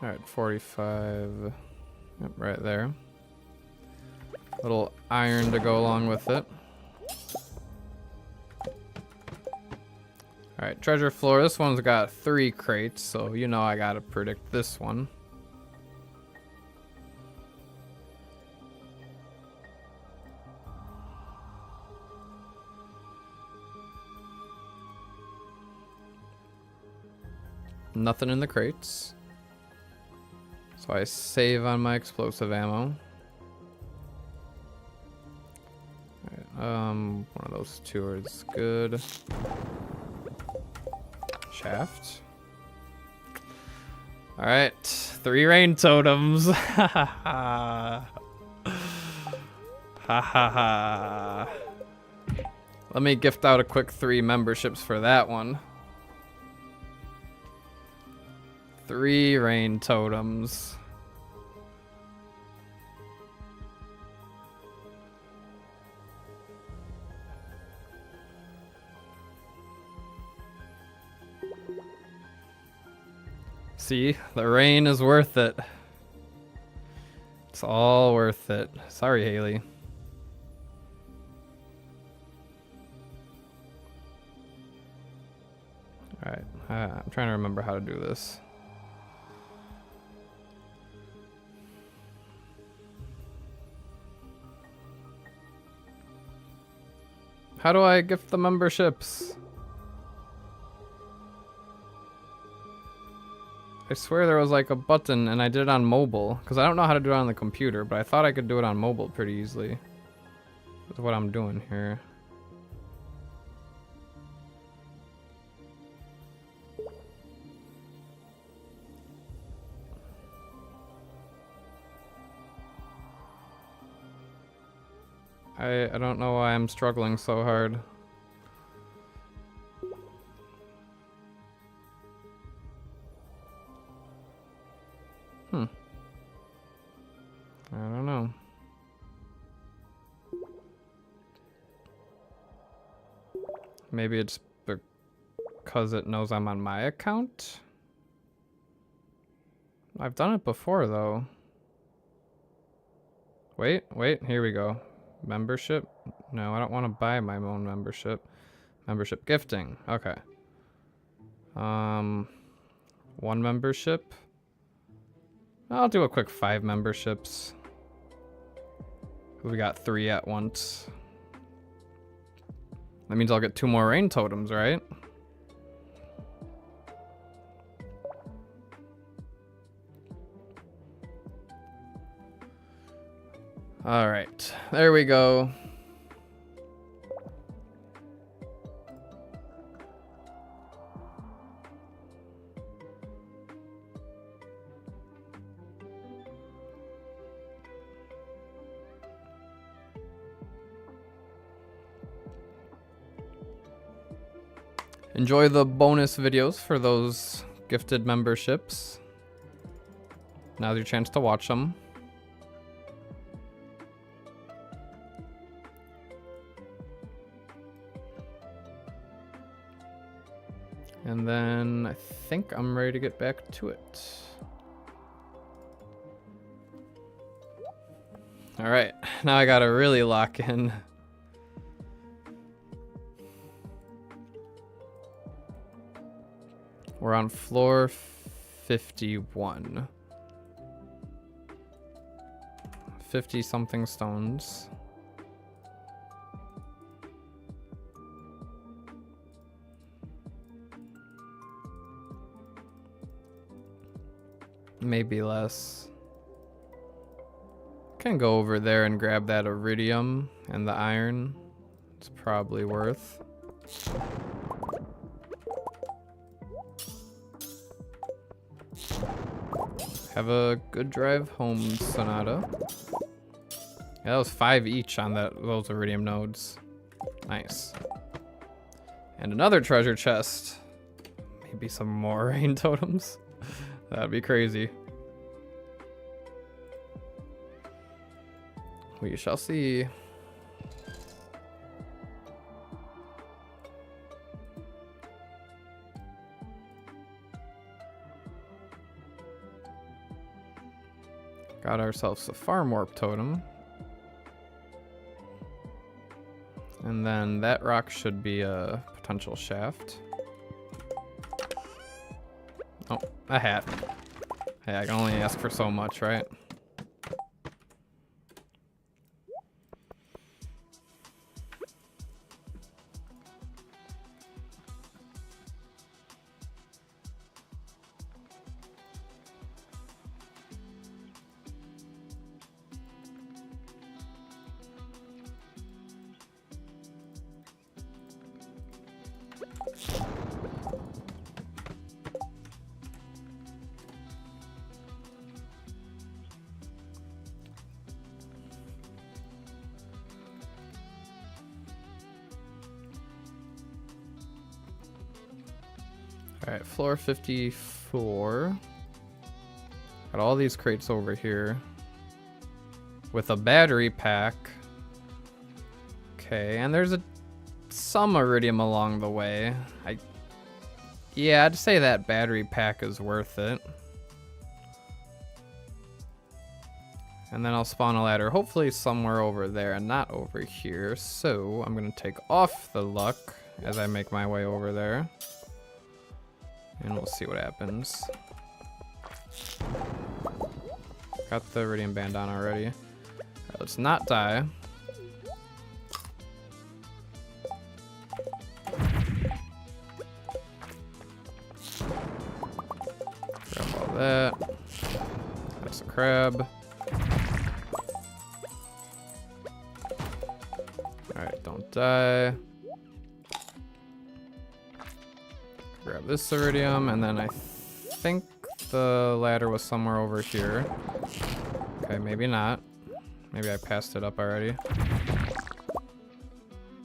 All right, 45. Yep, right there. Little iron to go along with it. All right, treasure floor. This one's got 3 crates, so you know I gotta predict this one. Nothing in the crates. So I save on my explosive ammo. One of those 2 is good. Shaft. All right, 3 rain totems. Ha ha ha. Ha ha ha. Let me gift out a quick 3 memberships for that one. 3 rain totems. See, the rain is worth it. It's all worth it. Sorry, Haley. All right, I'm trying to remember how to do this. How do I gift the memberships? I swear there was like a button and I did it on mobile, because I don't know how to do it on the computer, but I thought I could do it on mobile pretty easily. That's what I'm doing here. I don't know why I'm struggling so hard. I don't know. Maybe it's because it knows I'm on my account? I've done it before though. Wait, here we go. Membership? No, I don't want to buy my own membership. Membership gifting. Okay. 1 membership. I'll do a quick 5 memberships. We got 3 at once. That means I'll get 2 more rain totems, right? All right, there we go. Enjoy the bonus videos for those gifted memberships. Now's your chance to watch them. And then I think I'm ready to get back to it. All right, now I gotta really lock in. We're on floor 51. 50 something stones. Maybe less. Can go over there and grab that iridium and the iron. It's probably worth. Have a good drive home, Sonata. Yeah, that was 5 each on those iridium nodes. Nice. And another treasure chest. Maybe some more rain totems. That'd be crazy. We shall see. Got ourselves a farm warp totem. And then that rock should be a potential shaft. Oh, a hat. Hey, I can only ask for so much, right? All right, floor 54. Got all these crates over here with a battery pack. Okay, and there's some iridium along the way. Yeah, I'd say that battery pack is worth it. And then I'll spawn a ladder, hopefully somewhere over there and not over here. So I'm gonna take off the luck as I make my way over there. And we'll see what happens. Got the iridium band on already. All right, let's not die. Grab all that. That's a crab. Alright, don't die. Grab this iridium, and then I think the ladder was somewhere over here. Okay, maybe not. Maybe I passed it up already.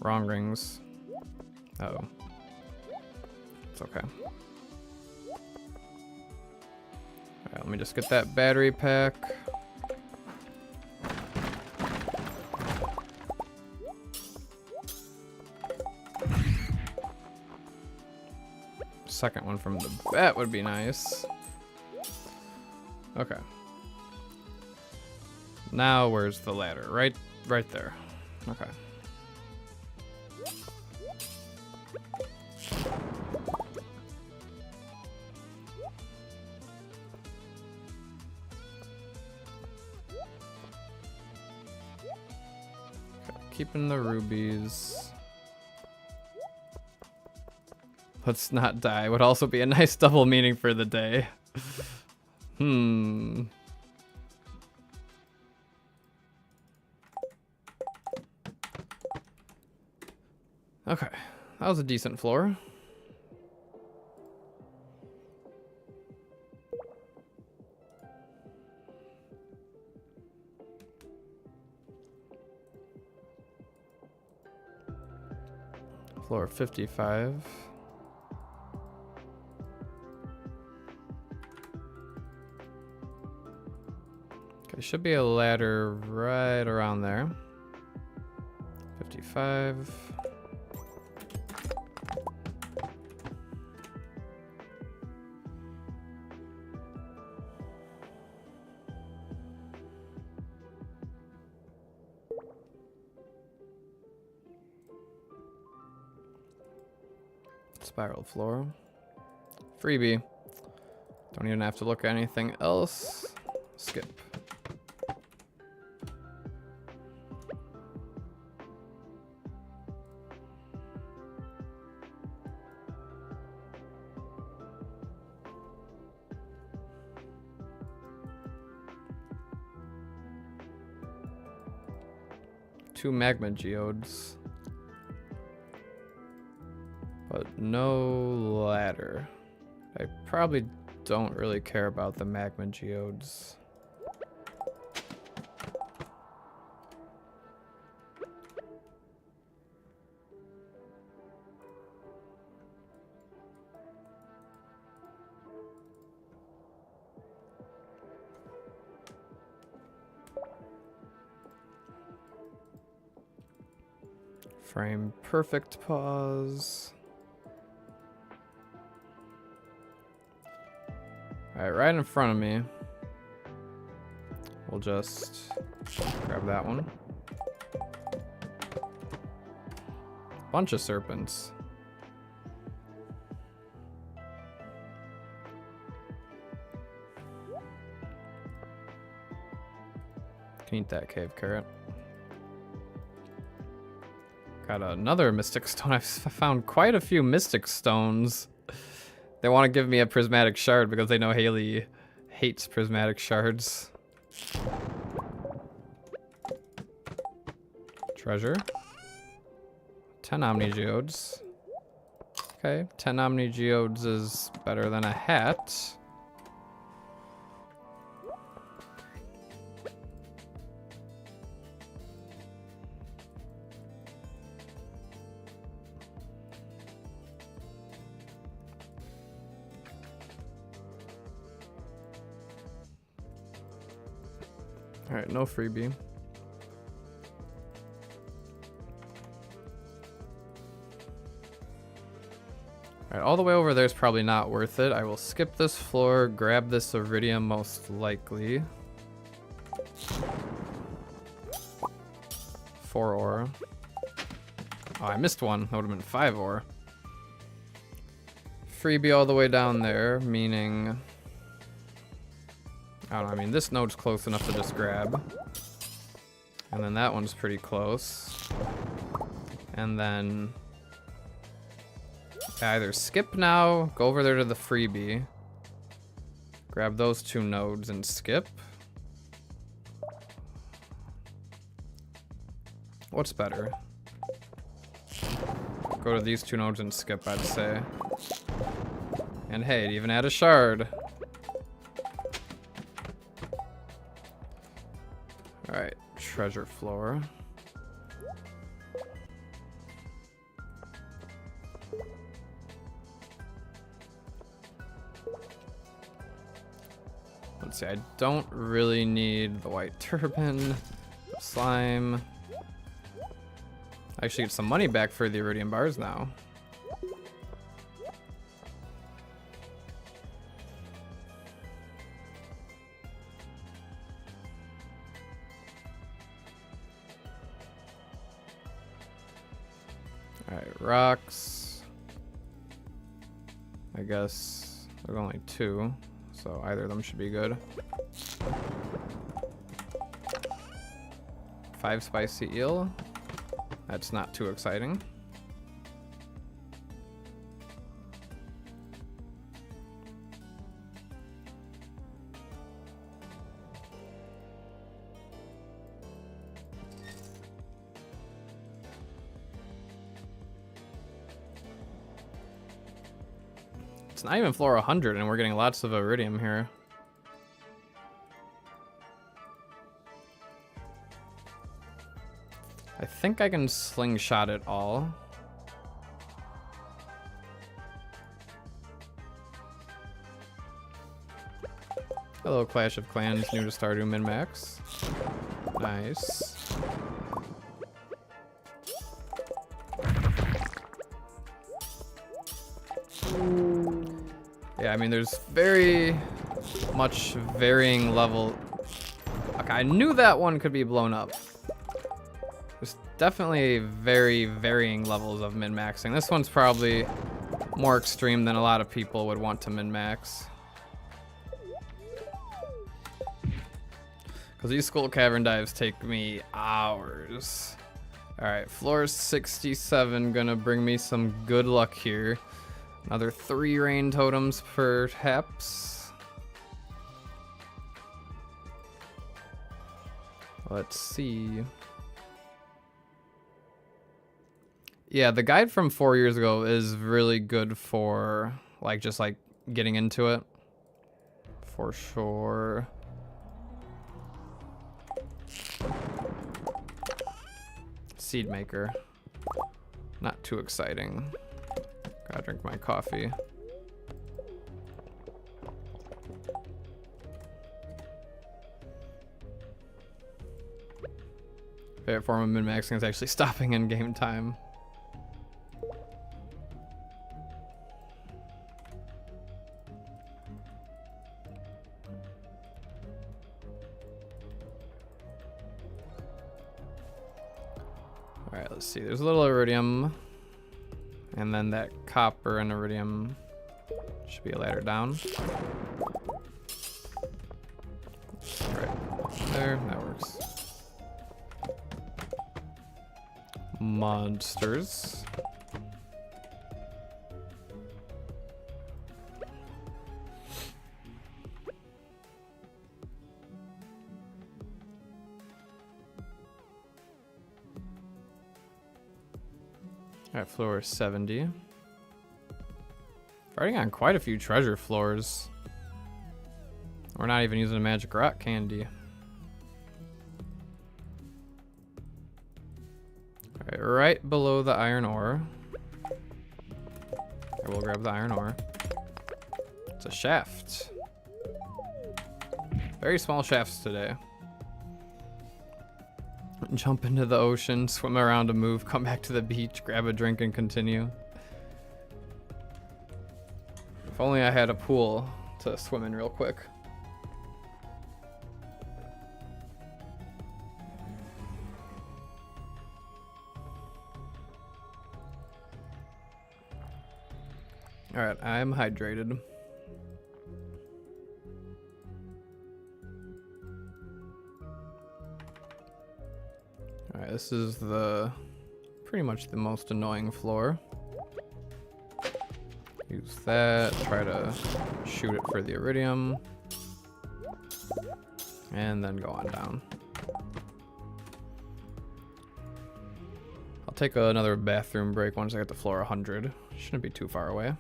Wrong rings. Uh-oh. It's okay. Alright, let me just get that battery pack. Second one from the bat would be nice. Okay. Now where's the ladder? Right there. Okay. Keeping the rubies. Let's not die. Would also be a nice double meaning for the day. Okay, that was a decent floor. Floor 55. Okay, should be a ladder right around there. 55. Spiral floor. Freebie. Don't even have to look at anything else. Skip. Two magma geodes. But no ladder. I probably don't really care about the magma geodes. Frame perfect pause. Alright, right in front of me. We'll just grab that one. Bunch of serpents. Can eat that cave carrot. Got another mystic stone. I've found quite a few mystic stones. They want to give me a prismatic shard because they know Haley hates prismatic shards. Treasure. 10 Omni Geodes. Okay, 10 Omni Geodes is better than a hat. Alright, no freebie. Alright, all the way over there is probably not worth it. I will skip this floor, grab this iridium most likely. 4 ore. Oh, I missed one. That would have been 5 ore. Freebie all the way down there, meaning... I don't know, I mean, this node's close enough to just grab. And then that one's pretty close. And then... either skip now, go over there to the freebie. Grab those 2 nodes and skip. What's better? Go to these 2 nodes and skip, I'd say. And hey, it even had a shard. Alright, treasure floor. Let's see, I don't really need the white turban, the slime. I actually get some money back for the iridium bars now. Alright, rocks. I guess there's only 2, so either of them should be good. 5 spicy eel. That's not too exciting. It's not even floor 100 and we're getting lots of iridium here. I think I can slingshot it all. Hello, Clash of Clans, new to Stardew min-max. Nice. Yeah, I mean, there's very much varying level. Okay, I knew that one could be blown up. There's definitely very varying levels of min-maxing. This one's probably more extreme than a lot of people would want to min-max. Because these Skull Cavern dives take me hours. Alright, floor 67 gonna bring me some good luck here. Another 3 rain totems perhaps. Let's see. Yeah, the guide from 4 years ago is really good for like just like getting into it. For sure. Seed maker. Not too exciting. Gotta drink my coffee. Favorite form of min-maxing is actually stopping in game time. Alright, let's see. There's a little iridium. And then that copper and iridium should be a ladder down. Right there, that works. Monsters. Alright, floor 70. Fighting on quite a few treasure floors. We're not even using a magic rock candy. Alright, right below the iron ore. I will grab the iron ore. It's a shaft. Very small shafts today. Jump into the ocean, swim around a move, come back to the beach, grab a drink, and continue. If only I had a pool to swim in real quick. Alright, I'm hydrated. Alright, this is pretty much the most annoying floor. Use that, try to shoot it for the iridium. And then go on down. I'll take another bathroom break once I get to floor 100. Shouldn't be too far away.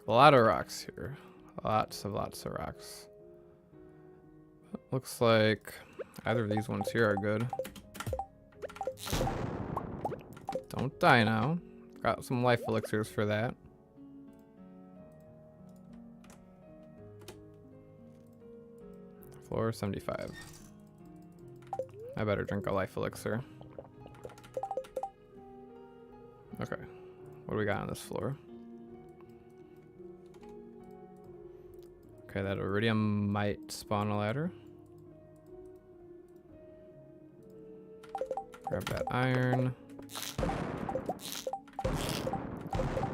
A lot of rocks here. Lots of rocks. Looks like either of these ones here are good. Don't die now. Got some life elixirs for that. Floor 75. I better drink a life elixir. Okay. What do we got on this floor? Okay, that iridium might spawn a ladder. Grab that iron.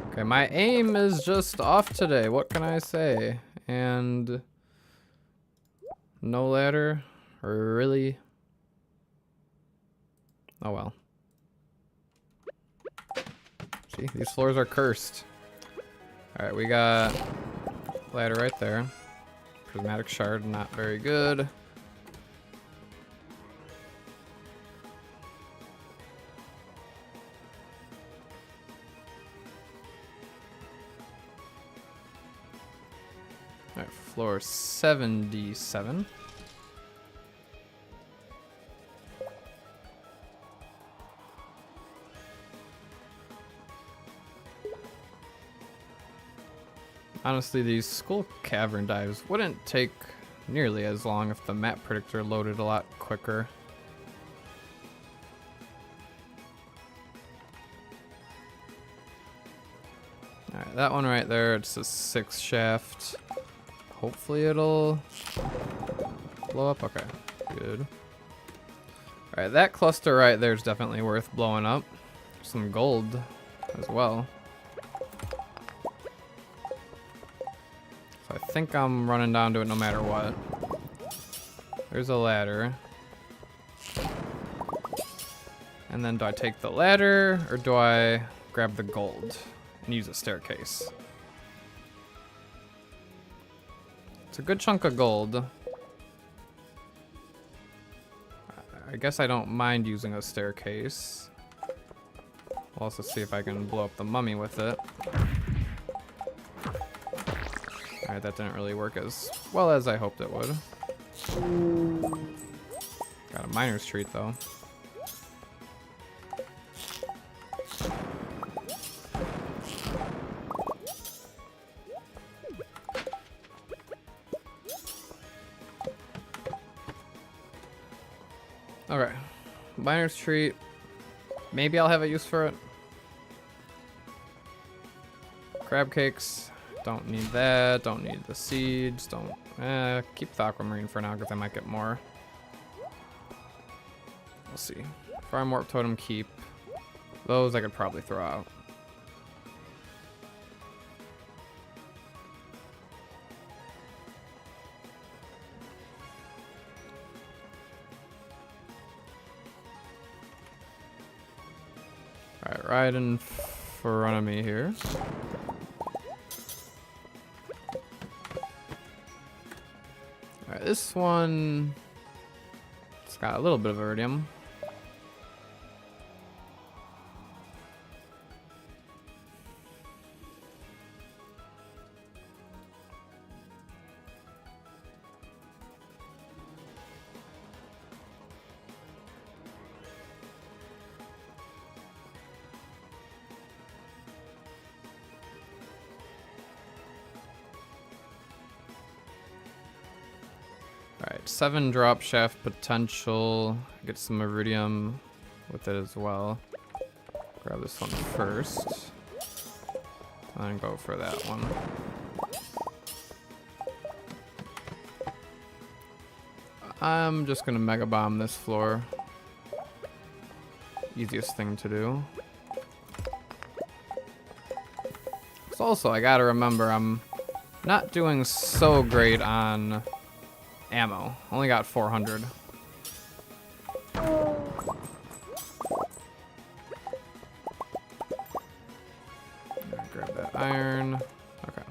Okay, my aim is just off today. What can I say? And no ladder? Really? Oh well. See, these floors are cursed. Alright, we got ladder right there. Prismatic shard, not very good. Alright, floor 77. Honestly, these skull cavern dives wouldn't take nearly as long if the map predictor loaded a lot quicker. Alright, that one right there, it's a 6 shaft. Hopefully it'll blow up. Okay, good. Alright, that cluster right there is definitely worth blowing up. Some gold as well. So I think I'm running down to it no matter what. There's a ladder. And then do I take the ladder or do I grab the gold and use a staircase? It's a good chunk of gold. I guess I don't mind using a staircase. I'll also see if I can blow up the mummy with it. Alright, that didn't really work as well as I hoped it would. Got a miner's treat though. Okay, miner's treat. Maybe I'll have a use for it. Crab cakes. Don't need that. Don't need the seeds. Don't. Keep the aquamarine for now because I might get more. We'll see. Farm warp totem keep. Those I could probably throw out. Alright, right in front of me here. Alright, this one, it's got a little bit of iridium. Alright, 7 drop shaft potential. Get some iridium with it as well. Grab this one first. And go for that one. I'm just gonna mega bomb this floor. Easiest thing to do. So also, I gotta remember, I'm not doing so great on ammo. Only got 400. Grab that iron. Okay.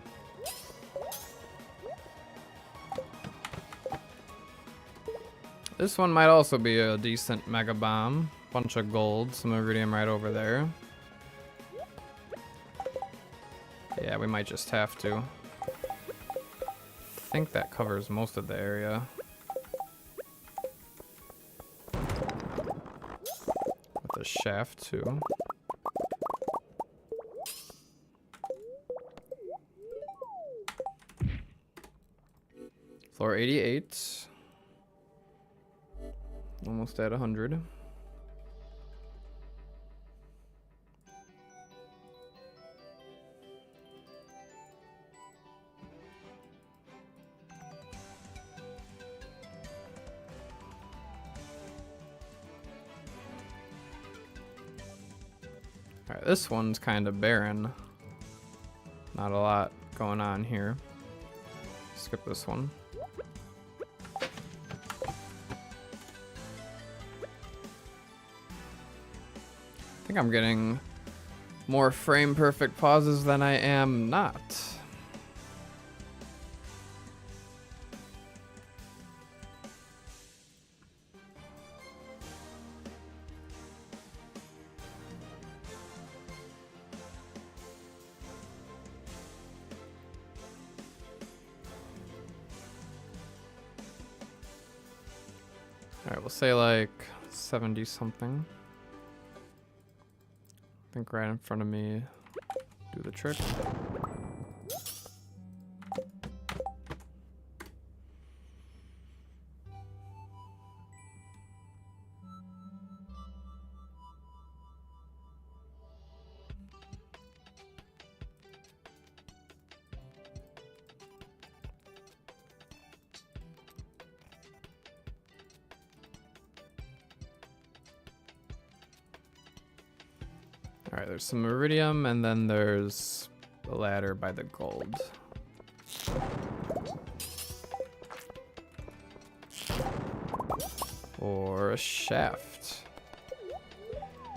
This one might also be a decent mega bomb. Bunch of gold, some iridium right over there. Yeah, we might just have to. I think that covers most of the area. With the shaft too. Floor 88. Almost at 100. Alright, this one's kind of barren. Not a lot going on here. Skip this one. I think I'm getting more frame perfect pauses than I am not. Alright, we'll say like 70 something. I think right in front of me. Do the trick. Alright, there's some iridium, and then there's the ladder by the gold. Or a shaft.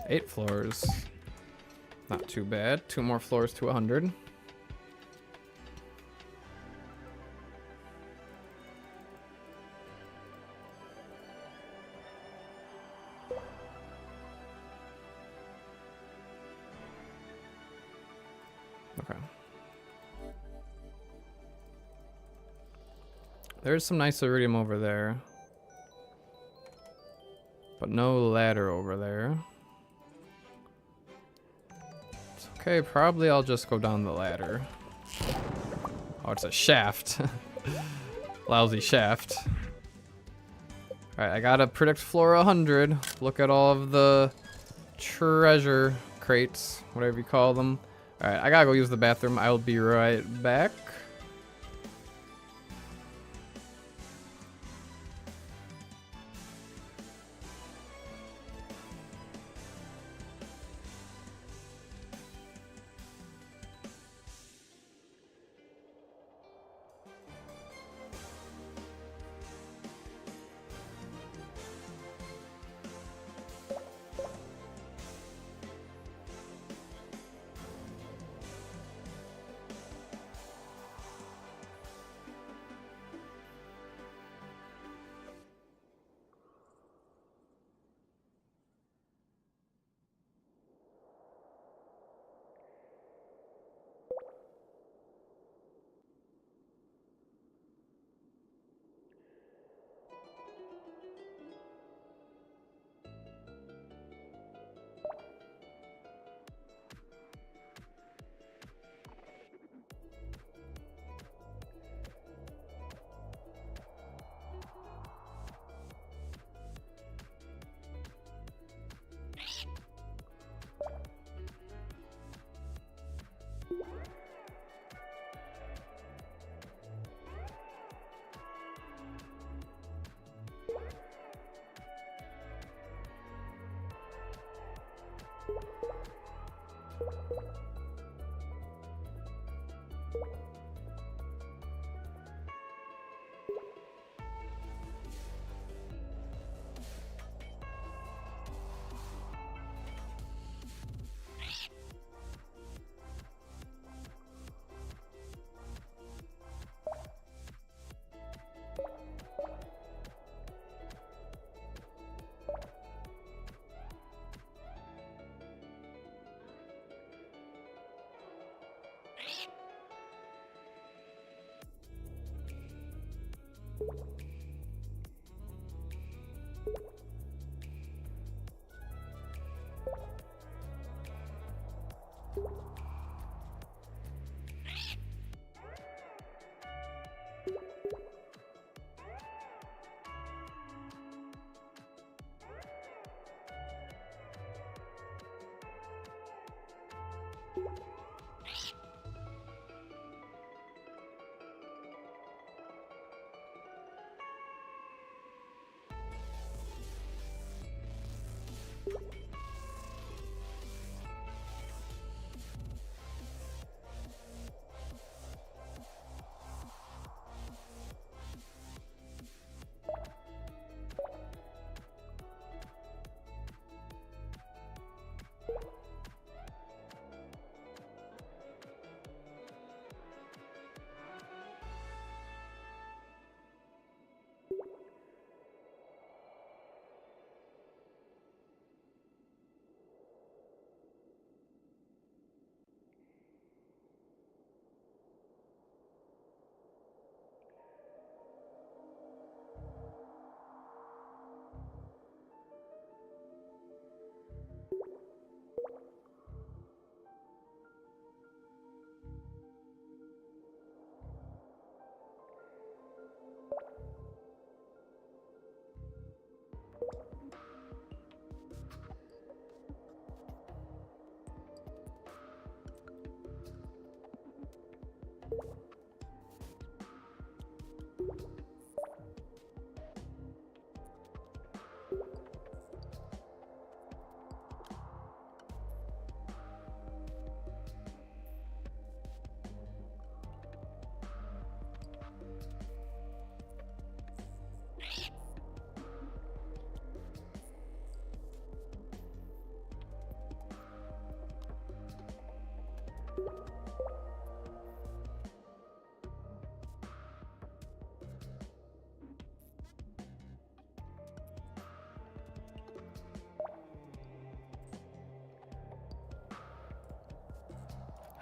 8 floors. Not too bad. 2 more floors to 100. Okay. There's some nice iridium over there. But no ladder over there. It's okay, probably I'll just go down the ladder. Oh, it's a shaft. Lousy shaft. Alright, I gotta predict floor 100. Look at all of the treasure crates, whatever you call them. Alright, I gotta go use the bathroom. I'll be right back.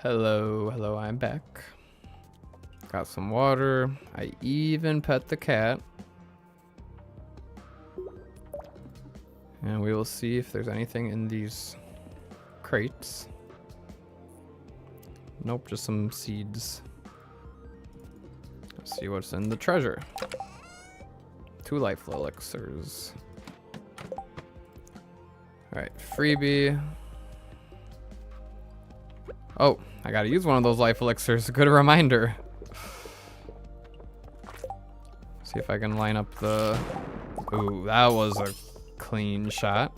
Hello, I'm back. Got some water. I even pet the cat. And we will see if there's anything in these crates. Nope, just some seeds. Let's see what's in the treasure. 2 life elixirs. Alright, freebie. Oh, I gotta use one of those life elixirs. Good reminder. See if I can line up the... Ooh, that was a clean shot.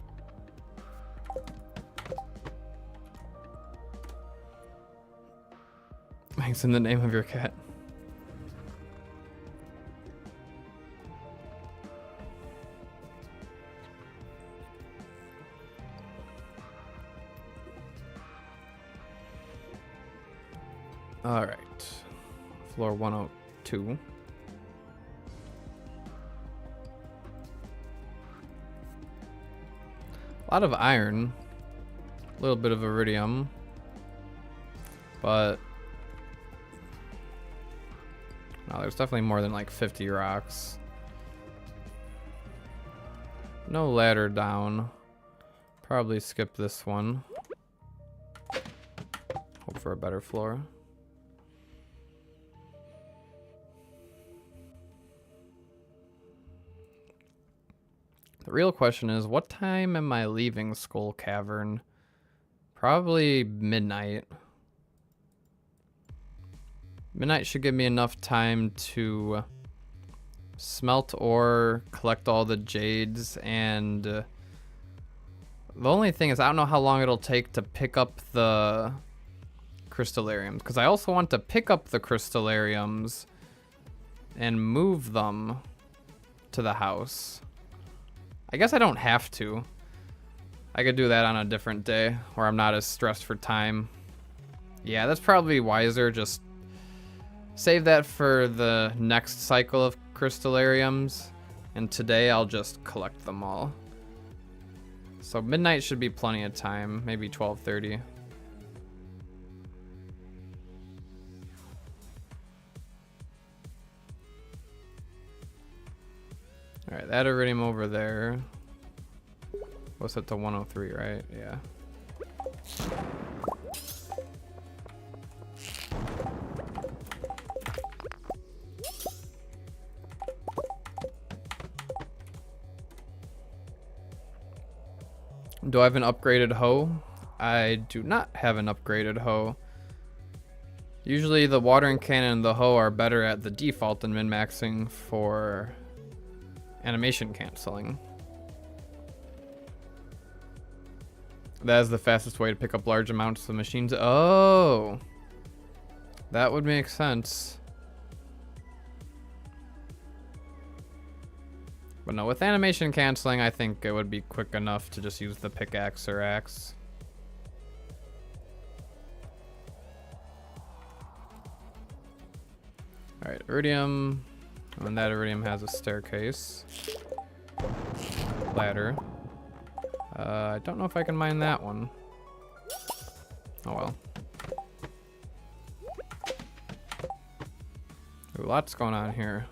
Thanks in the name of your cat. All right, floor 102. A lot of iron, a little bit of iridium, but no, there's definitely more than like 50 rocks. No ladder down. Probably skip this one. Hope for a better floor. The real question is, what time am I leaving Skull Cavern? Probably midnight. Midnight should give me enough time to smelt ore, collect all the jades, and the only thing is I don't know how long it'll take to pick up the crystallariums, because I also want to pick up the crystallariums and move them to the house. I guess I don't have to. I could do that on a different day where I'm not as stressed for time. Yeah, that's probably wiser. Just save that for the next cycle of crystallariums. And today I'll just collect them all. So midnight should be plenty of time. Maybe 12:30. All right, that iridium over there. What's it to 103, right? Yeah. Do I have an upgraded hoe? I do not have an upgraded hoe. Usually the watering cannon and the hoe are better at the default than min-maxing for animation canceling. That is the fastest way to pick up large amounts of machines. Oh, that would make sense. But no, with animation canceling, I think it would be quick enough to just use the pickaxe or axe. All right, iridium. And that iridium has a staircase. Ladder. I don't know if I can mine that one. Oh well. Ooh, lots going on here.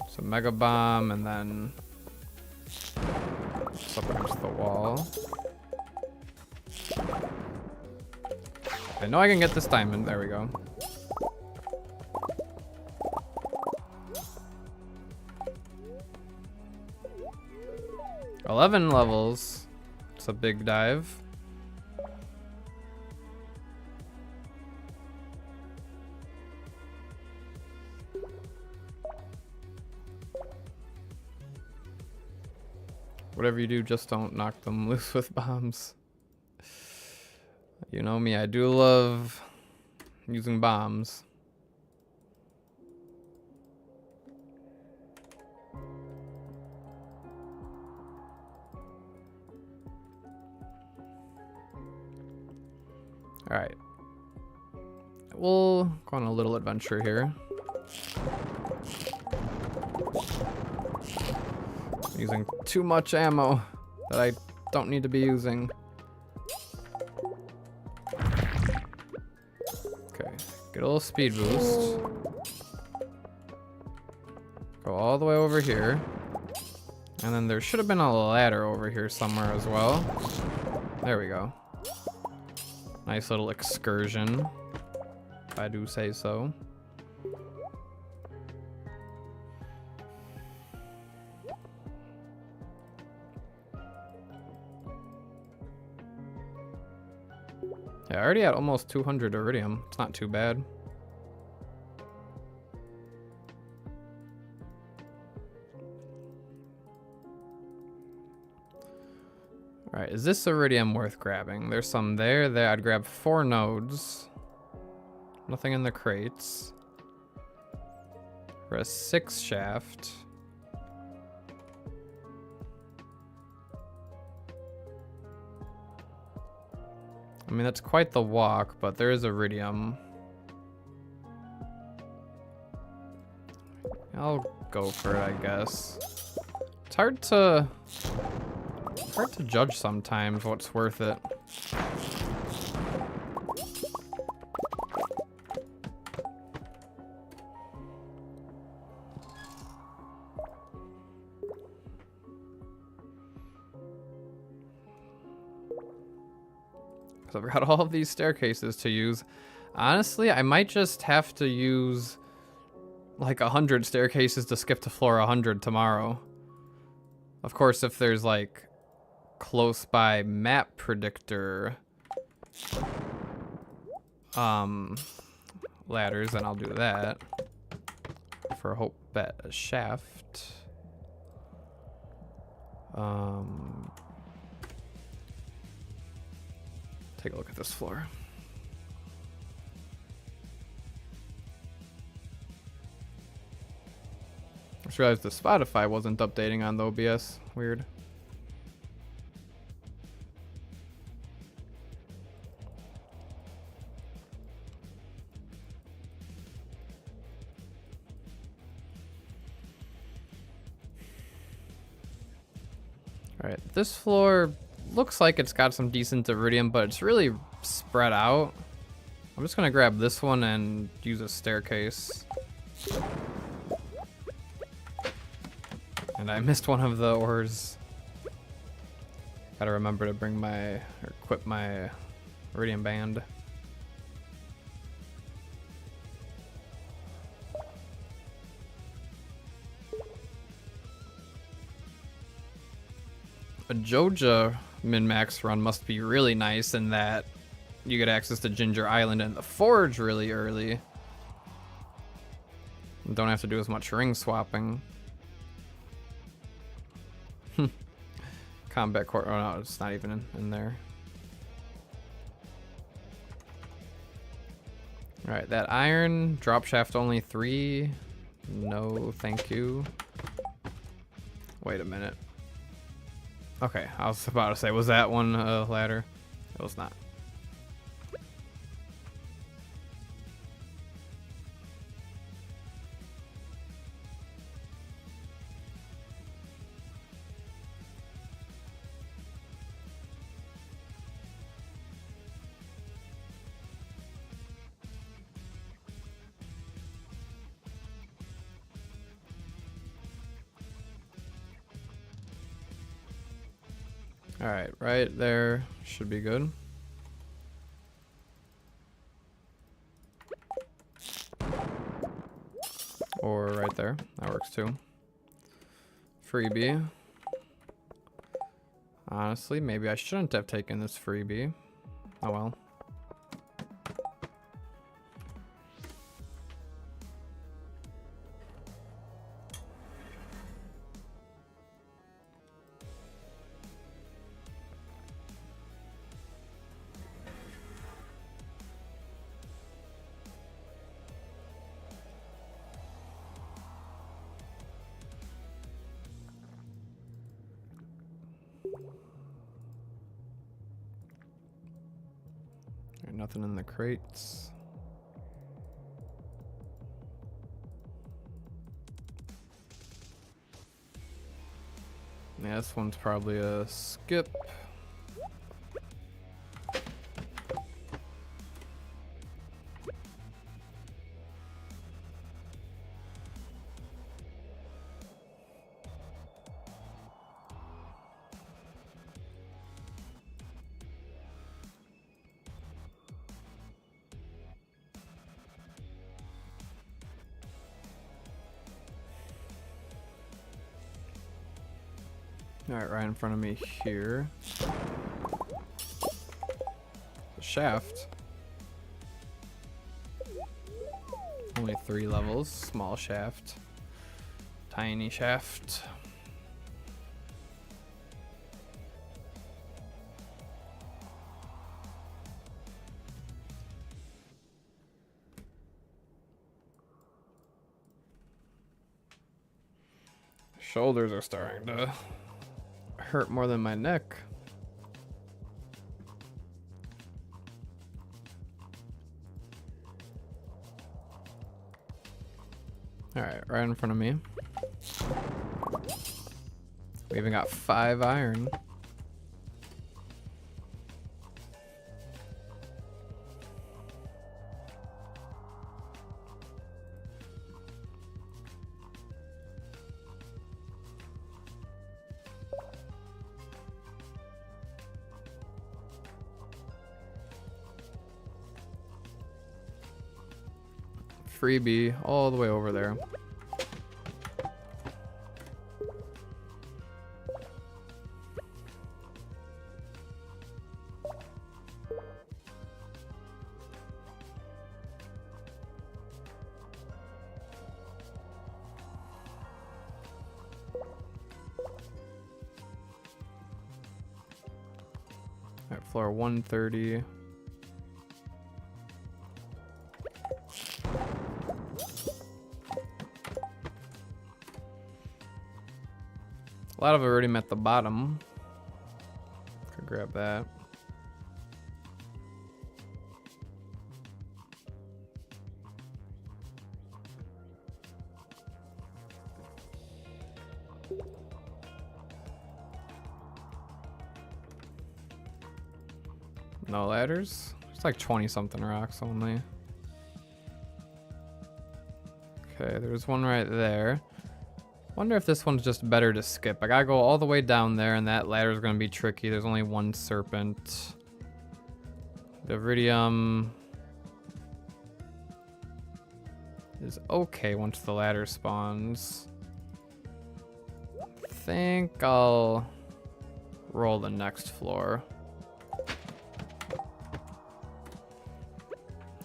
So mega bomb, and then it's up against the wall. I know I can get this diamond. There we go. $11 levels. It's a big dive. Whatever you do, just don't knock them loose with bombs. You know me, I do love using bombs. Alright. We'll go on a little adventure here. I'm using too much ammo that I don't need to be using. Okay, get a little speed boost. Go all the way over here. And then there should have been a ladder over here somewhere as well. There we go. Nice little excursion, if I do say so. Yeah, I already had almost 200 iridium. It's not too bad. Alright, is this iridium worth grabbing? There's some there. I'd grab 4 nodes. Nothing in the crates. For a 6 shaft. I mean, that's quite the walk, but there is iridium. I'll go for it, I guess. It's hard to judge sometimes what's worth it. So I've got all of these staircases to use. Honestly, I might just have to use like 100 staircases to skip to floor 100 tomorrow. Of course, if there's like close by map predictor ladders, then I'll do that. For hope bet a shaft. Take a look at this floor. I just realized the Spotify wasn't updating on the OBS. Weird. Alright, this floor looks like it's got some decent iridium, but it's really spread out. I'm just gonna grab this one and use a staircase. And I missed one of the ores. Gotta remember to bring or equip my iridium band. A Joja min-max run must be really nice in that you get access to Ginger Island and the Forge really early. And don't have to do as much ring swapping. Combat core. Oh no, it's not even in there. Alright, that iron drop shaft only 3. No, thank you. Wait a minute. Okay, I was about to say, was that one a ladder? It was not. Alright, right there should be good. Or right there. That works too. Freebie. Honestly, maybe I shouldn't have taken this freebie. Oh well. There's nothing in the crates. Yeah, this one's probably a skip. Alright, right in front of me here. The shaft. Only 3 levels. Small shaft. Tiny shaft. Shoulders are starting to hurt more than my neck. Alright, right in front of me. We even got 5 iron. Freebie all the way over there. Alright, floor 130. A lot of iridium at the bottom. Could grab that. No ladders? It's like 20 something rocks only. Okay, there's one right there. Wonder if this one's just better to skip. I gotta go all the way down there, and that ladder's gonna be tricky. There's only 1 serpent. The iridium is okay once the ladder spawns. I think I'll roll the next floor.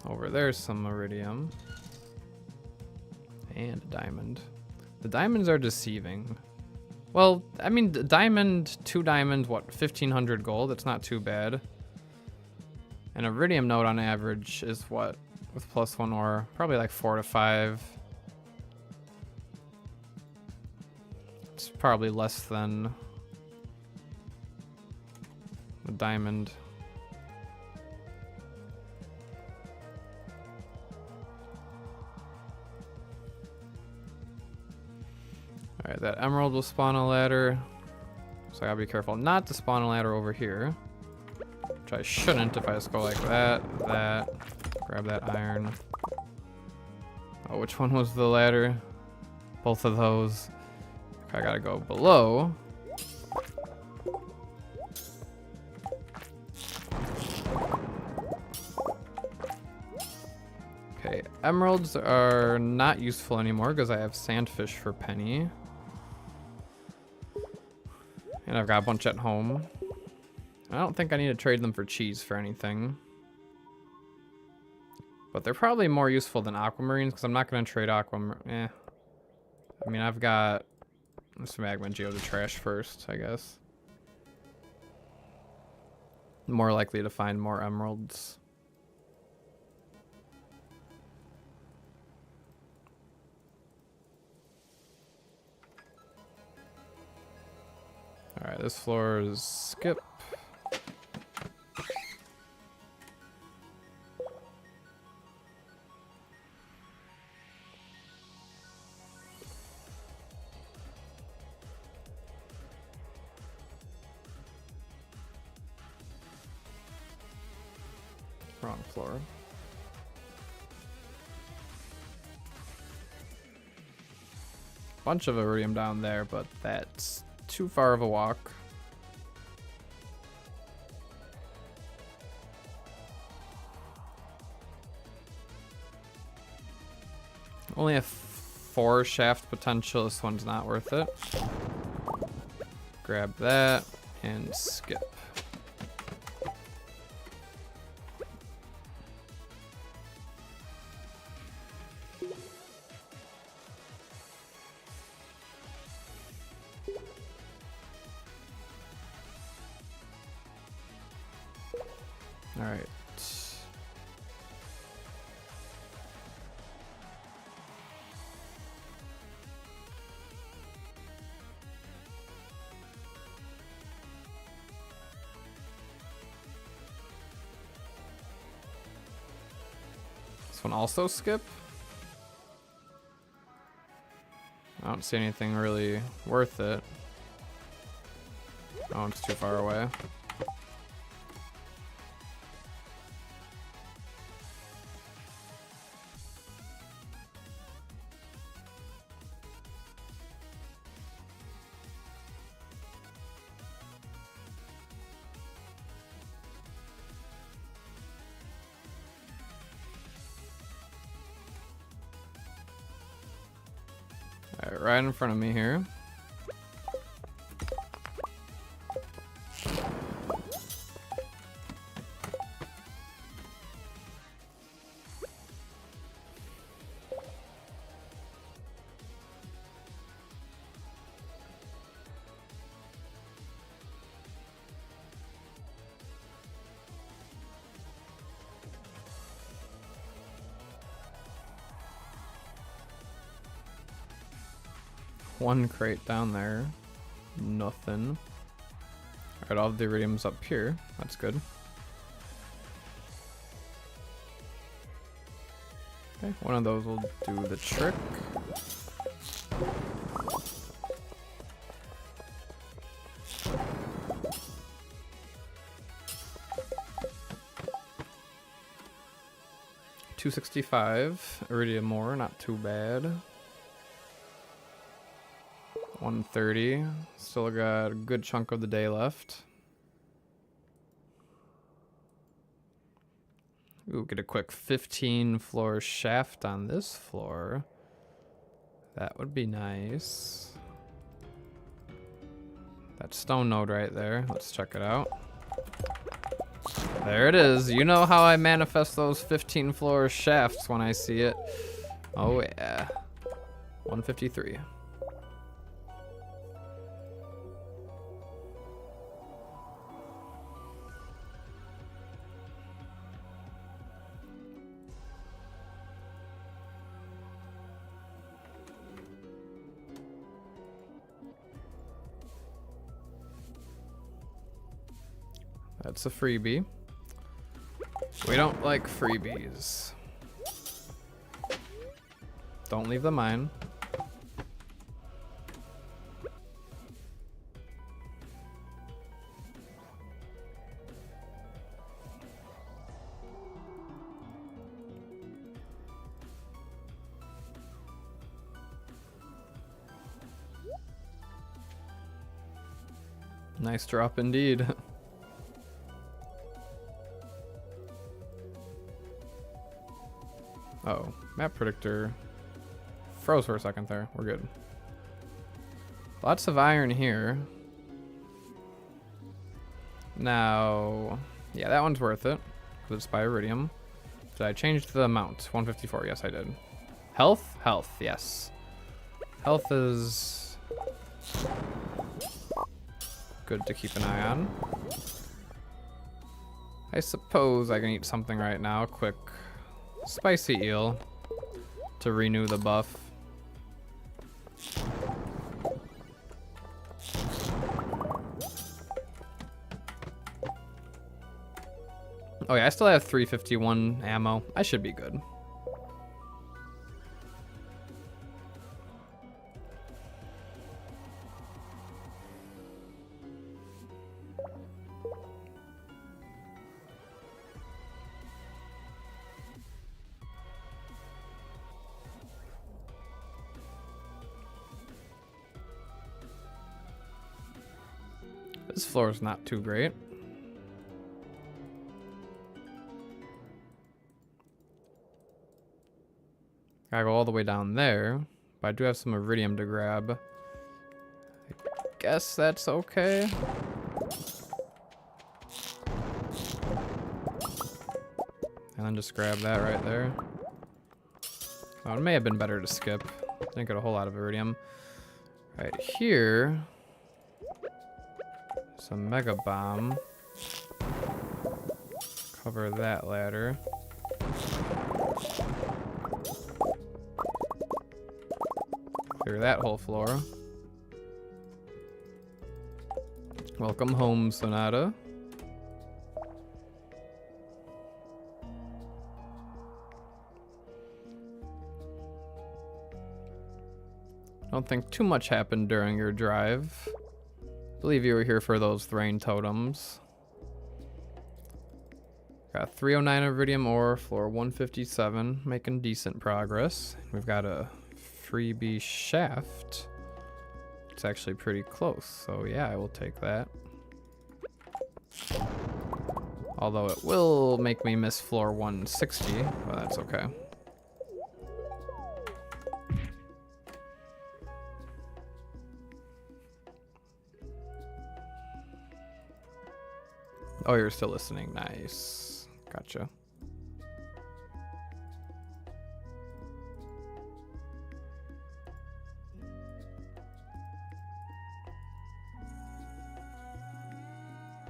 Over there's some iridium. And a diamond. The diamonds are deceiving. Well, I mean, diamond, 2 diamonds, what, 1,500 gold? It's not too bad. An iridium node on average is what, with +1 ore? Probably like 4 to 5. It's probably less than a diamond. Alright, that emerald will spawn a ladder. So I gotta be careful not to spawn a ladder over here. Which I shouldn't if I just go like that, grab that iron. Oh, which one was the ladder? Both of those. Okay, I gotta go below. Okay, emeralds are not useful anymore because I have sandfish for penny. And I've got a bunch at home. I don't think I need to trade them for cheese for anything. But they're probably more useful than aquamarines because I'm not going to trade aquamarine. I mean, I've got this magma geo to trash first, I guess. More likely to find more emeralds. Alright, Alright, this floor is skip. Wrong floor. Bunch of iridium down there, but that's too far of a walk. Only a 4 shaft potential. This one's not worth it. Grab that and skip. All right. This one also skip? I don't see anything really worth it. Oh, it's too far away. Alright, right in front of me here. One crate down there. Nothing. Alright, all of the iridium's up here. That's good. Okay, one of those will do the trick. $265 iridium ore, not too bad. 130. Still got a good chunk of the day left. Ooh, get a quick 15 floor shaft on this floor. That would be nice. That stone node right there. Let's check it out. There it is. You know how I manifest those 15 floor shafts when I see it. Oh yeah. 153. That's a freebie. We don't like freebies. Don't leave the mine. Nice drop indeed. Oh, map predictor froze for a second there. We're good. Lots of iron here. Now, yeah, that one's worth it because it's by iridium. Did I change the amount? 154. Yes, I did. Health? Health, yes. Health is good to keep an eye on. I suppose I can eat something right now. Quick spicy eel to renew the buff. Oh yeah, I still have 351 ammo. I should be good. This floor is not too great. Gotta go all the way down there, but I do have some iridium to grab. I guess that's okay. And then just grab that right there. Oh, it may have been better to skip. Didn't get a whole lot of iridium. Right here. Some mega bomb. Cover that ladder. Clear that whole floor. Welcome home, Sonata. Don't think too much happened during your drive. Believe you were here for those Thrain totems. Got 309 iridium ore, floor 157, making decent progress. We've got a freebie shaft. It's actually pretty close, so yeah, I will take that. Although it will make me miss floor 160, but that's okay. Oh, you're still listening. Nice. Gotcha.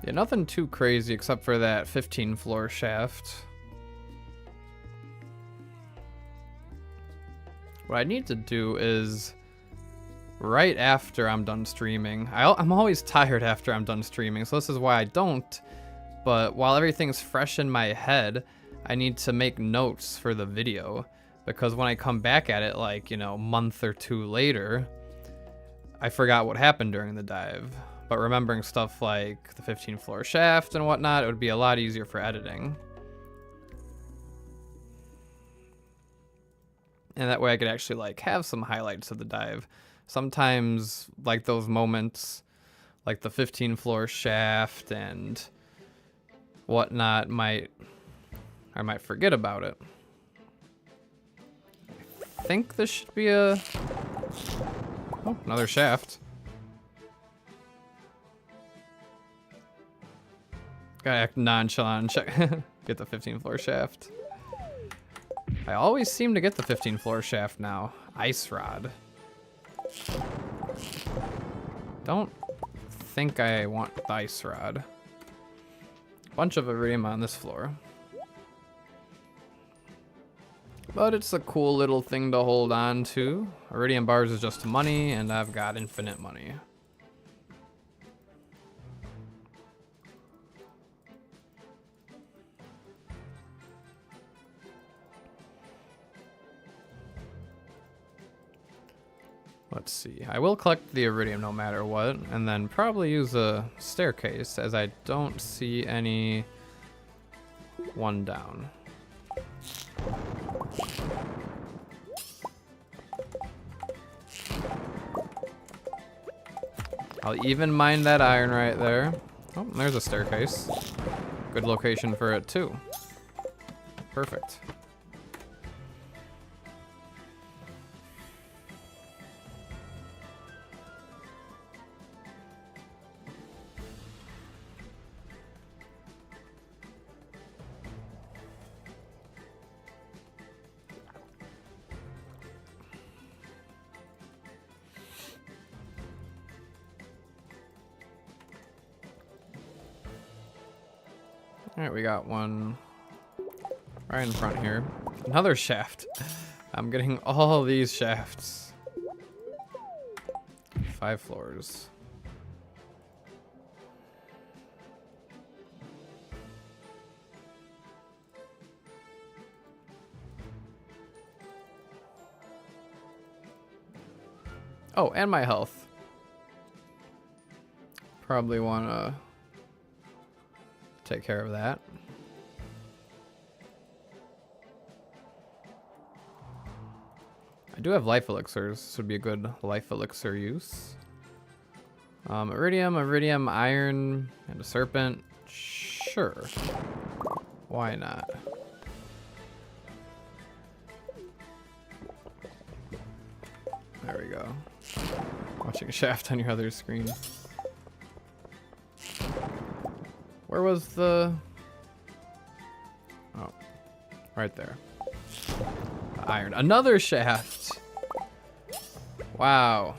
Yeah, nothing too crazy except for that 15 floor shaft. What I need to do is right after I'm done streaming. I'm always tired after I'm done streaming, so this is why I don't. But while everything's fresh in my head, I need to make notes for the video, because when I come back at it, like, you know, a month or two later, I forgot what happened during the dive. But remembering stuff like the 15 floor shaft and whatnot, it would be a lot easier for editing. And that way I could actually like have some highlights of the dive. Sometimes like those moments, like the 15 floor shaft and whatnot, I might forget about it. I think this should be a... Oh, another shaft. Gotta act nonchalant and check. Get the 15 floor shaft. I always seem to get the 15 floor shaft now. Ice rod. Don't think I want the ice rod. Bunch of iridium on this floor. But it's a cool little thing to hold on to. Iridium bars is just money, and I've got infinite money. Let's see. I will collect the iridium no matter what, and then probably use a staircase, as I don't see any one down. I'll even mine that iron right there. Oh, there's a staircase. Good location for it too. Perfect. Alright, we got one right in front here. Another shaft. I'm getting all these shafts. 5 floors. Oh, and my health. Probably want to take care of that. I do have life elixirs. This would be a good life elixir use. Iridium, iron, and a serpent. Sure. Why not? There we go. Watching Shaft on your other screen. Where was the... Oh, right there. Iron. Another shaft! Wow.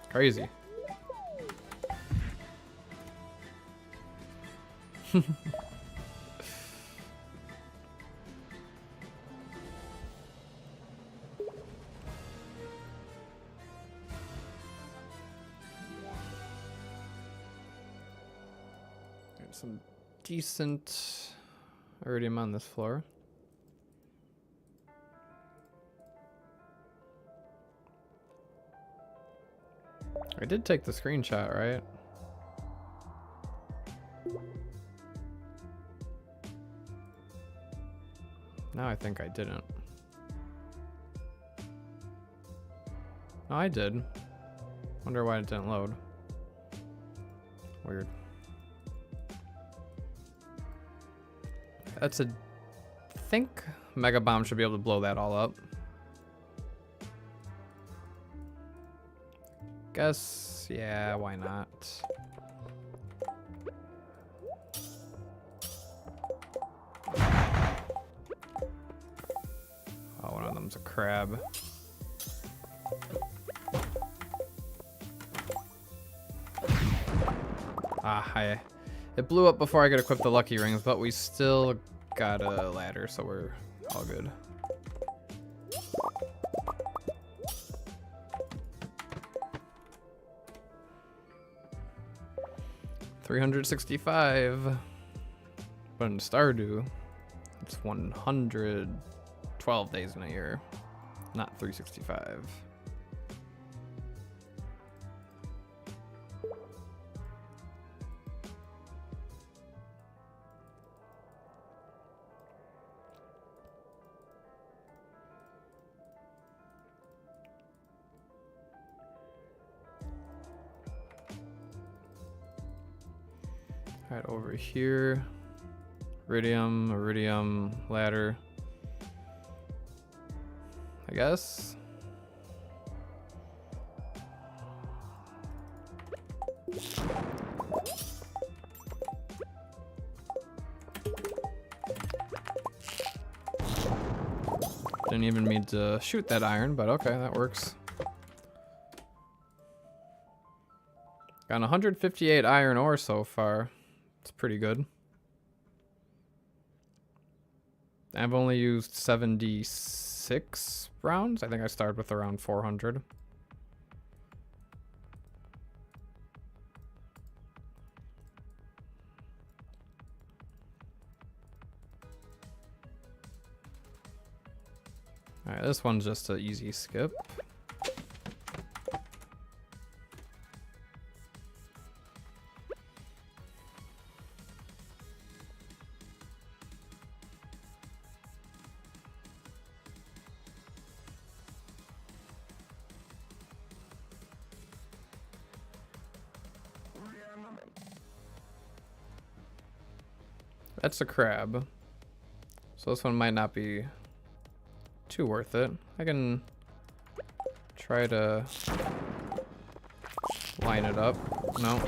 Crazy. Some decent iridium on this floor. I did take the screenshot, right? No, I think I didn't. No, I did. Wonder why it didn't load. Weird. That's a... I think Mega Bomb should be able to blow that all up. Guess, yeah, why not? Oh, one of them's a crab. It blew up before I could equip the lucky rings, but we still got a ladder, so we're all good. $365. But in Stardew, it's 112 days in a year, not 365. Right over here, iridium, ladder, I guess. Didn't even mean to shoot that iron, but okay, that works. Got 158 iron ore so far. It's pretty good. I've only used 76 rounds. I think I started with around 400. All right, this one's just an easy skip. That's a crab. So this one might not be too worth it. I can try to line it up. No.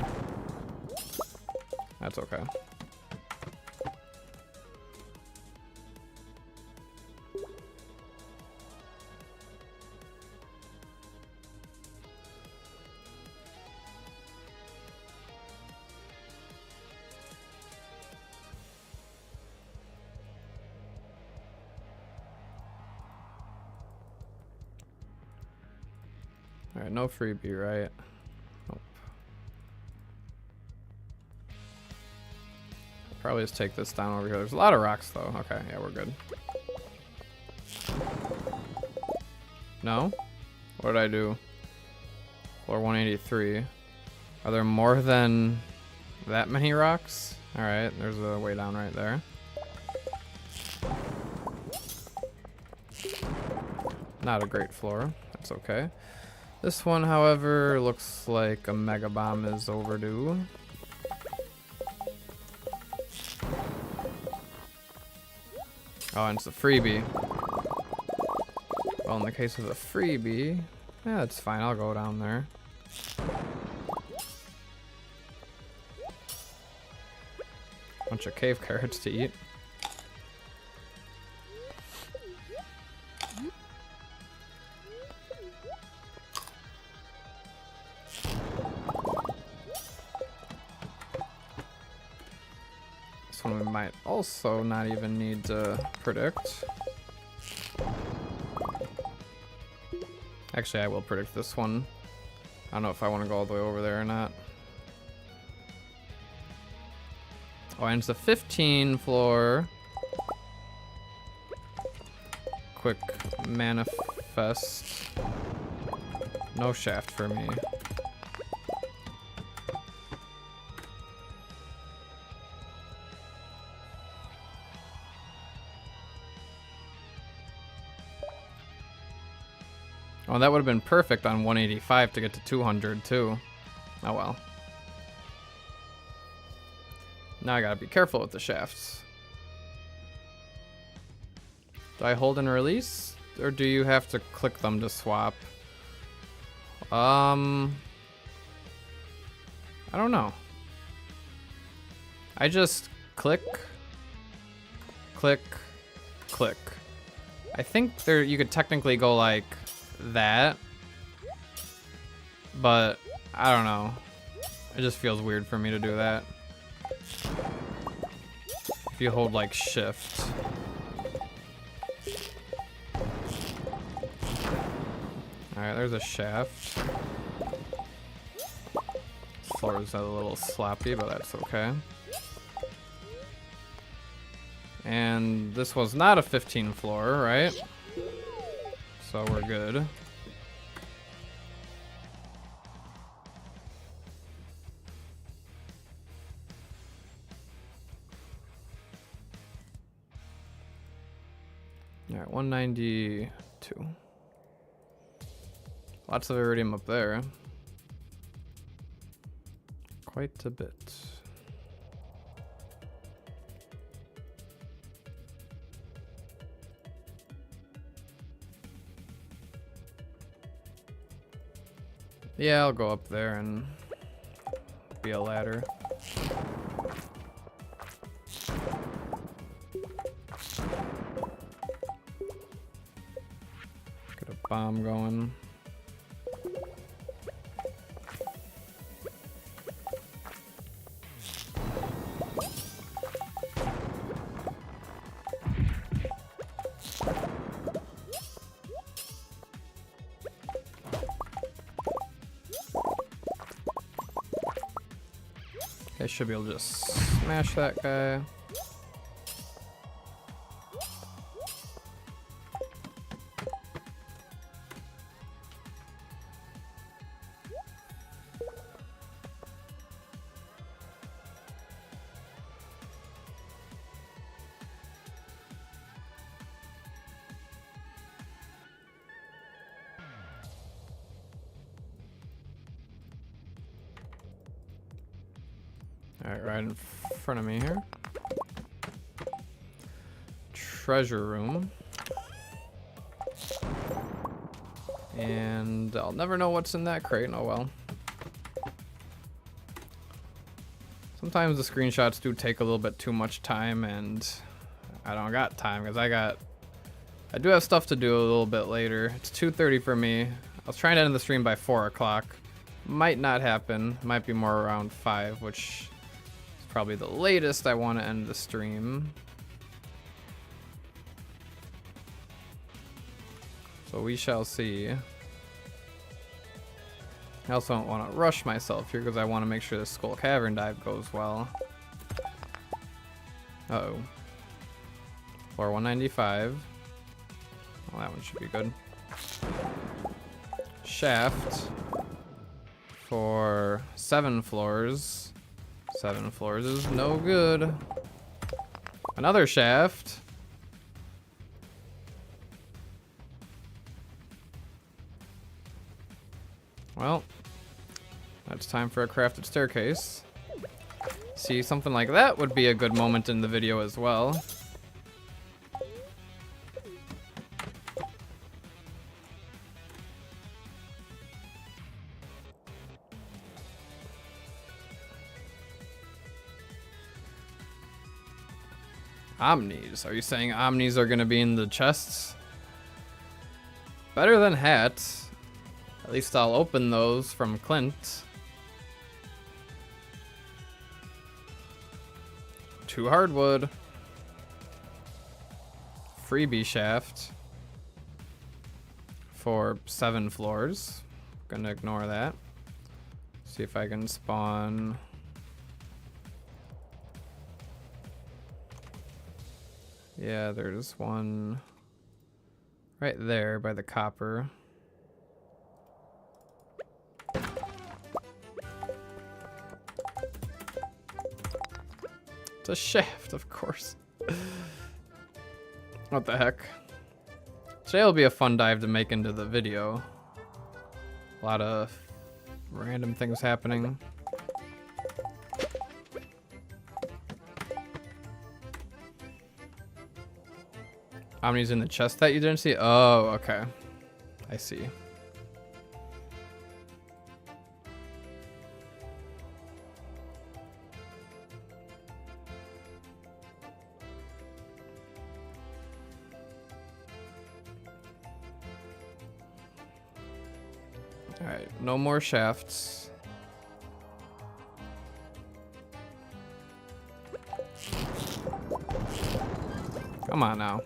That's okay. Alright, no freebie, right? Nope. Probably just take this down over here. There's a lot of rocks, though. Okay, yeah, we're good. No? What did I do? Floor 183. Are there more than that many rocks? Alright, there's a way down right there. Not a great floor. That's okay. This one, however, looks like a Mega Bomb is overdue. Oh, and it's a freebie. Well, in the case of a freebie, yeah, that's fine. I'll go down there. Bunch of cave carrots to eat. This one we might also not even need to predict. Actually, I will predict this one. I don't know if I want to go all the way over there or not. Oh, and it's the 15 floor. Quick manifest. No shaft for me. Oh, that would have been perfect on 185 to get to 200 too. Oh well. Now I gotta be careful with the shafts. Do I hold and release? Or do you have to click them to swap? I don't know. I just click, click, click. I think there you could technically go like that, but I don't know. It just feels weird for me to do that. If you hold like shift. Alright, there's a shaft. Floor is a little sloppy, but that's okay. And this was not a 15 floor, right? So we're good. Alright, 192. Lots of iridium up there. Quite a bit. Yeah, I'll go up there and be a ladder. Get a bomb going. I should be able to just smash that guy. Alright, right in front of me here. Treasure room. And I'll never know what's in that crate. Oh well. Sometimes the screenshots do take a little bit too much time, and I don't got time because I do have stuff to do a little bit later. It's 2:30 for me. I was trying to end the stream by 4 o'clock. Might not happen. Might be more around 5, which is probably the latest I want to end the stream. So we shall see. I also don't want to rush myself here because I want to make sure the Skull Cavern dive goes well. Uh-oh. Floor 195. Well, that one should be good. Shaft. for 7 floors. 7 floors is no good. Another shaft. Well, that's time for a crafted staircase. See, something like that would be a good moment in the video as well. Omnis. Are you saying Omnis are going to be in the chests? Better than hats. At least I'll open those from Clint. 2 hardwood. Freebie shaft. For 7 floors. Gonna ignore that. See if I can spawn... Yeah, there's one right there by the copper. It's a shaft, of course. What the heck? Today will be a fun dive to make into the video. A lot of random things happening. Omni's in the chest that you didn't see? Oh, okay. I see. Alright, no more shafts. Come on now.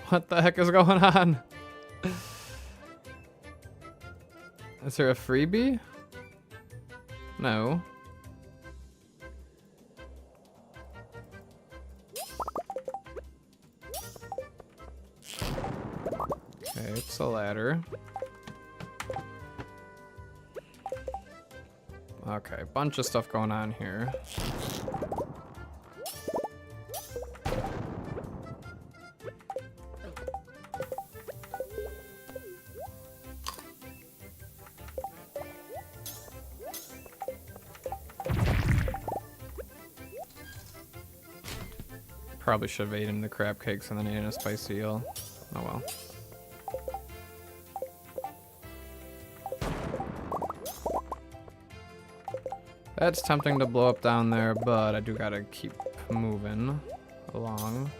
What the heck is going on? Is there a freebie? No. Okay, it's a ladder. Okay, bunch of stuff going on here. Probably should have eaten the crab cakes and then eaten a spicy eel. Oh well. That's tempting to blow up down there, but I do gotta keep moving along.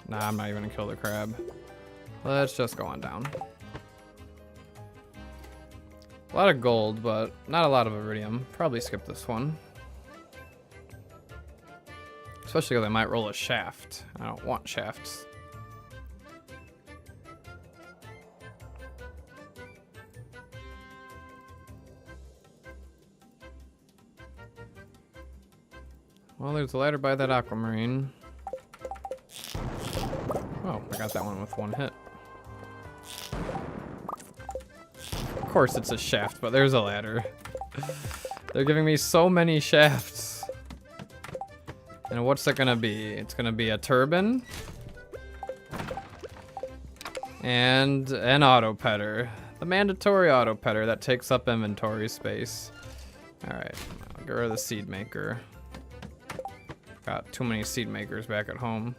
Nah, I'm not even gonna kill the crab. Let's just go on down. A lot of gold, but not a lot of iridium. Probably skip this one. Especially because I might roll a shaft. I don't want shafts. Well, there's a ladder by that aquamarine. Oh, I got that one with 1 hit. Of course it's a shaft, but there's a ladder. They're giving me so many shafts. And what's it gonna be? It's gonna be a turbine. And an auto petter. The mandatory auto petter that takes up inventory space. Alright, I'll get rid of the seed maker. Got too many seed makers back at home.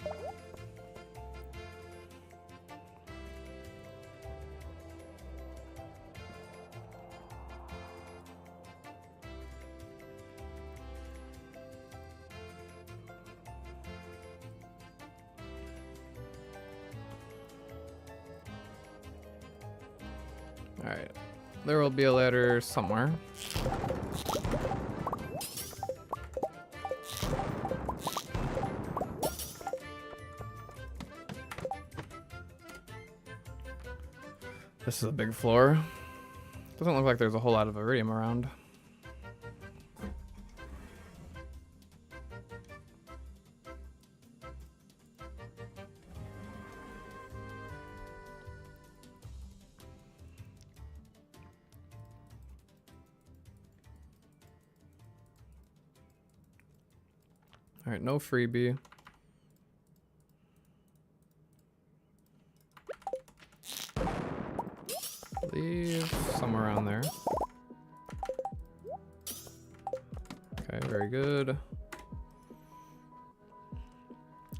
Alright, there will be a ladder somewhere. This is a big floor. Doesn't look like there's a whole lot of iridium around. Alright, no freebie. Leave somewhere around there. Okay, very good.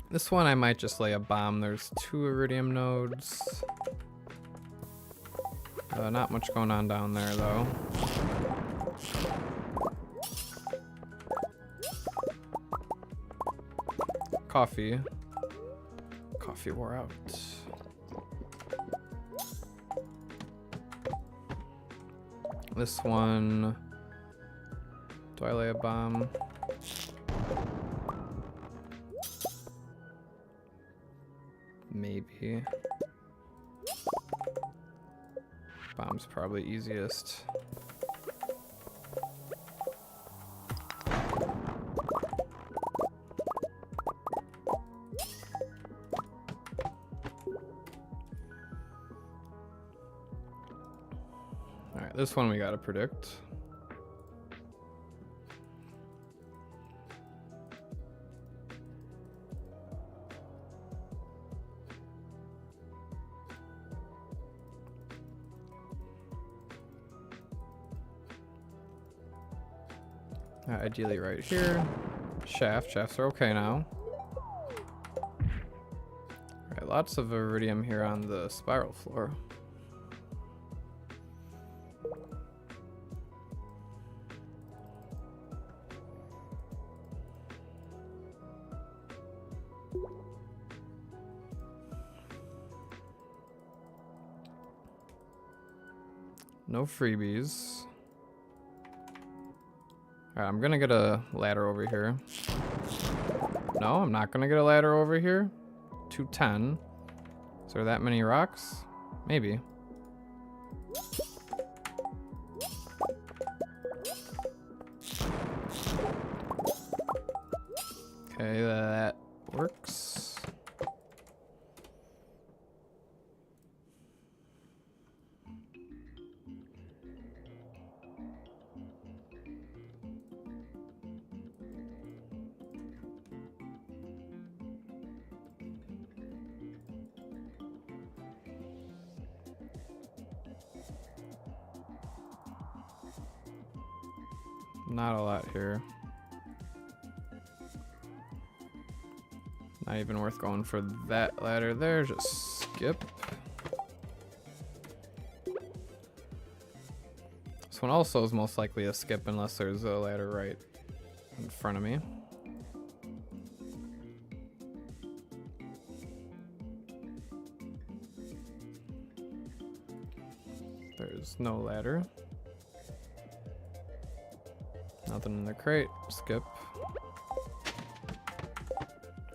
This one I might just lay a bomb. There's 2 iridium nodes. Not much going on down there though. Coffee. Coffee wore out. This one. Do I lay a bomb? Maybe. Bomb's probably easiest. Alright, this one we gotta predict. Ideally right here. Shafts are okay now. Alright, lots of iridium here on the spiral floor. No freebies. Alright, I'm gonna get a ladder over here. No, I'm not gonna get a ladder over here. 210. Is there that many rocks? Maybe. Okay, that works. Not a lot here. Not even worth going for that ladder there, just skip. This one also is most likely a skip unless there's a ladder right in front of me. There's no ladder. Nothing in the crate. Skip.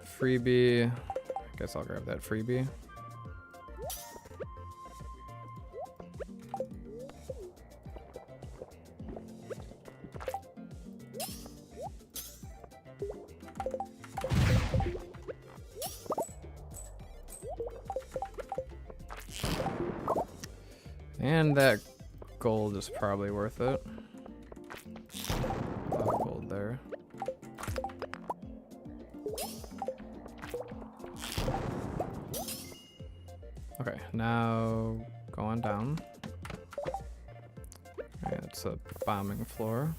Freebie. I guess I'll grab that freebie. And that gold is probably worth it. Gold there. Okay, now go on down. Alright, it's a bombing floor.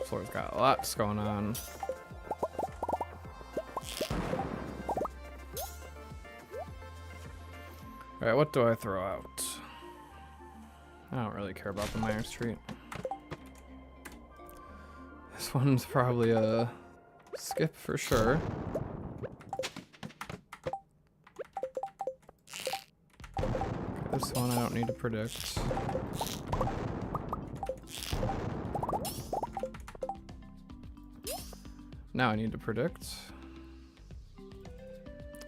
Floor's got lots going on. Alright, what do I throw out? I don't really care about the miner street. This one's probably a skip for sure. Okay, this one I don't need to predict. Now I need to predict.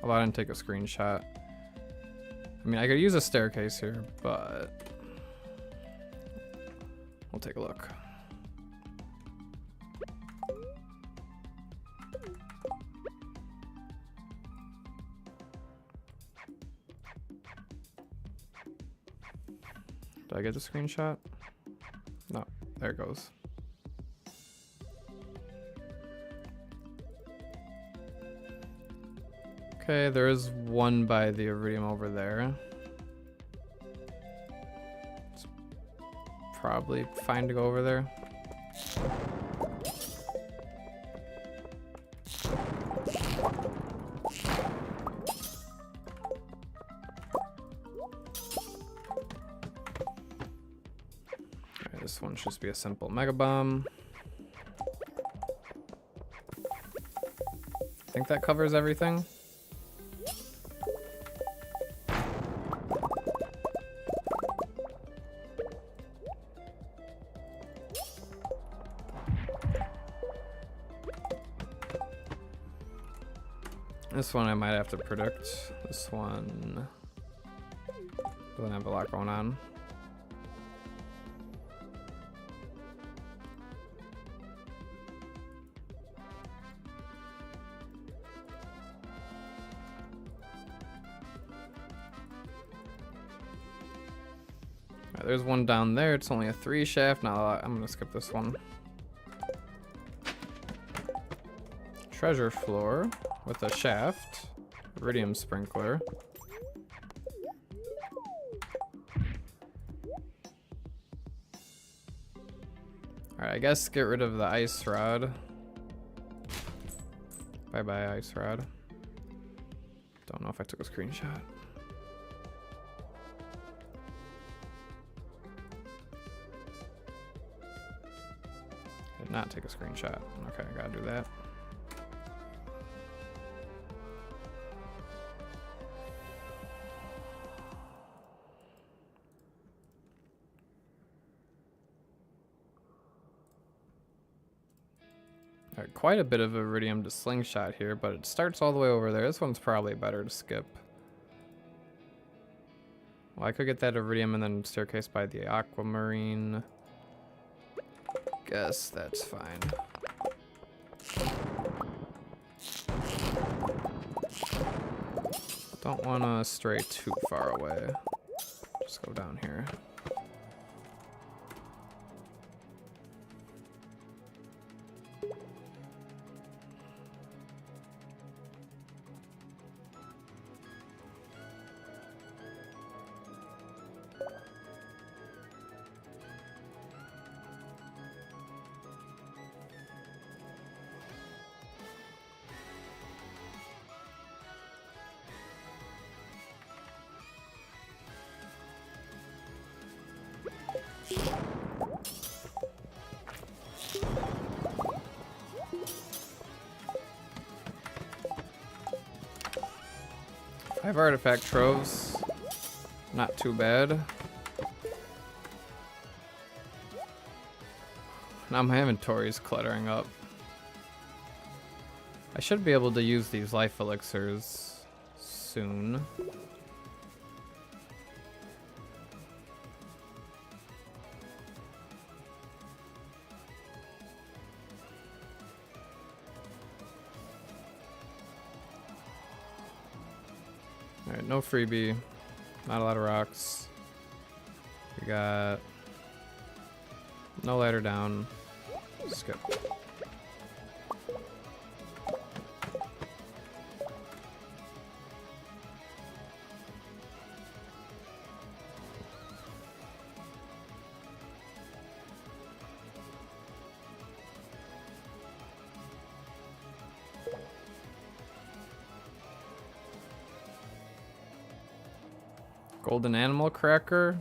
Although I didn't take a screenshot. I mean, I could use a staircase here, but We'll take a look. Did I get the screenshot? No, there it goes. Okay, there is one by the iridium over there. It's probably fine to go over there. This one should just be a simple mega bomb. I think that covers everything. This one I might have to predict. This one doesn't have a lot going on. There's one down there. It's only a 3 shaft. Now I'm gonna skip this one. Treasure floor with a shaft. Iridium sprinkler. Alright, I guess get rid of the ice rod. Bye bye, ice rod. Don't know if I took a screenshot. Did not take a screenshot. Okay, I gotta do that. All right, quite a bit of iridium to slingshot here, but it starts all the way over there. This one's probably better to skip. Well, I could get that iridium and then staircase by the aquamarine. Guess that's fine. Don't want to stray too far away. Just go down here. Five artifact troves, not too bad. Now my inventory is cluttering up. I should be able to use these life elixirs soon. Alright, no freebie. Not a lot of rocks. We got no ladder down. Skip. Golden animal cracker.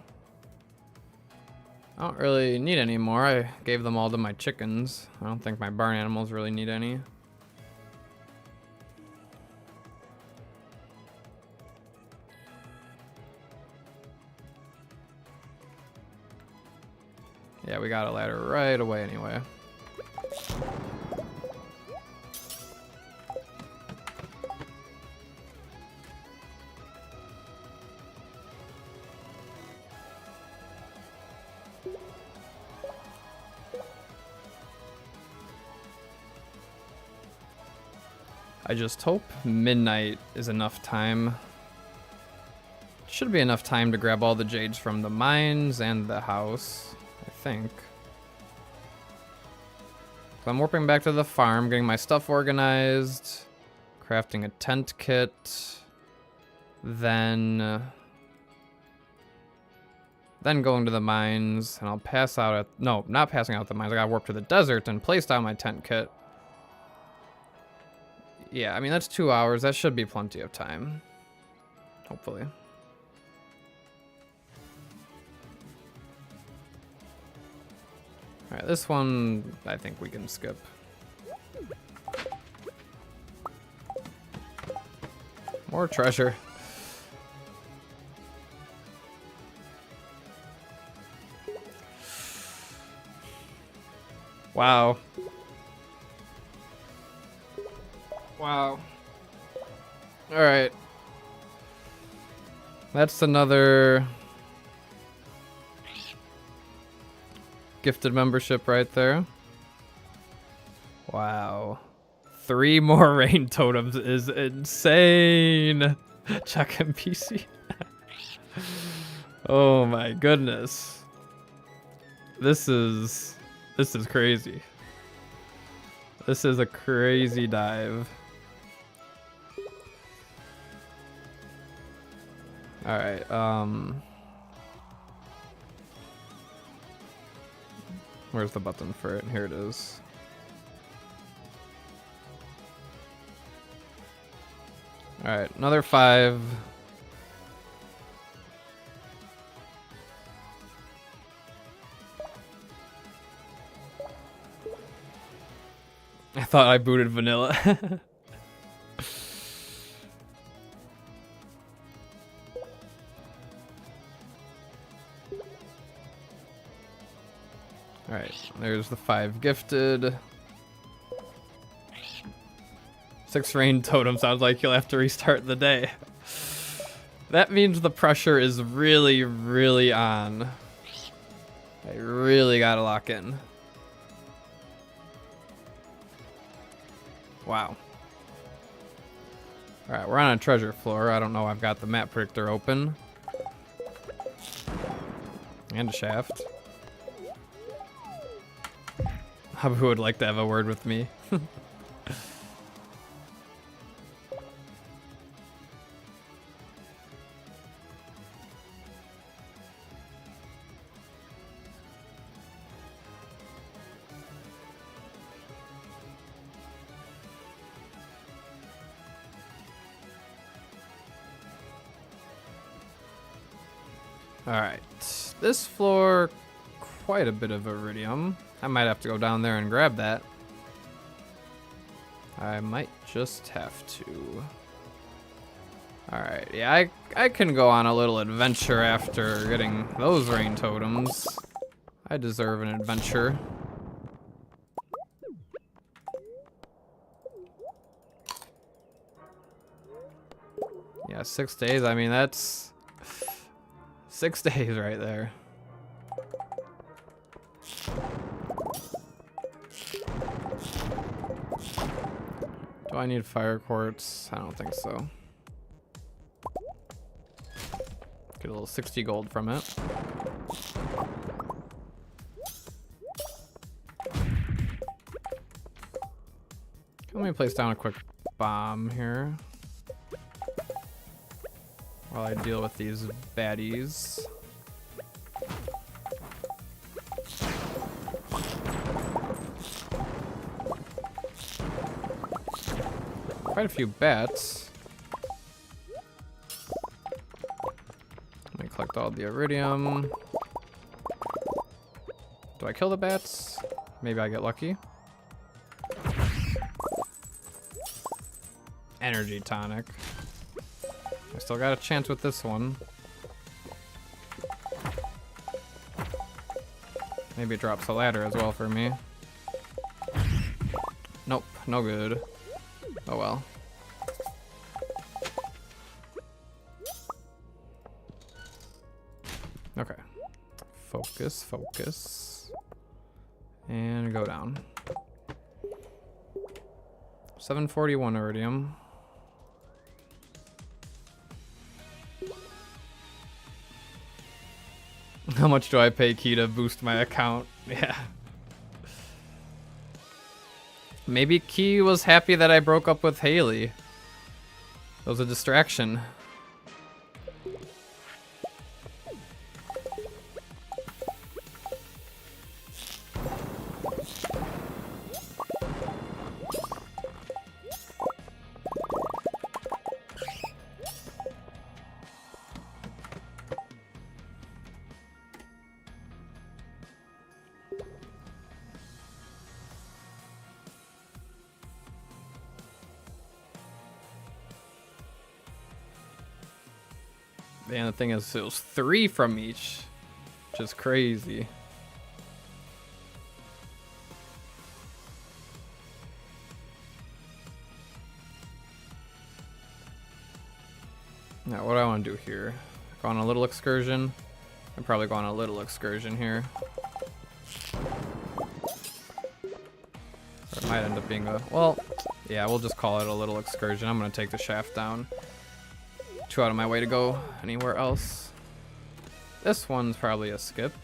I don't really need any more. I gave them all to my chickens. I don't think my barn animals really need any. Yeah, we got a ladder right away anyway. I just hope midnight is enough time. Should be enough time to grab all the jades from the mines and the house, I think. So I'm warping back to the farm, getting my stuff organized, crafting a tent kit, then going to the mines, and I'll pass out at, no, not passing out the mines, I gotta warp to the desert and place down my tent kit. Yeah, I mean, that's 2 hours, that should be plenty of time, hopefully. Alright, this one, I think we can skip. More treasure. Wow. Wow. Alright. That's another gifted membership right there. Wow. 3 more rain totems is insane. Chuck NPC. Oh my goodness. This is crazy. This is a crazy dive. Alright, where's the button for it? Here it is. Alright, another 5. I thought I booted vanilla. Alright, there's the 5 gifted. 6 rain totem sounds like you'll have to restart the day. That means the pressure is really, really on. I really gotta lock in. Wow. Alright, we're on a treasure floor. I don't know, I've got the map predictor open. And a shaft. Habu would like to have a word with me. Alright, this floor, quite a bit of iridium. I might have to go down there and grab that. I might just have to. Alright, yeah, I can go on a little adventure after getting those rain totems. I deserve an adventure. Yeah, 6 days, I mean, that's 6 days right there. Do I need fire quartz? I don't think so. Get a little 60 gold from it. Let me place down a quick bomb here while I deal with these baddies. Quite a few bats. Let me collect all the iridium. Do I kill the bats? Maybe I get lucky. Energy tonic. I still got a chance with this one. Maybe it drops a ladder as well for me. Nope, no good. Oh well. Okay. Focus, focus. And go down. 741 iridium. How much do I pay Key to boost my account? Yeah. Maybe Key was happy that I broke up with Haley. It was a distraction. Man, the thing is, it was 3 from each, which is crazy. Now, what do I want to do here? Go on a little excursion? I'd probably go on a little excursion here. Or it might end up being a... Well, yeah, we'll just call it a little excursion. I'm going to take the shaft down. Too out of my way to go anywhere else. This one's probably a skip.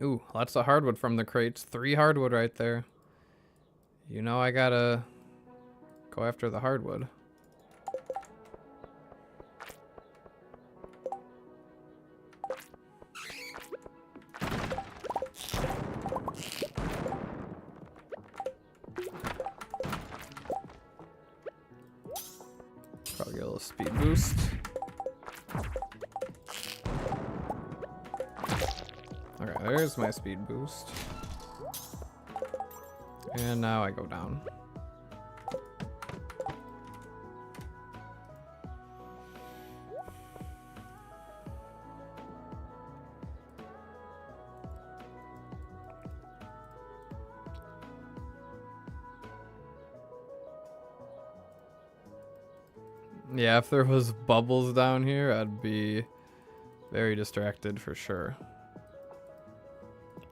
Ooh, lots of hardwood from the crates. 3 hardwood right there. You know I gotta go after the hardwood. Probably get a little speed boost. Okay, there's my speed boost. And now I go down. Yeah, if there was bubbles down here, I'd be very distracted for sure.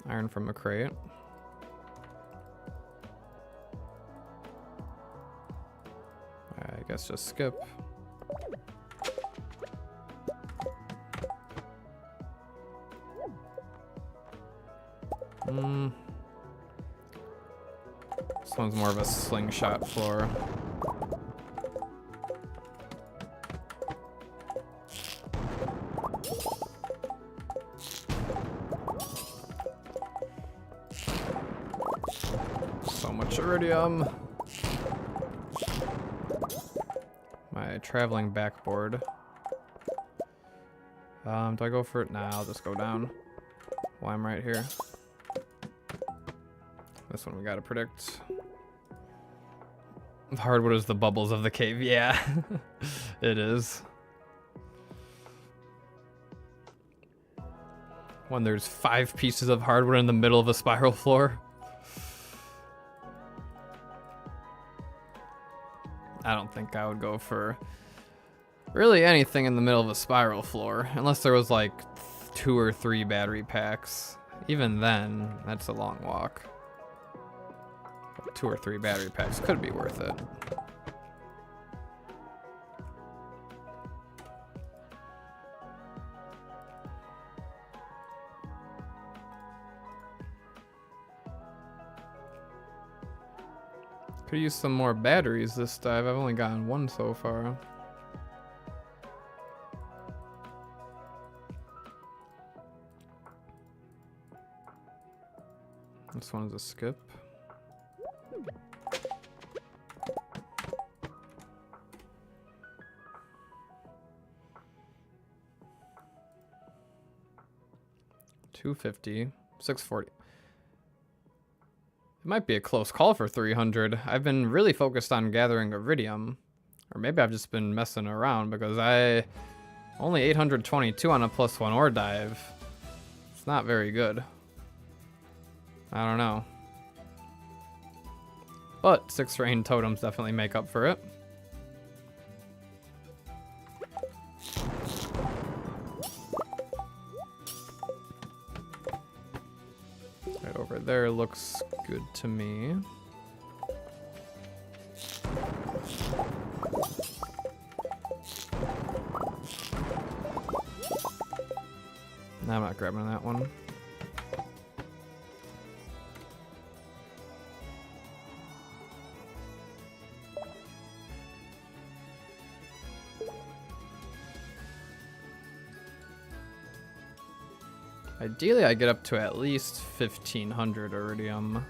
Iron from a crate. I guess just skip. This one's more of a slingshot floor. So much iridium. My traveling backboard. Do I go for it? Nah, I'll just go down while I'm right here. This one we gotta predict. The hardwood is the bubbles of the cave. Yeah, it is. When there's 5 pieces of hardwood in the middle of a spiral floor. I don't think I would go for really anything in the middle of a spiral floor, unless there was like 2 or 3 battery packs. Even then, that's a long walk. 2 or 3 battery packs could be worth it. Could use some more batteries this dive. I've only gotten 1 so far. This one's a skip. $250, $640. It might be a close call for 300. I've been really focused on gathering iridium, or maybe I've just been messing around because I only 822 on a +1 ore dive. It's not very good. I don't know. But 6 rain totems definitely make up for it. Right over there looks good to me. No, I'm not grabbing that one. Ideally, I get up to at least 1,500 iridium.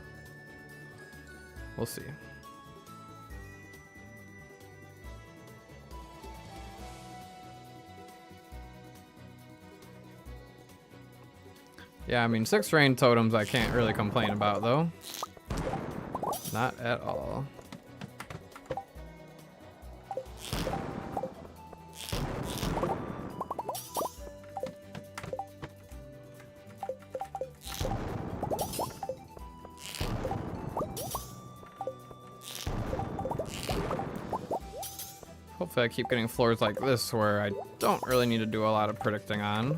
We'll see. Yeah, I mean, 6 rain totems I can't really complain about, though. Not at all. Hopefully I keep getting floors like this where I don't really need to do a lot of predicting on.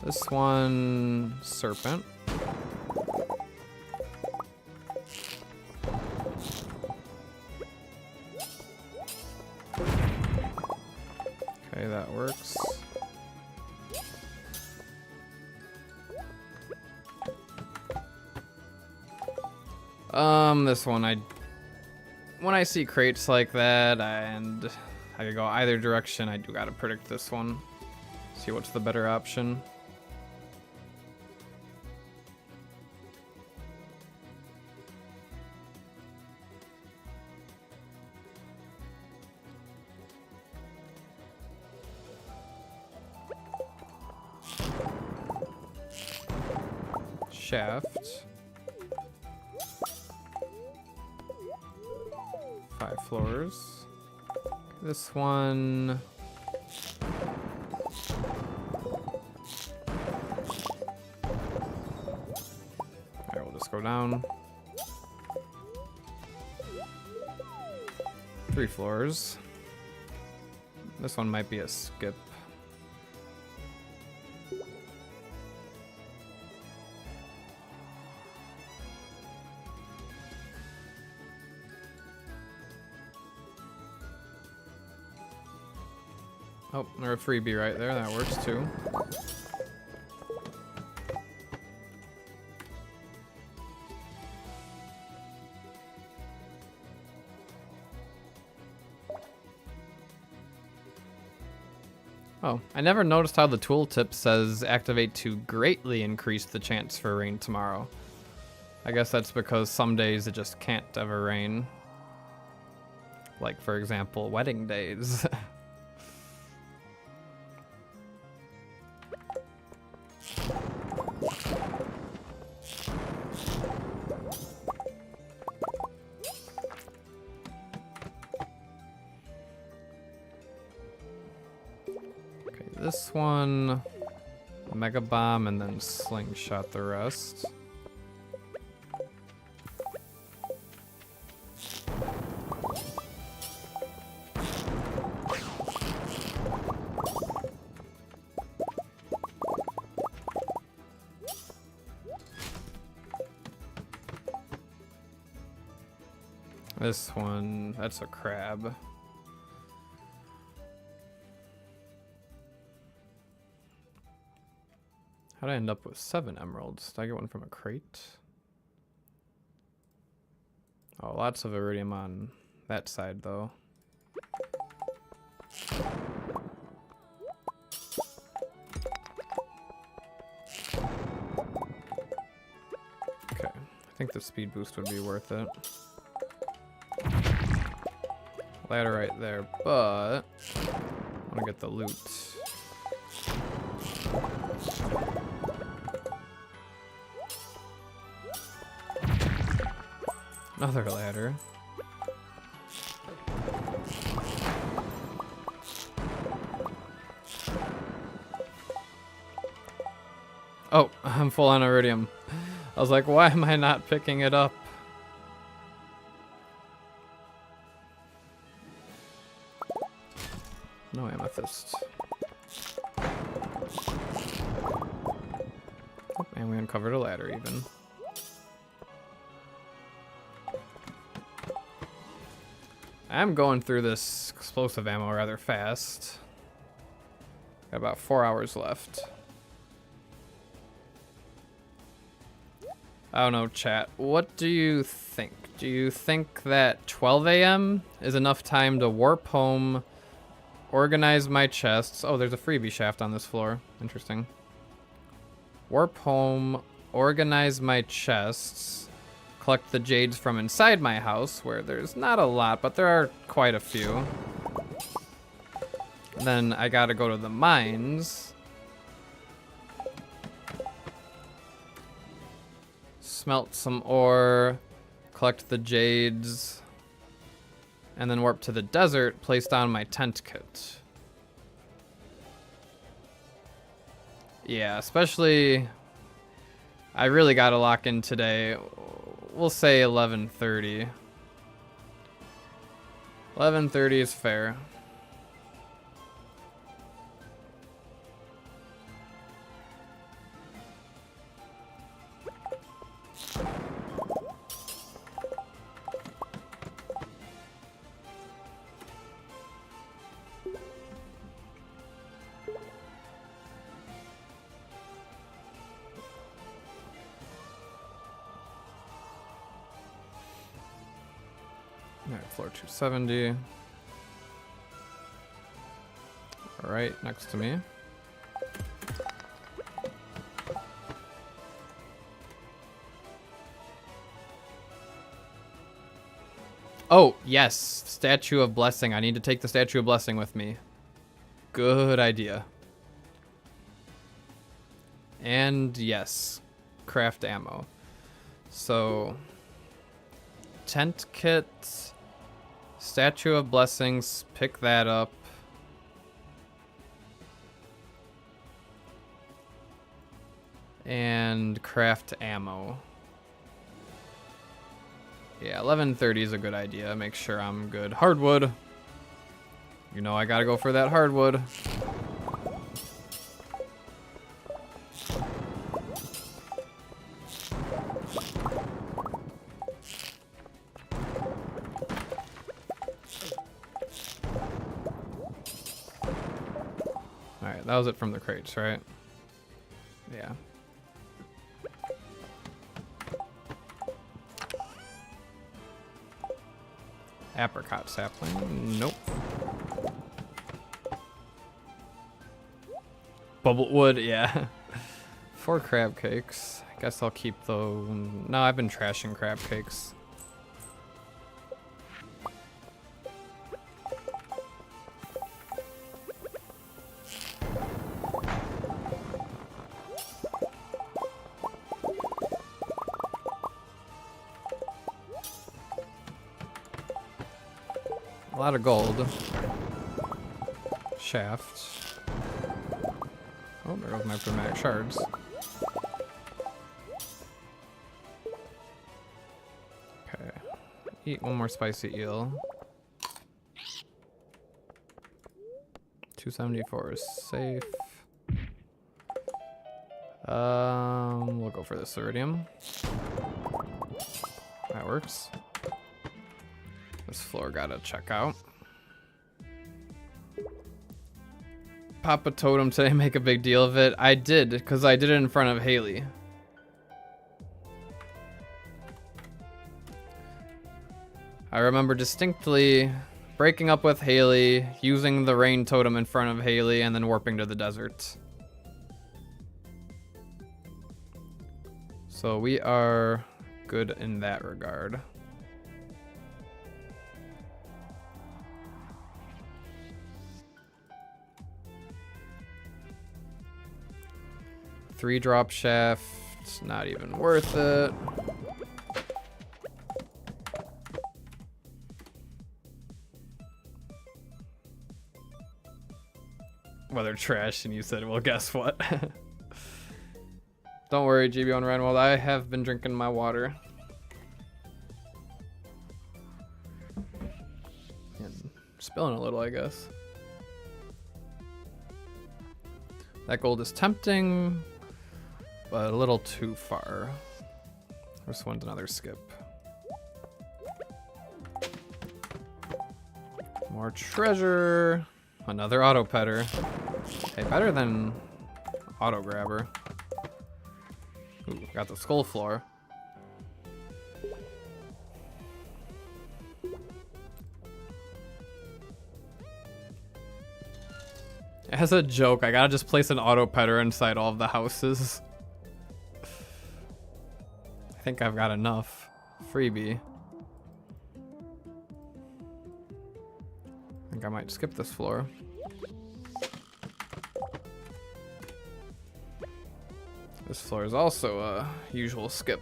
This one, serpent. Okay, that works. This one, when I see crates like that and I could go either direction, I do gotta predict this one. See what's the better option. Shaft. 5 floors. This one. Alright, we'll just go down. 3 floors. This one might be a skip. Oh, there's a freebie right there. That works too. Oh, I never noticed how the tooltip says activate to greatly increase the chance for rain tomorrow. I guess that's because some days it just can't ever rain. Like, for example, wedding days. This one, Mega Bomb, and then Slingshot the rest. This one, that's a crab. How'd I end up with 7 emeralds? Did I get one from a crate? Oh, lots of iridium on that side, though. Okay, I think the speed boost would be worth it. Ladder right there, but I want to get the loot. Another ladder. Oh, I'm full on iridium. I was like, why am I not picking it up? No amethyst. And we uncovered a ladder even. I'm going through this explosive ammo rather fast. Got about 4 hours left. I don't know, chat. What do you think? Do you think that 12 a.m. is enough time to warp home, organize my chests? Oh, there's a freebie shaft on this floor. Interesting. Warp home, organize my chests, collect the jades from inside my house, where there's not a lot, but there are quite a few. Then I gotta go to the mines. Smelt some ore, collect the jades, and then warp to the desert, place down my tent kit. Yeah, especially, I really gotta lock in today. We'll say 11:30. 11:30 is fair. Alright, floor 270. Alright, next to me. Oh, yes. Statue of Blessing. I need to take the Statue of Blessing with me. Good idea. And yes, craft ammo. So, tent kit, Statue of Blessings, pick that up. And craft ammo. Yeah, 11:30 is a good idea. Make sure I'm good. Hardwood. You know I gotta go for that hardwood. Alright, that was it from the crates, right? Yeah. Apricot sapling. Nope. Bubble wood, yeah. 4 crab cakes. I guess I'll keep those. No, I've been trashing crab cakes. A lot of gold. Shaft. Oh, there goes my prismatic shards. Okay. Eat one more spicy eel. 274 is safe. We'll go for this iridium. That works. This floor gotta check out. Pop a totem today, make a big deal of it. I did, because I did it in front of Haley. I remember distinctly breaking up with Haley, using the rain totem in front of Haley, and then warping to the desert. So we are good in that regard. Three drop shaft, not even worth it. Well, they're trash, and you said, well, guess what? Don't worry, GBO and Renwald. I have been drinking my water. And spilling a little, I guess. That gold is tempting, but a little too far. This one's another skip. More treasure. Another auto petter. Hey, better than auto grabber. Ooh, got the skull floor. As a joke, I gotta just place an auto petter inside all of the houses. I think I've got enough. Freebie. I think I might skip this floor. This floor is also a usual skip.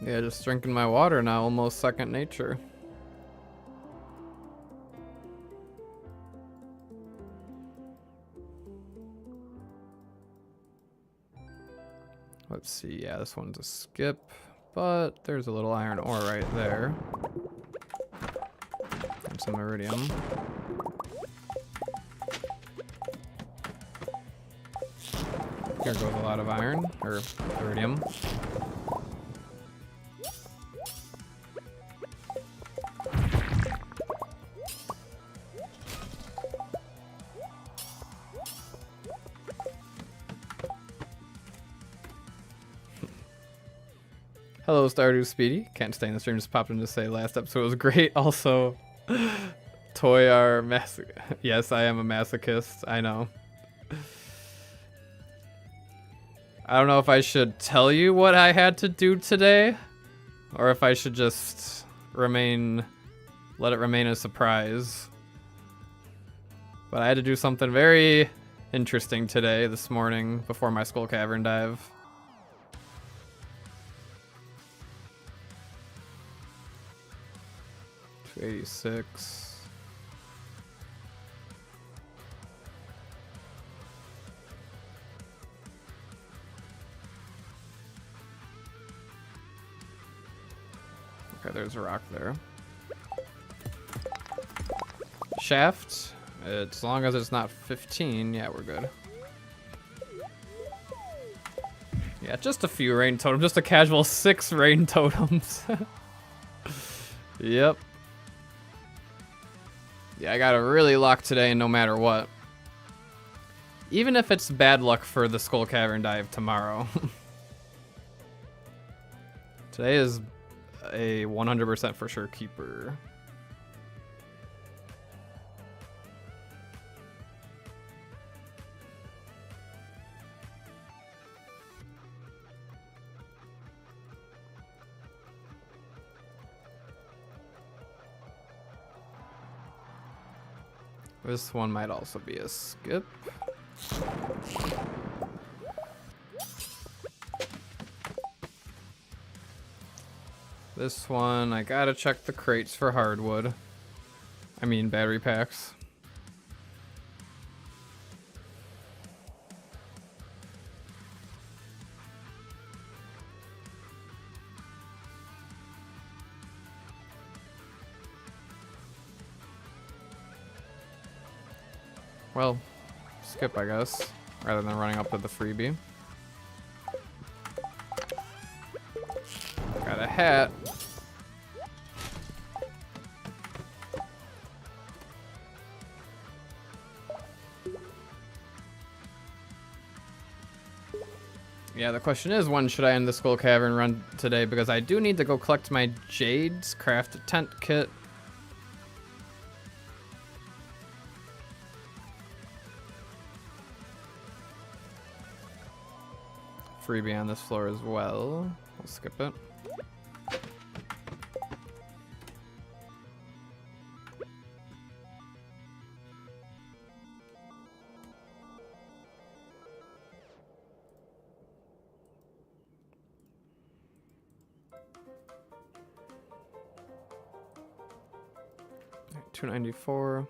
Yeah, just drinking my water now, almost second nature. Let's see, yeah, this one's a skip, but there's a little iron ore right there. And some iridium. Here goes a lot of iron, or iridium. Hello, Stardew Speedy. Can't stay in the stream, just popped in to say last episode was great. Also, Toy are yes, I am a masochist. I know. I don't know if I should tell you what I had to do today, or if I should just let it remain a surprise. But I had to do something very interesting today, this morning, before my Skull Cavern dive. $86. Okay, there's a rock there. Shaft. As long as it's not 15, yeah, we're good. Yeah, just a few rain totems. Just a casual 6 rain totems. Yep. Yeah, I got a really luck today no matter what. Even if it's bad luck for the Skull Cavern dive tomorrow. Today is a 100% for sure keeper. This one might also be a skip. This one, I gotta check the crates for hardwood. I mean battery packs. Well, skip, I guess, rather than running up to the freebie. Got a hat. Yeah, the question is, when should I end the Skull Cavern run today? Because I do need to go collect my jades, craft a tent kit. Freebie on this floor as well. I'll skip it. $294.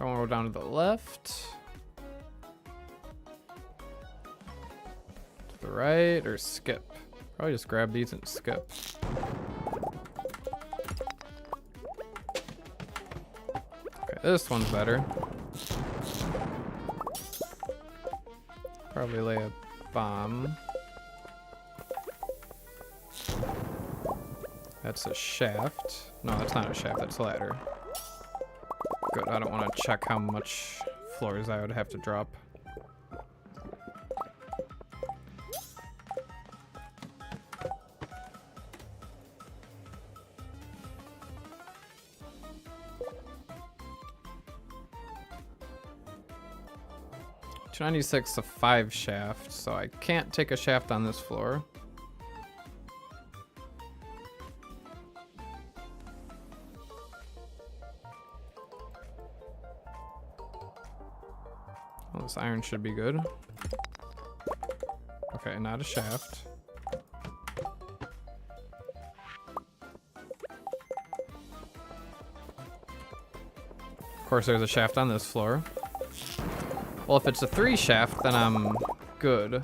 I want to go down to the left. To the right, or skip. Probably just grab these and skip. Okay, this one's better. Probably lay a bomb. That's a shaft. No, that's not a shaft, that's a ladder. Good, I don't want to check how much floors I would have to drop. $296 a 5 shaft, so I can't take a shaft on this floor. Well, this iron should be good. Okay, not a shaft. Of course, there's a shaft on this floor. Well, if it's a 3 shaft, then I'm good.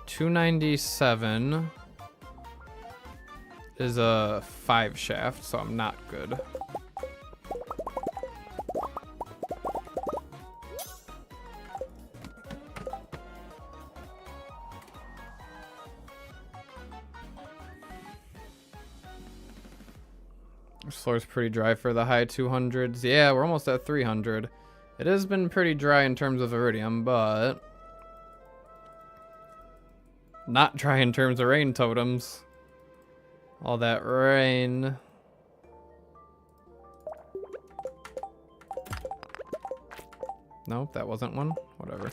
297 is a 5 shaft, so I'm not good. This floor's pretty dry for the high 200s. Yeah, we're almost at 300. It has been pretty dry in terms of iridium, but not dry in terms of rain totems. All that rain. Nope, that wasn't one. Whatever.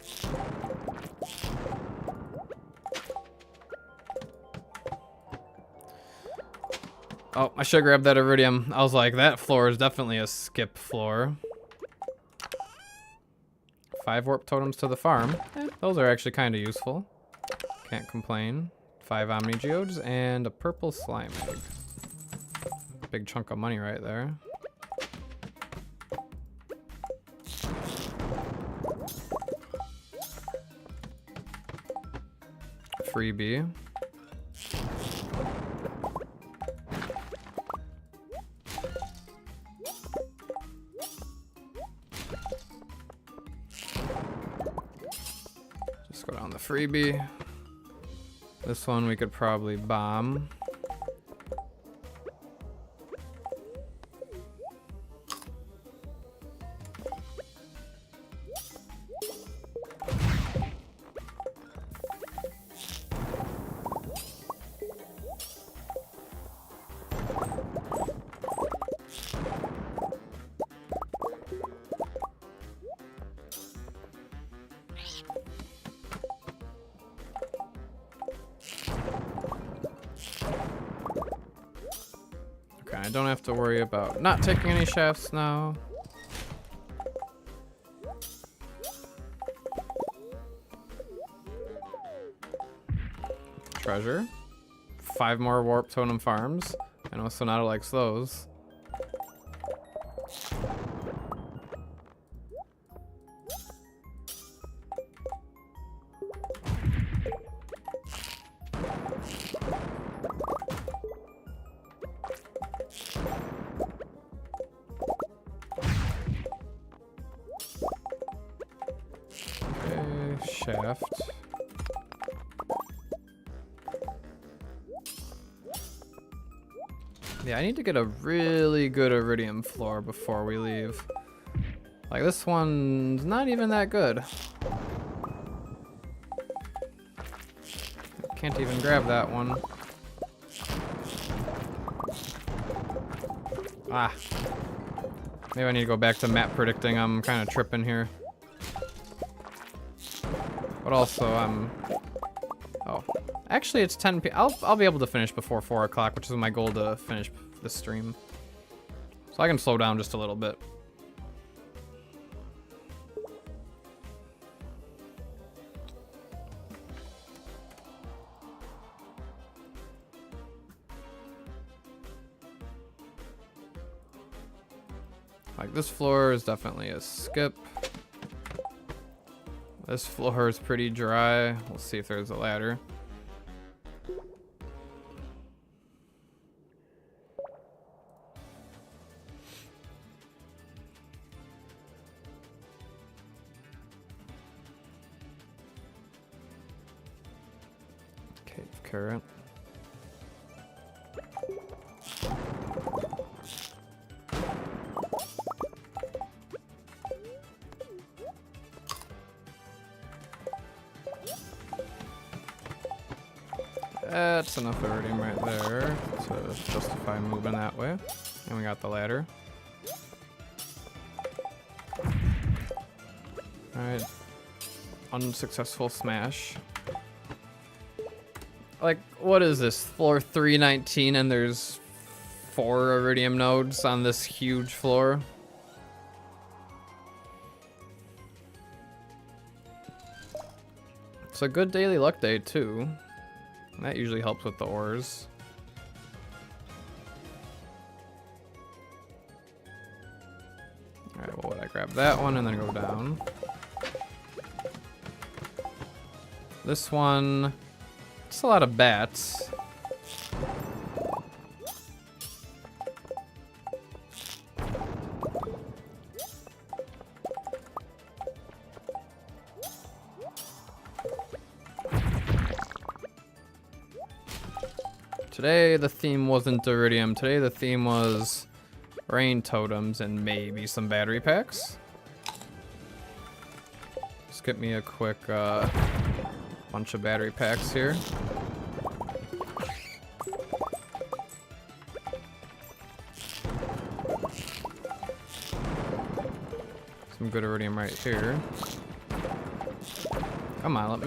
Oh, I should grab that iridium. I was like, that floor is definitely a skip floor. 5 warp totems to the farm. Those are actually kind of useful. Can't complain. 5 Omni Geodes and a purple slime egg. Big chunk of money right there. Freebie. Just go down the freebie. This one we could probably bomb. I don't have to worry about not taking any shafts now. Treasure. 5 more warp totem farms. I know Sonata likes those. Shaft. Yeah, I need to get a really good iridium floor before we leave. Like, this one's not even that good. Can't even grab that one. Ah. Maybe I need to go back to map predicting. I'm kind of tripping here. But also, oh, Actually, it's 10 p. I'll be able to finish before 4 o'clock, which is my goal to finish the stream. So I can slow down just a little bit. Like, this floor is definitely a skip. This floor is pretty dry. We'll see if there's a ladder. Cave carrot. That's enough iridium right there to justify moving that way. And we got the ladder. Alright. Unsuccessful smash. Like, what is this? Floor 319 and there's 4 iridium nodes on this huge floor? It's a good daily luck day, too. That usually helps with the ores. Alright, well, would I grab that one and then go down? This one, it's a lot of bats. Today the theme wasn't iridium. Today the theme was rain totems and maybe some battery packs. Just get me a quick bunch of battery packs here. Some good iridium right here. Come on, let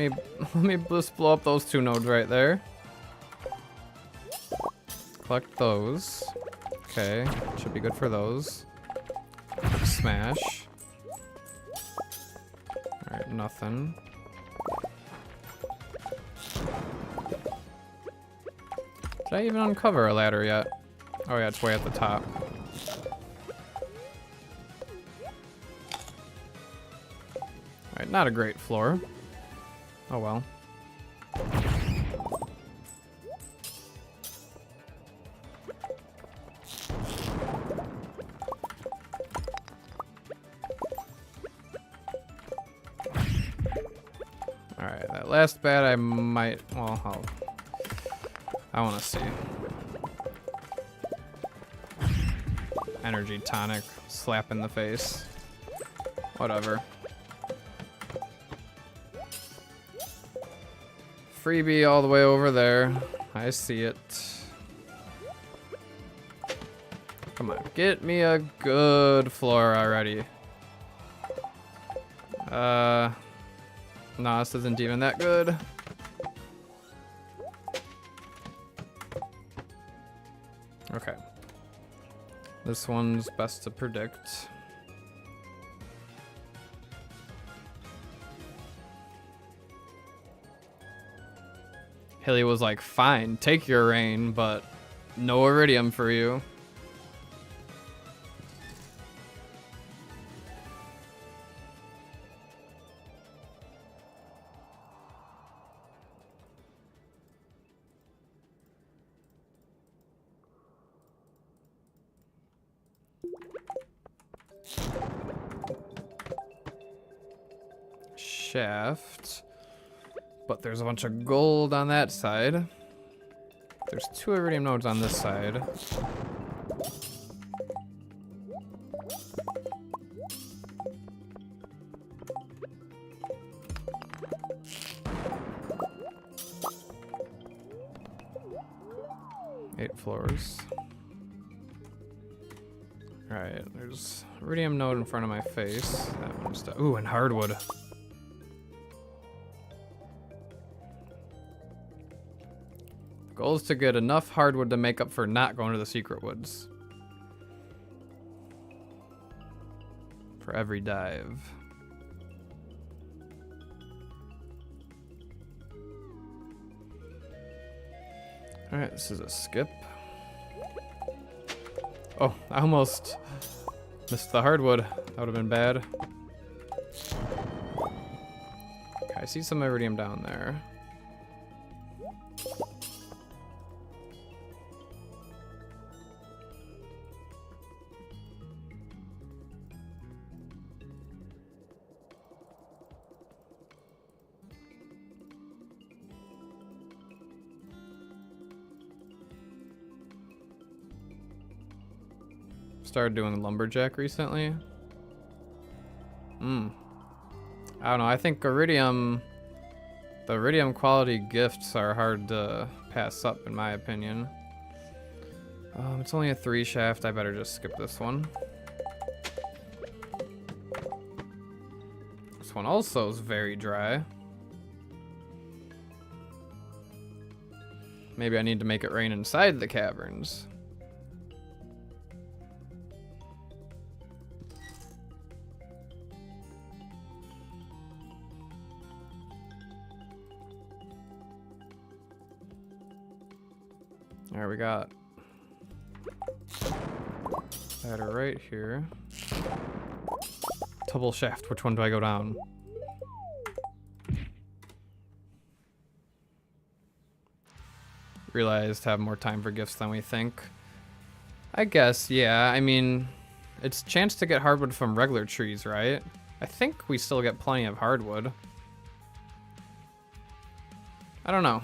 me just blow up those 2 nodes right there. Collect those. Okay, should be good for those. Smash. Alright, nothing. Did I even uncover a ladder yet? Oh yeah, it's way at the top. Alright, not a great floor. Oh well. Alright, that last bat I might, well, I want to see. Energy tonic, slap in the face. Whatever. Freebie all the way over there. I see it. Come on, get me a good floor already. No, this isn't even that good. Okay. This one's best to predict. Hilly was like, fine, take your rain, but no iridium for you. Shaft. But there's a bunch of gold on that side. There's 2 iridium nodes on this side. Eight floors. Alright, there's iridium node in front of my face. That one's ooh, and hardwood. Goal is to get enough hardwood to make up for not going to the secret woods. For every dive. Alright, this is a skip. Oh, I almost missed the hardwood. That would have been bad. Okay, I see some iridium down there. Started doing lumberjack recently. I don't know. I think iridium, the iridium quality gifts are hard to pass up in my opinion. It's only a 3 shaft. I better just skip this one. This one also is very dry. Maybe I need to make it rain inside the caverns. There we got ladder right here. Double shaft. Which one do I go down? Realized have more time for gifts than we think. I guess, yeah. I mean, it's chance to get hardwood from regular trees, right? I think we still get plenty of hardwood. I don't know.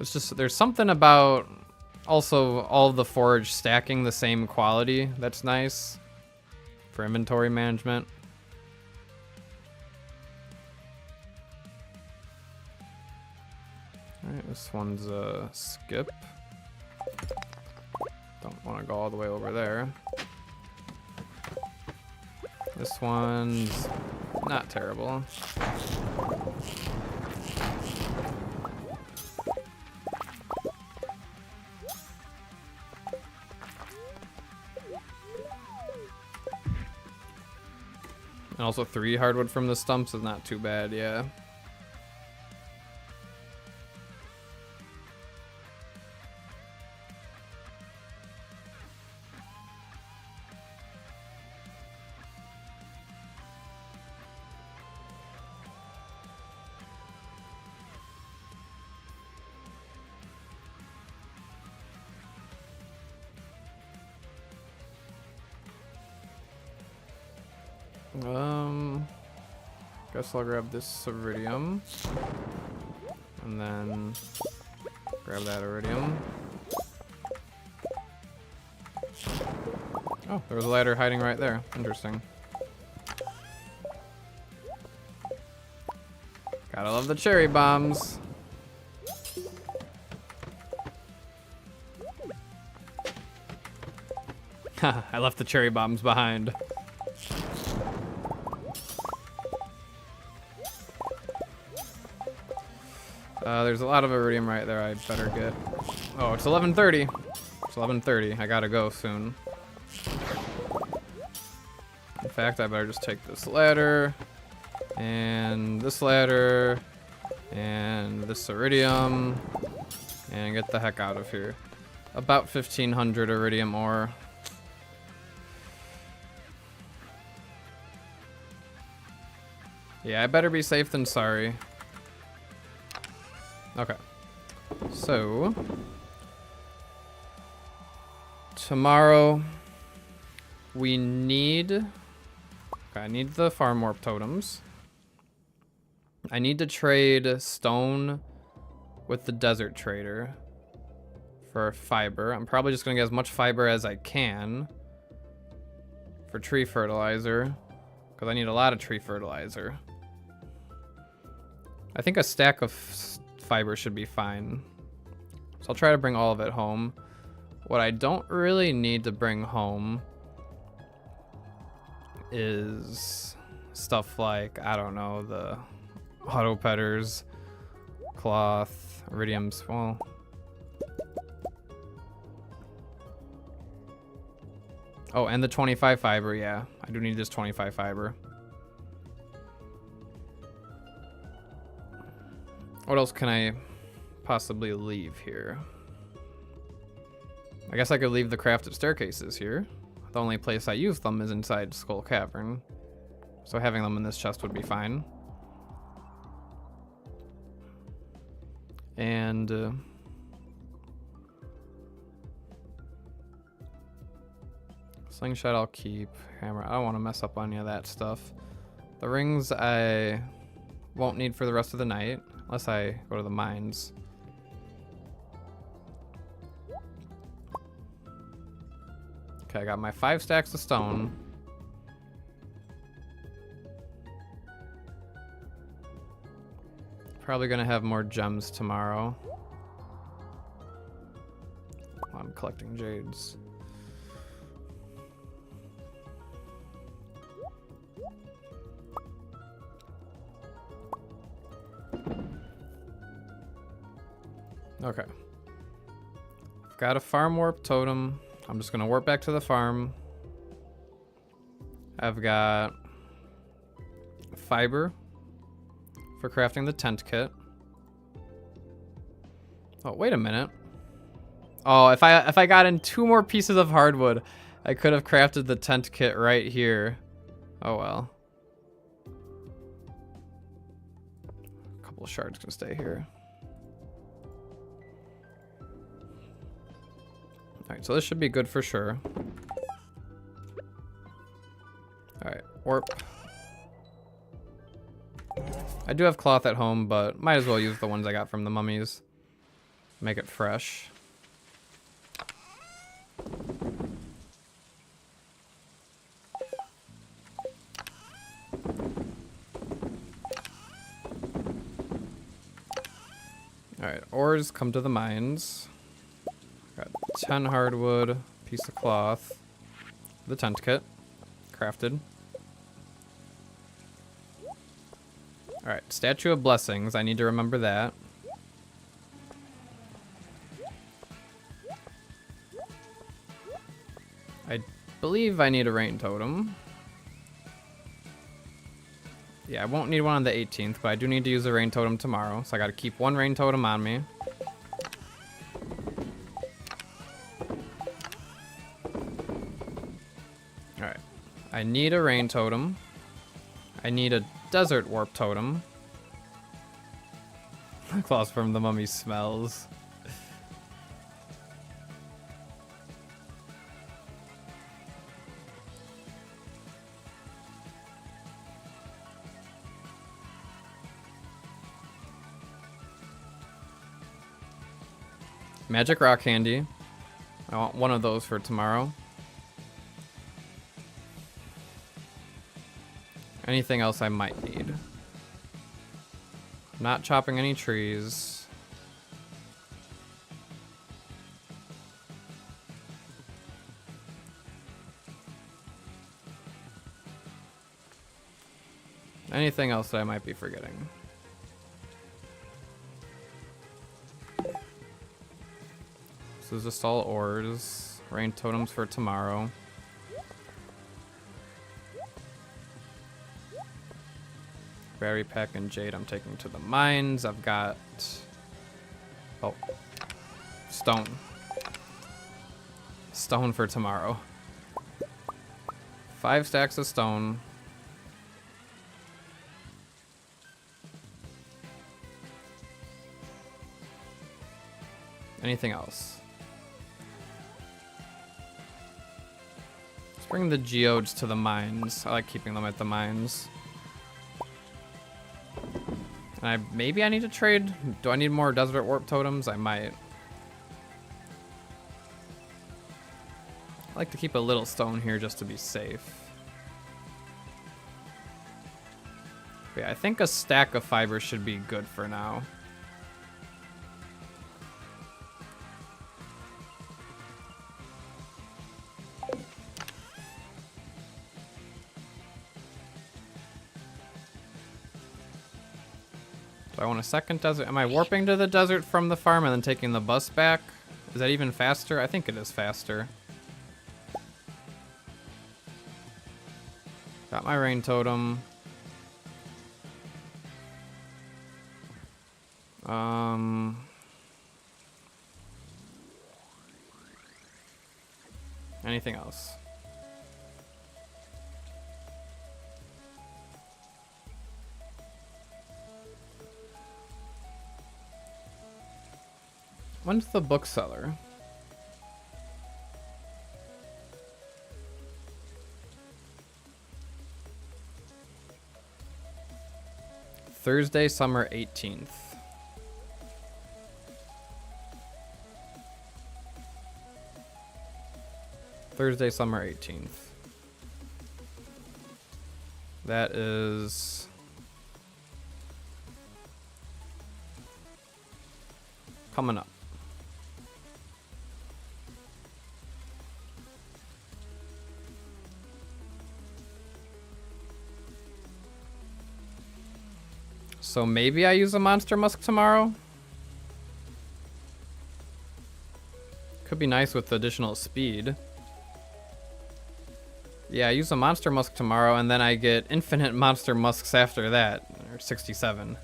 It's just, there's something about also all of the forage stacking the same quality that's nice for inventory management. Alright, this one's a skip. Don't want to go all the way over there. This one's not terrible. And also 3 hardwood from the stumps is not too bad, yeah. Guess I'll grab this iridium. And then grab that iridium. Oh, there was a ladder hiding right there. Interesting. Gotta love the cherry bombs. Haha, I left the cherry bombs behind. There's a lot of iridium right there. I better get. Oh, it's 11:30. It's 11:30. I gotta go soon. In fact, I better just take this ladder, and this ladder, and this iridium, and get the heck out of here. About 1,500 iridium ore. Yeah, I better be safe than sorry. Okay, so tomorrow we need, okay, I need the farm warp totems. I need to trade stone with the desert trader for fiber. I'm probably just gonna get as much fiber as I can for tree fertilizer, because I need a lot of tree fertilizer. I think a stack of fiber should be fine. So I'll try to bring all of it home. What I don't really need to bring home is stuff like, I don't know, the Auto petters, cloth, iridiums. Well, oh, and the 25 fiber. Yeah, I do need this 25 fiber. What else can I possibly leave here? I guess I could leave the crafted staircases here. The only place I use them is inside Skull Cavern. So having them in this chest would be fine. And slingshot I'll keep. Hammer, I don't want to mess up on any of that stuff. The rings I won't need for the rest of the night, unless I go to the mines. Okay, I got my 5 stacks of stone. Probably gonna have more gems tomorrow. I'm collecting jades. Okay. I've got a farm warp totem. I'm just gonna warp back to the farm. I've got fiber for crafting the tent kit. Oh, wait a minute. Oh, if I got in 2 more pieces of hardwood, I could have crafted the tent kit right here. Oh well. A couple of shards can stay here. Alright, so this should be good for sure. Alright, warp. I do have cloth at home, but might as well use the ones I got from the mummies. Make it fresh. Alright, ores come to the mines. Got 10 hardwood, piece of cloth, the tent kit, crafted. Alright, Statue of Blessings, I need to remember that. I believe I need a rain totem. Yeah, I won't need one on the 18th, but I do need to use a rain totem tomorrow, so I gotta keep 1 rain totem on me. Alright, I need a rain totem. I need a desert warp totem. Claws from the mummy smells. Magic rock candy. I want one of those for tomorrow. Anything else I might need. Not chopping any trees. Anything else that I might be forgetting. This is just all ores. Rain totems for tomorrow. Berry pack and jade I'm taking to the mines. I've got... oh. Stone. Stone for tomorrow. 5 stacks of stone. Anything else? Let's bring the geodes to the mines. I like keeping them at the mines. And maybe I need to trade. Do I need more desert warp totems? I might. I like to keep a little stone here just to be safe. But yeah, I think a stack of fiber should be good for now. Do I want a second desert? Am I warping to the desert from the farm and then taking the bus back? Is that even faster? I think it is faster. Got my rain totem. Anything else? When's the bookseller? Thursday, summer 18th. Thursday, summer 18th. That is... coming up. So maybe I use a monster musk tomorrow? Could be nice with additional speed. Yeah, I use a monster musk tomorrow and then I get infinite monster musks after that. Or 67.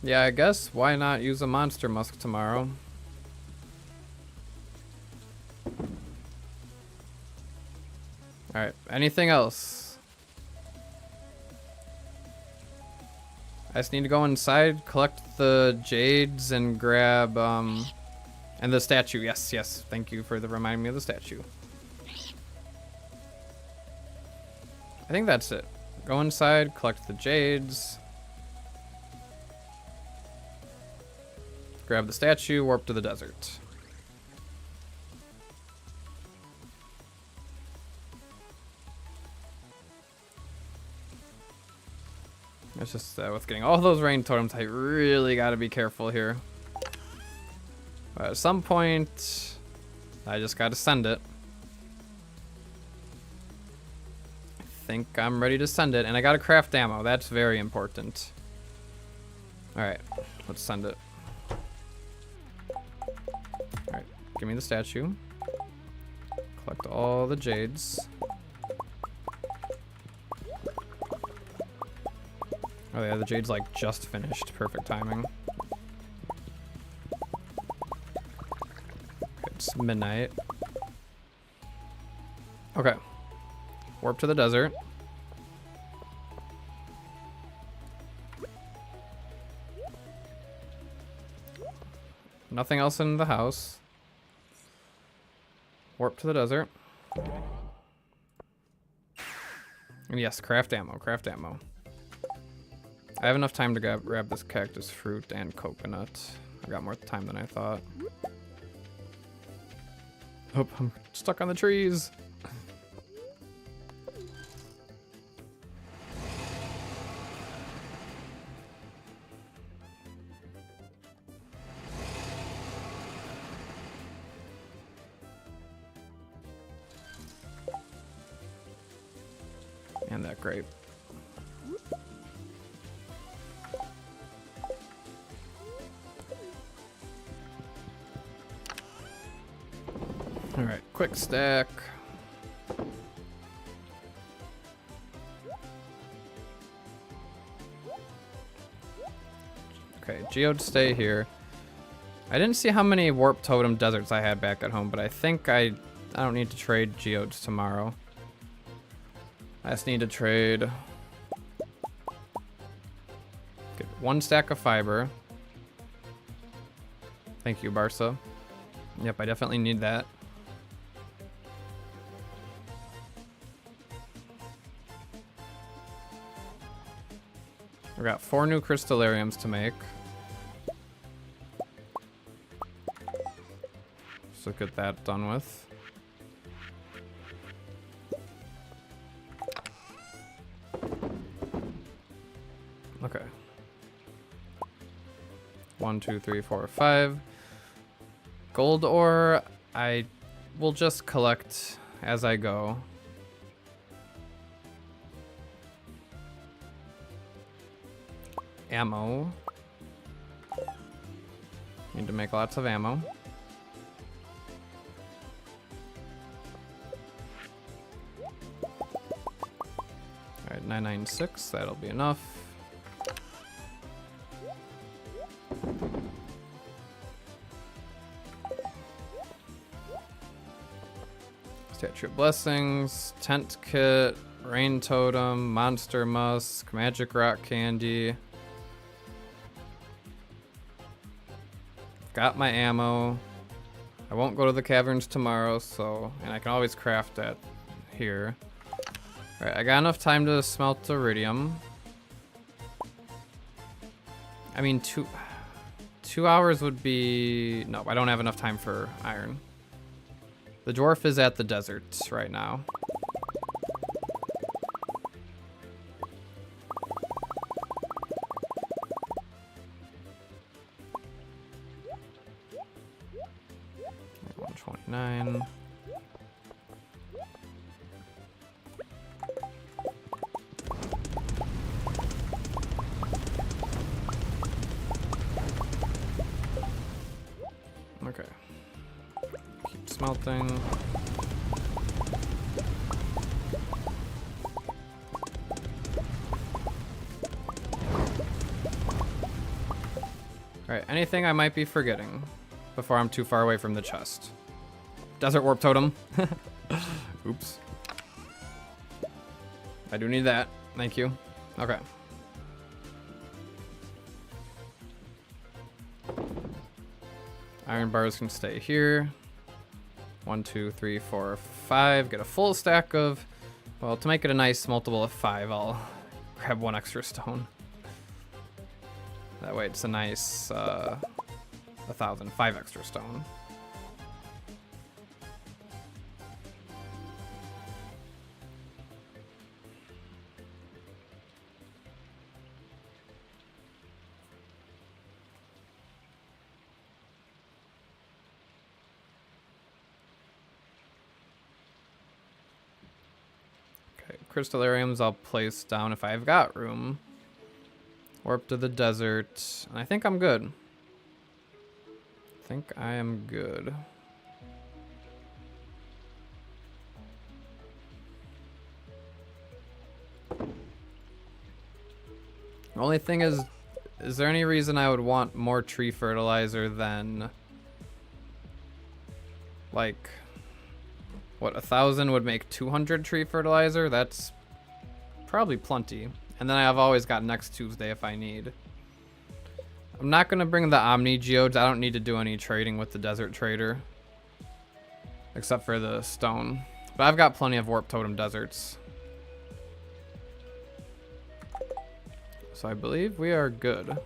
Yeah, I guess why not use a monster musk tomorrow? Alright, anything else? I just need to go inside, collect the jades, and grab, and the statue. Yes, yes, thank you for reminding me of the statue. I think that's it. Go inside, collect the jades. Grab the statue, warp to the desert. It's just with getting all those rain totems, I really gotta be careful here. But at some point, I just gotta send it. I think I'm ready to send it, and I gotta craft ammo. That's very important. Alright, let's send it. Alright, give me the statue. Collect all the jades. Oh yeah, the jade's like just finished. Perfect timing. It's midnight. Okay. Warp to the desert. Nothing else in the house. Warp to the desert. And yes, craft ammo, craft ammo. I have enough time to grab this cactus fruit and coconut. I got more time than I thought. Oh, I'm stuck on the trees. And that grape. All right, quick stack. Okay, geode stay here. I didn't see how many warp totem deserts I had back at home, but I think I don't need to trade geodes tomorrow. I just need to trade. Get 1 stack of fiber. Thank you, Barca. Yep, I definitely need that. We got 4 new crystallariums to make. So get that done with. Okay. 1, 2, 3, 4, 5. Gold ore, I will just collect as I go. Ammo. Need to make lots of ammo. Alright, 996, that'll be enough. Statue of Blessings, tent kit, rain totem, monster musk, magic rock candy. Got my ammo. I won't go to the caverns tomorrow, so, and I can always craft at here. Alright, I got enough time to smelt iridium. I mean, two hours would be... No, I don't have enough time for iron. The dwarf is at the desert right now. $129. Okay. Keep smelting. Alright, anything I might be forgetting before I'm too far away from the chest? Desert warp totem. Oops. I do need that. Thank you. Okay. Iron bars can stay here. 1, 2, 3, 4, 5. Get a full stack of... Well, to make it a nice multiple of 5, I'll grab 1 extra stone. That way it's a nice 1,000, 5 extra stone. Okay, crystallariums I'll place down if I've got room. Warp to the desert. I think I'm good. I think I am good. The only thing is there any reason I would want more tree fertilizer than, like, what, 1,000 would make 200 tree fertilizer? That's probably plenty. And then I've always got next Tuesday if I need. I'm not going to bring the Omni Geodes. I don't need to do any trading with the Desert Trader. Except for the stone. But I've got plenty of Warp Totem Deserts. So I believe we are good.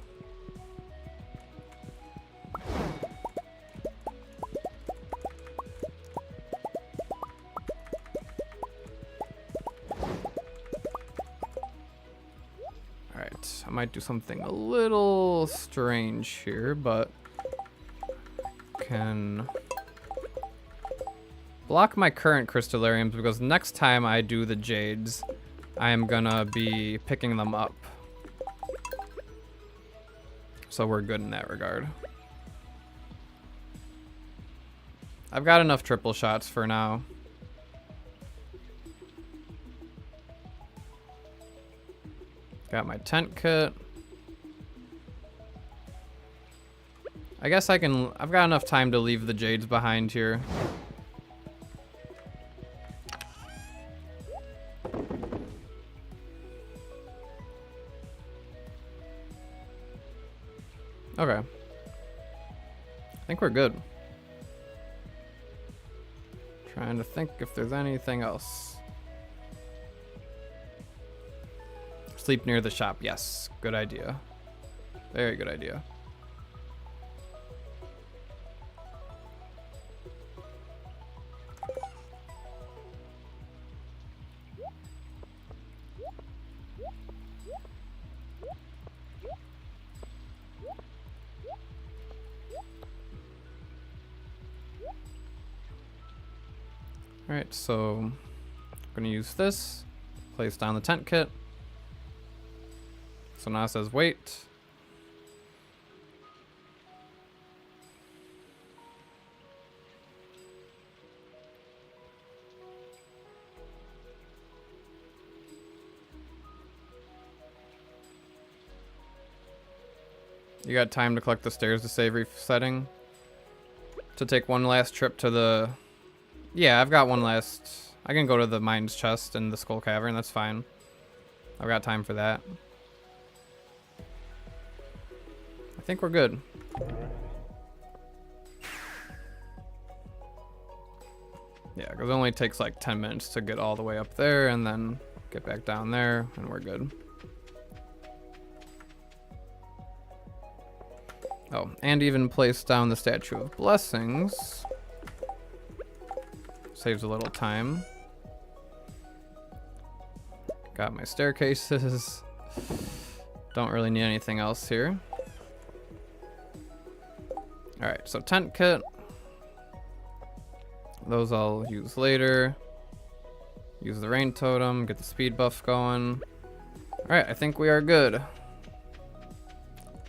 I might do something a little strange here, but can block my current crystallariums because next time I do the jades, I am gonna be picking them up. So we're good in that regard. I've got enough triple shots for now. Got my tent kit. I guess I've got enough time to leave the jades behind here. Okay. I think we're good. Trying to think if there's anything else. Sleep near the shop. Yes, good idea. Very good idea. Alright, so I'm gonna use this. Place down the tent kit. So now it says wait. You got time to collect the stairs to save resetting. To take one last trip to the... Yeah, I've got one last... I can go to the mines chest in the skull cavern, that's fine. I've got time for that. I think we're good. Yeah, because it only takes like 10 minutes to get all the way up there and then get back down there, and we're good. Oh, and even place down the Statue of Blessings. Saves a little time. Got my staircases. Don't really need anything else here. Alright, so tent kit. Those I'll use later. Use the rain totem, get the speed buff going. Alright, I think we are good.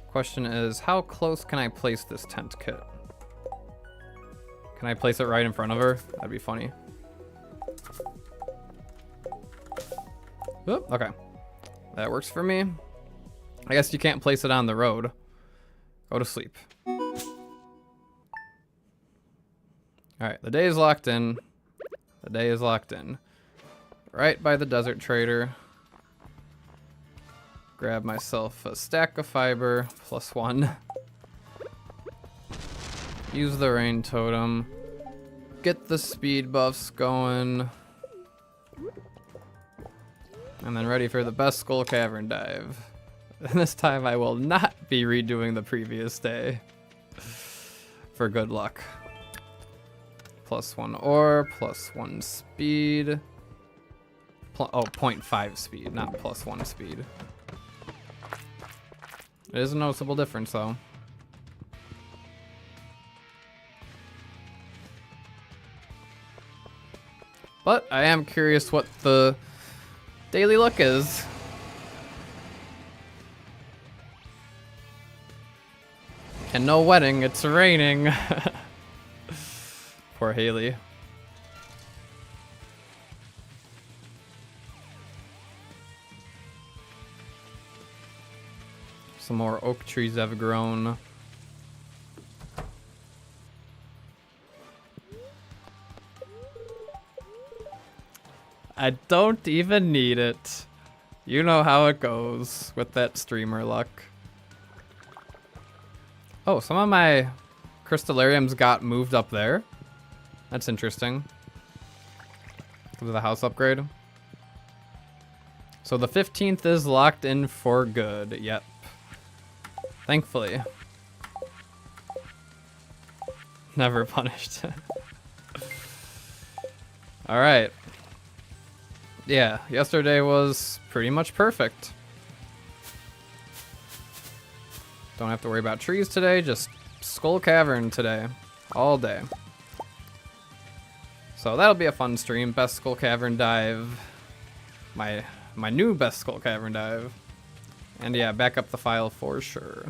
Question is, how close can I place this tent kit? Can I place it right in front of her? That'd be funny. Oop, okay. That works for me. I guess you can't place it on the road. Go to sleep. Alright, the day is locked in. The day is locked in. Right by the desert trader. Grab myself a stack of fiber, +1. Use the rain totem. Get the speed buffs going. And then ready for the best skull cavern dive. And this time I will not be redoing the previous day. For good luck. +1 ore, +1 speed. Oh, 0.5 speed, not +1 speed. It is a noticeable difference, though. But I am curious what the daily look is. And no wedding, it's raining. Poor Haley. Some more oak trees have grown. I don't even need it. You know how it goes with that streamer luck. Oh, some of my crystallariums got moved up there. That's interesting. Because of the house upgrade. So the 15th is locked in for good. Yep. Thankfully. Never punished. Alright. Yeah, yesterday was pretty much perfect. Don't have to worry about trees today, just Skull Cavern today. All day. So that'll be a fun stream. Best Skull Cavern dive. My new best Skull Cavern dive. And yeah, back up the file for sure.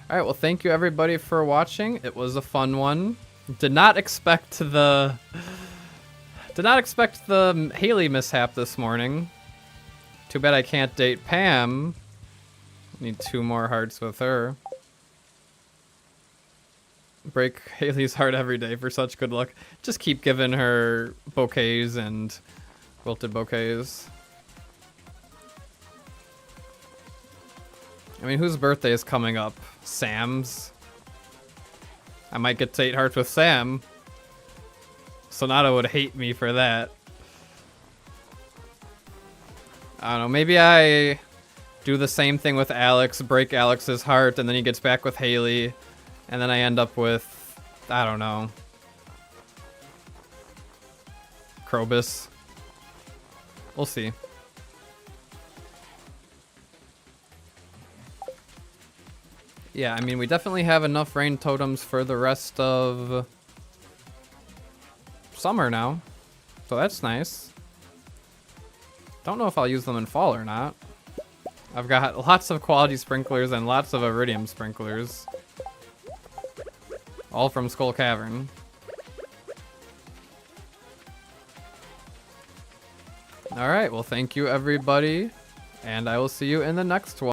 Alright, well thank you everybody for watching. It was a fun one. Did not expect the Haley mishap this morning. Too bad I can't date Pam. Need 2 more hearts with her. Break Haley's heart every day for such good luck. Just keep giving her bouquets and wilted bouquets. I mean, whose birthday is coming up? Sam's? I might get to 8 hearts with Sam. Sonata would hate me for that. I don't know, maybe I do the same thing with Alex, break Alex's heart, and then he gets back with Haley, and then I end up with, I don't know, Krobus. We'll see. Yeah, I mean, we definitely have enough rain totems for the rest of summer now. So that's nice. Don't know if I'll use them in fall or not. I've got lots of quality sprinklers and lots of iridium sprinklers. All from Skull Cavern. Alright, well thank you everybody. And I will see you in the next one.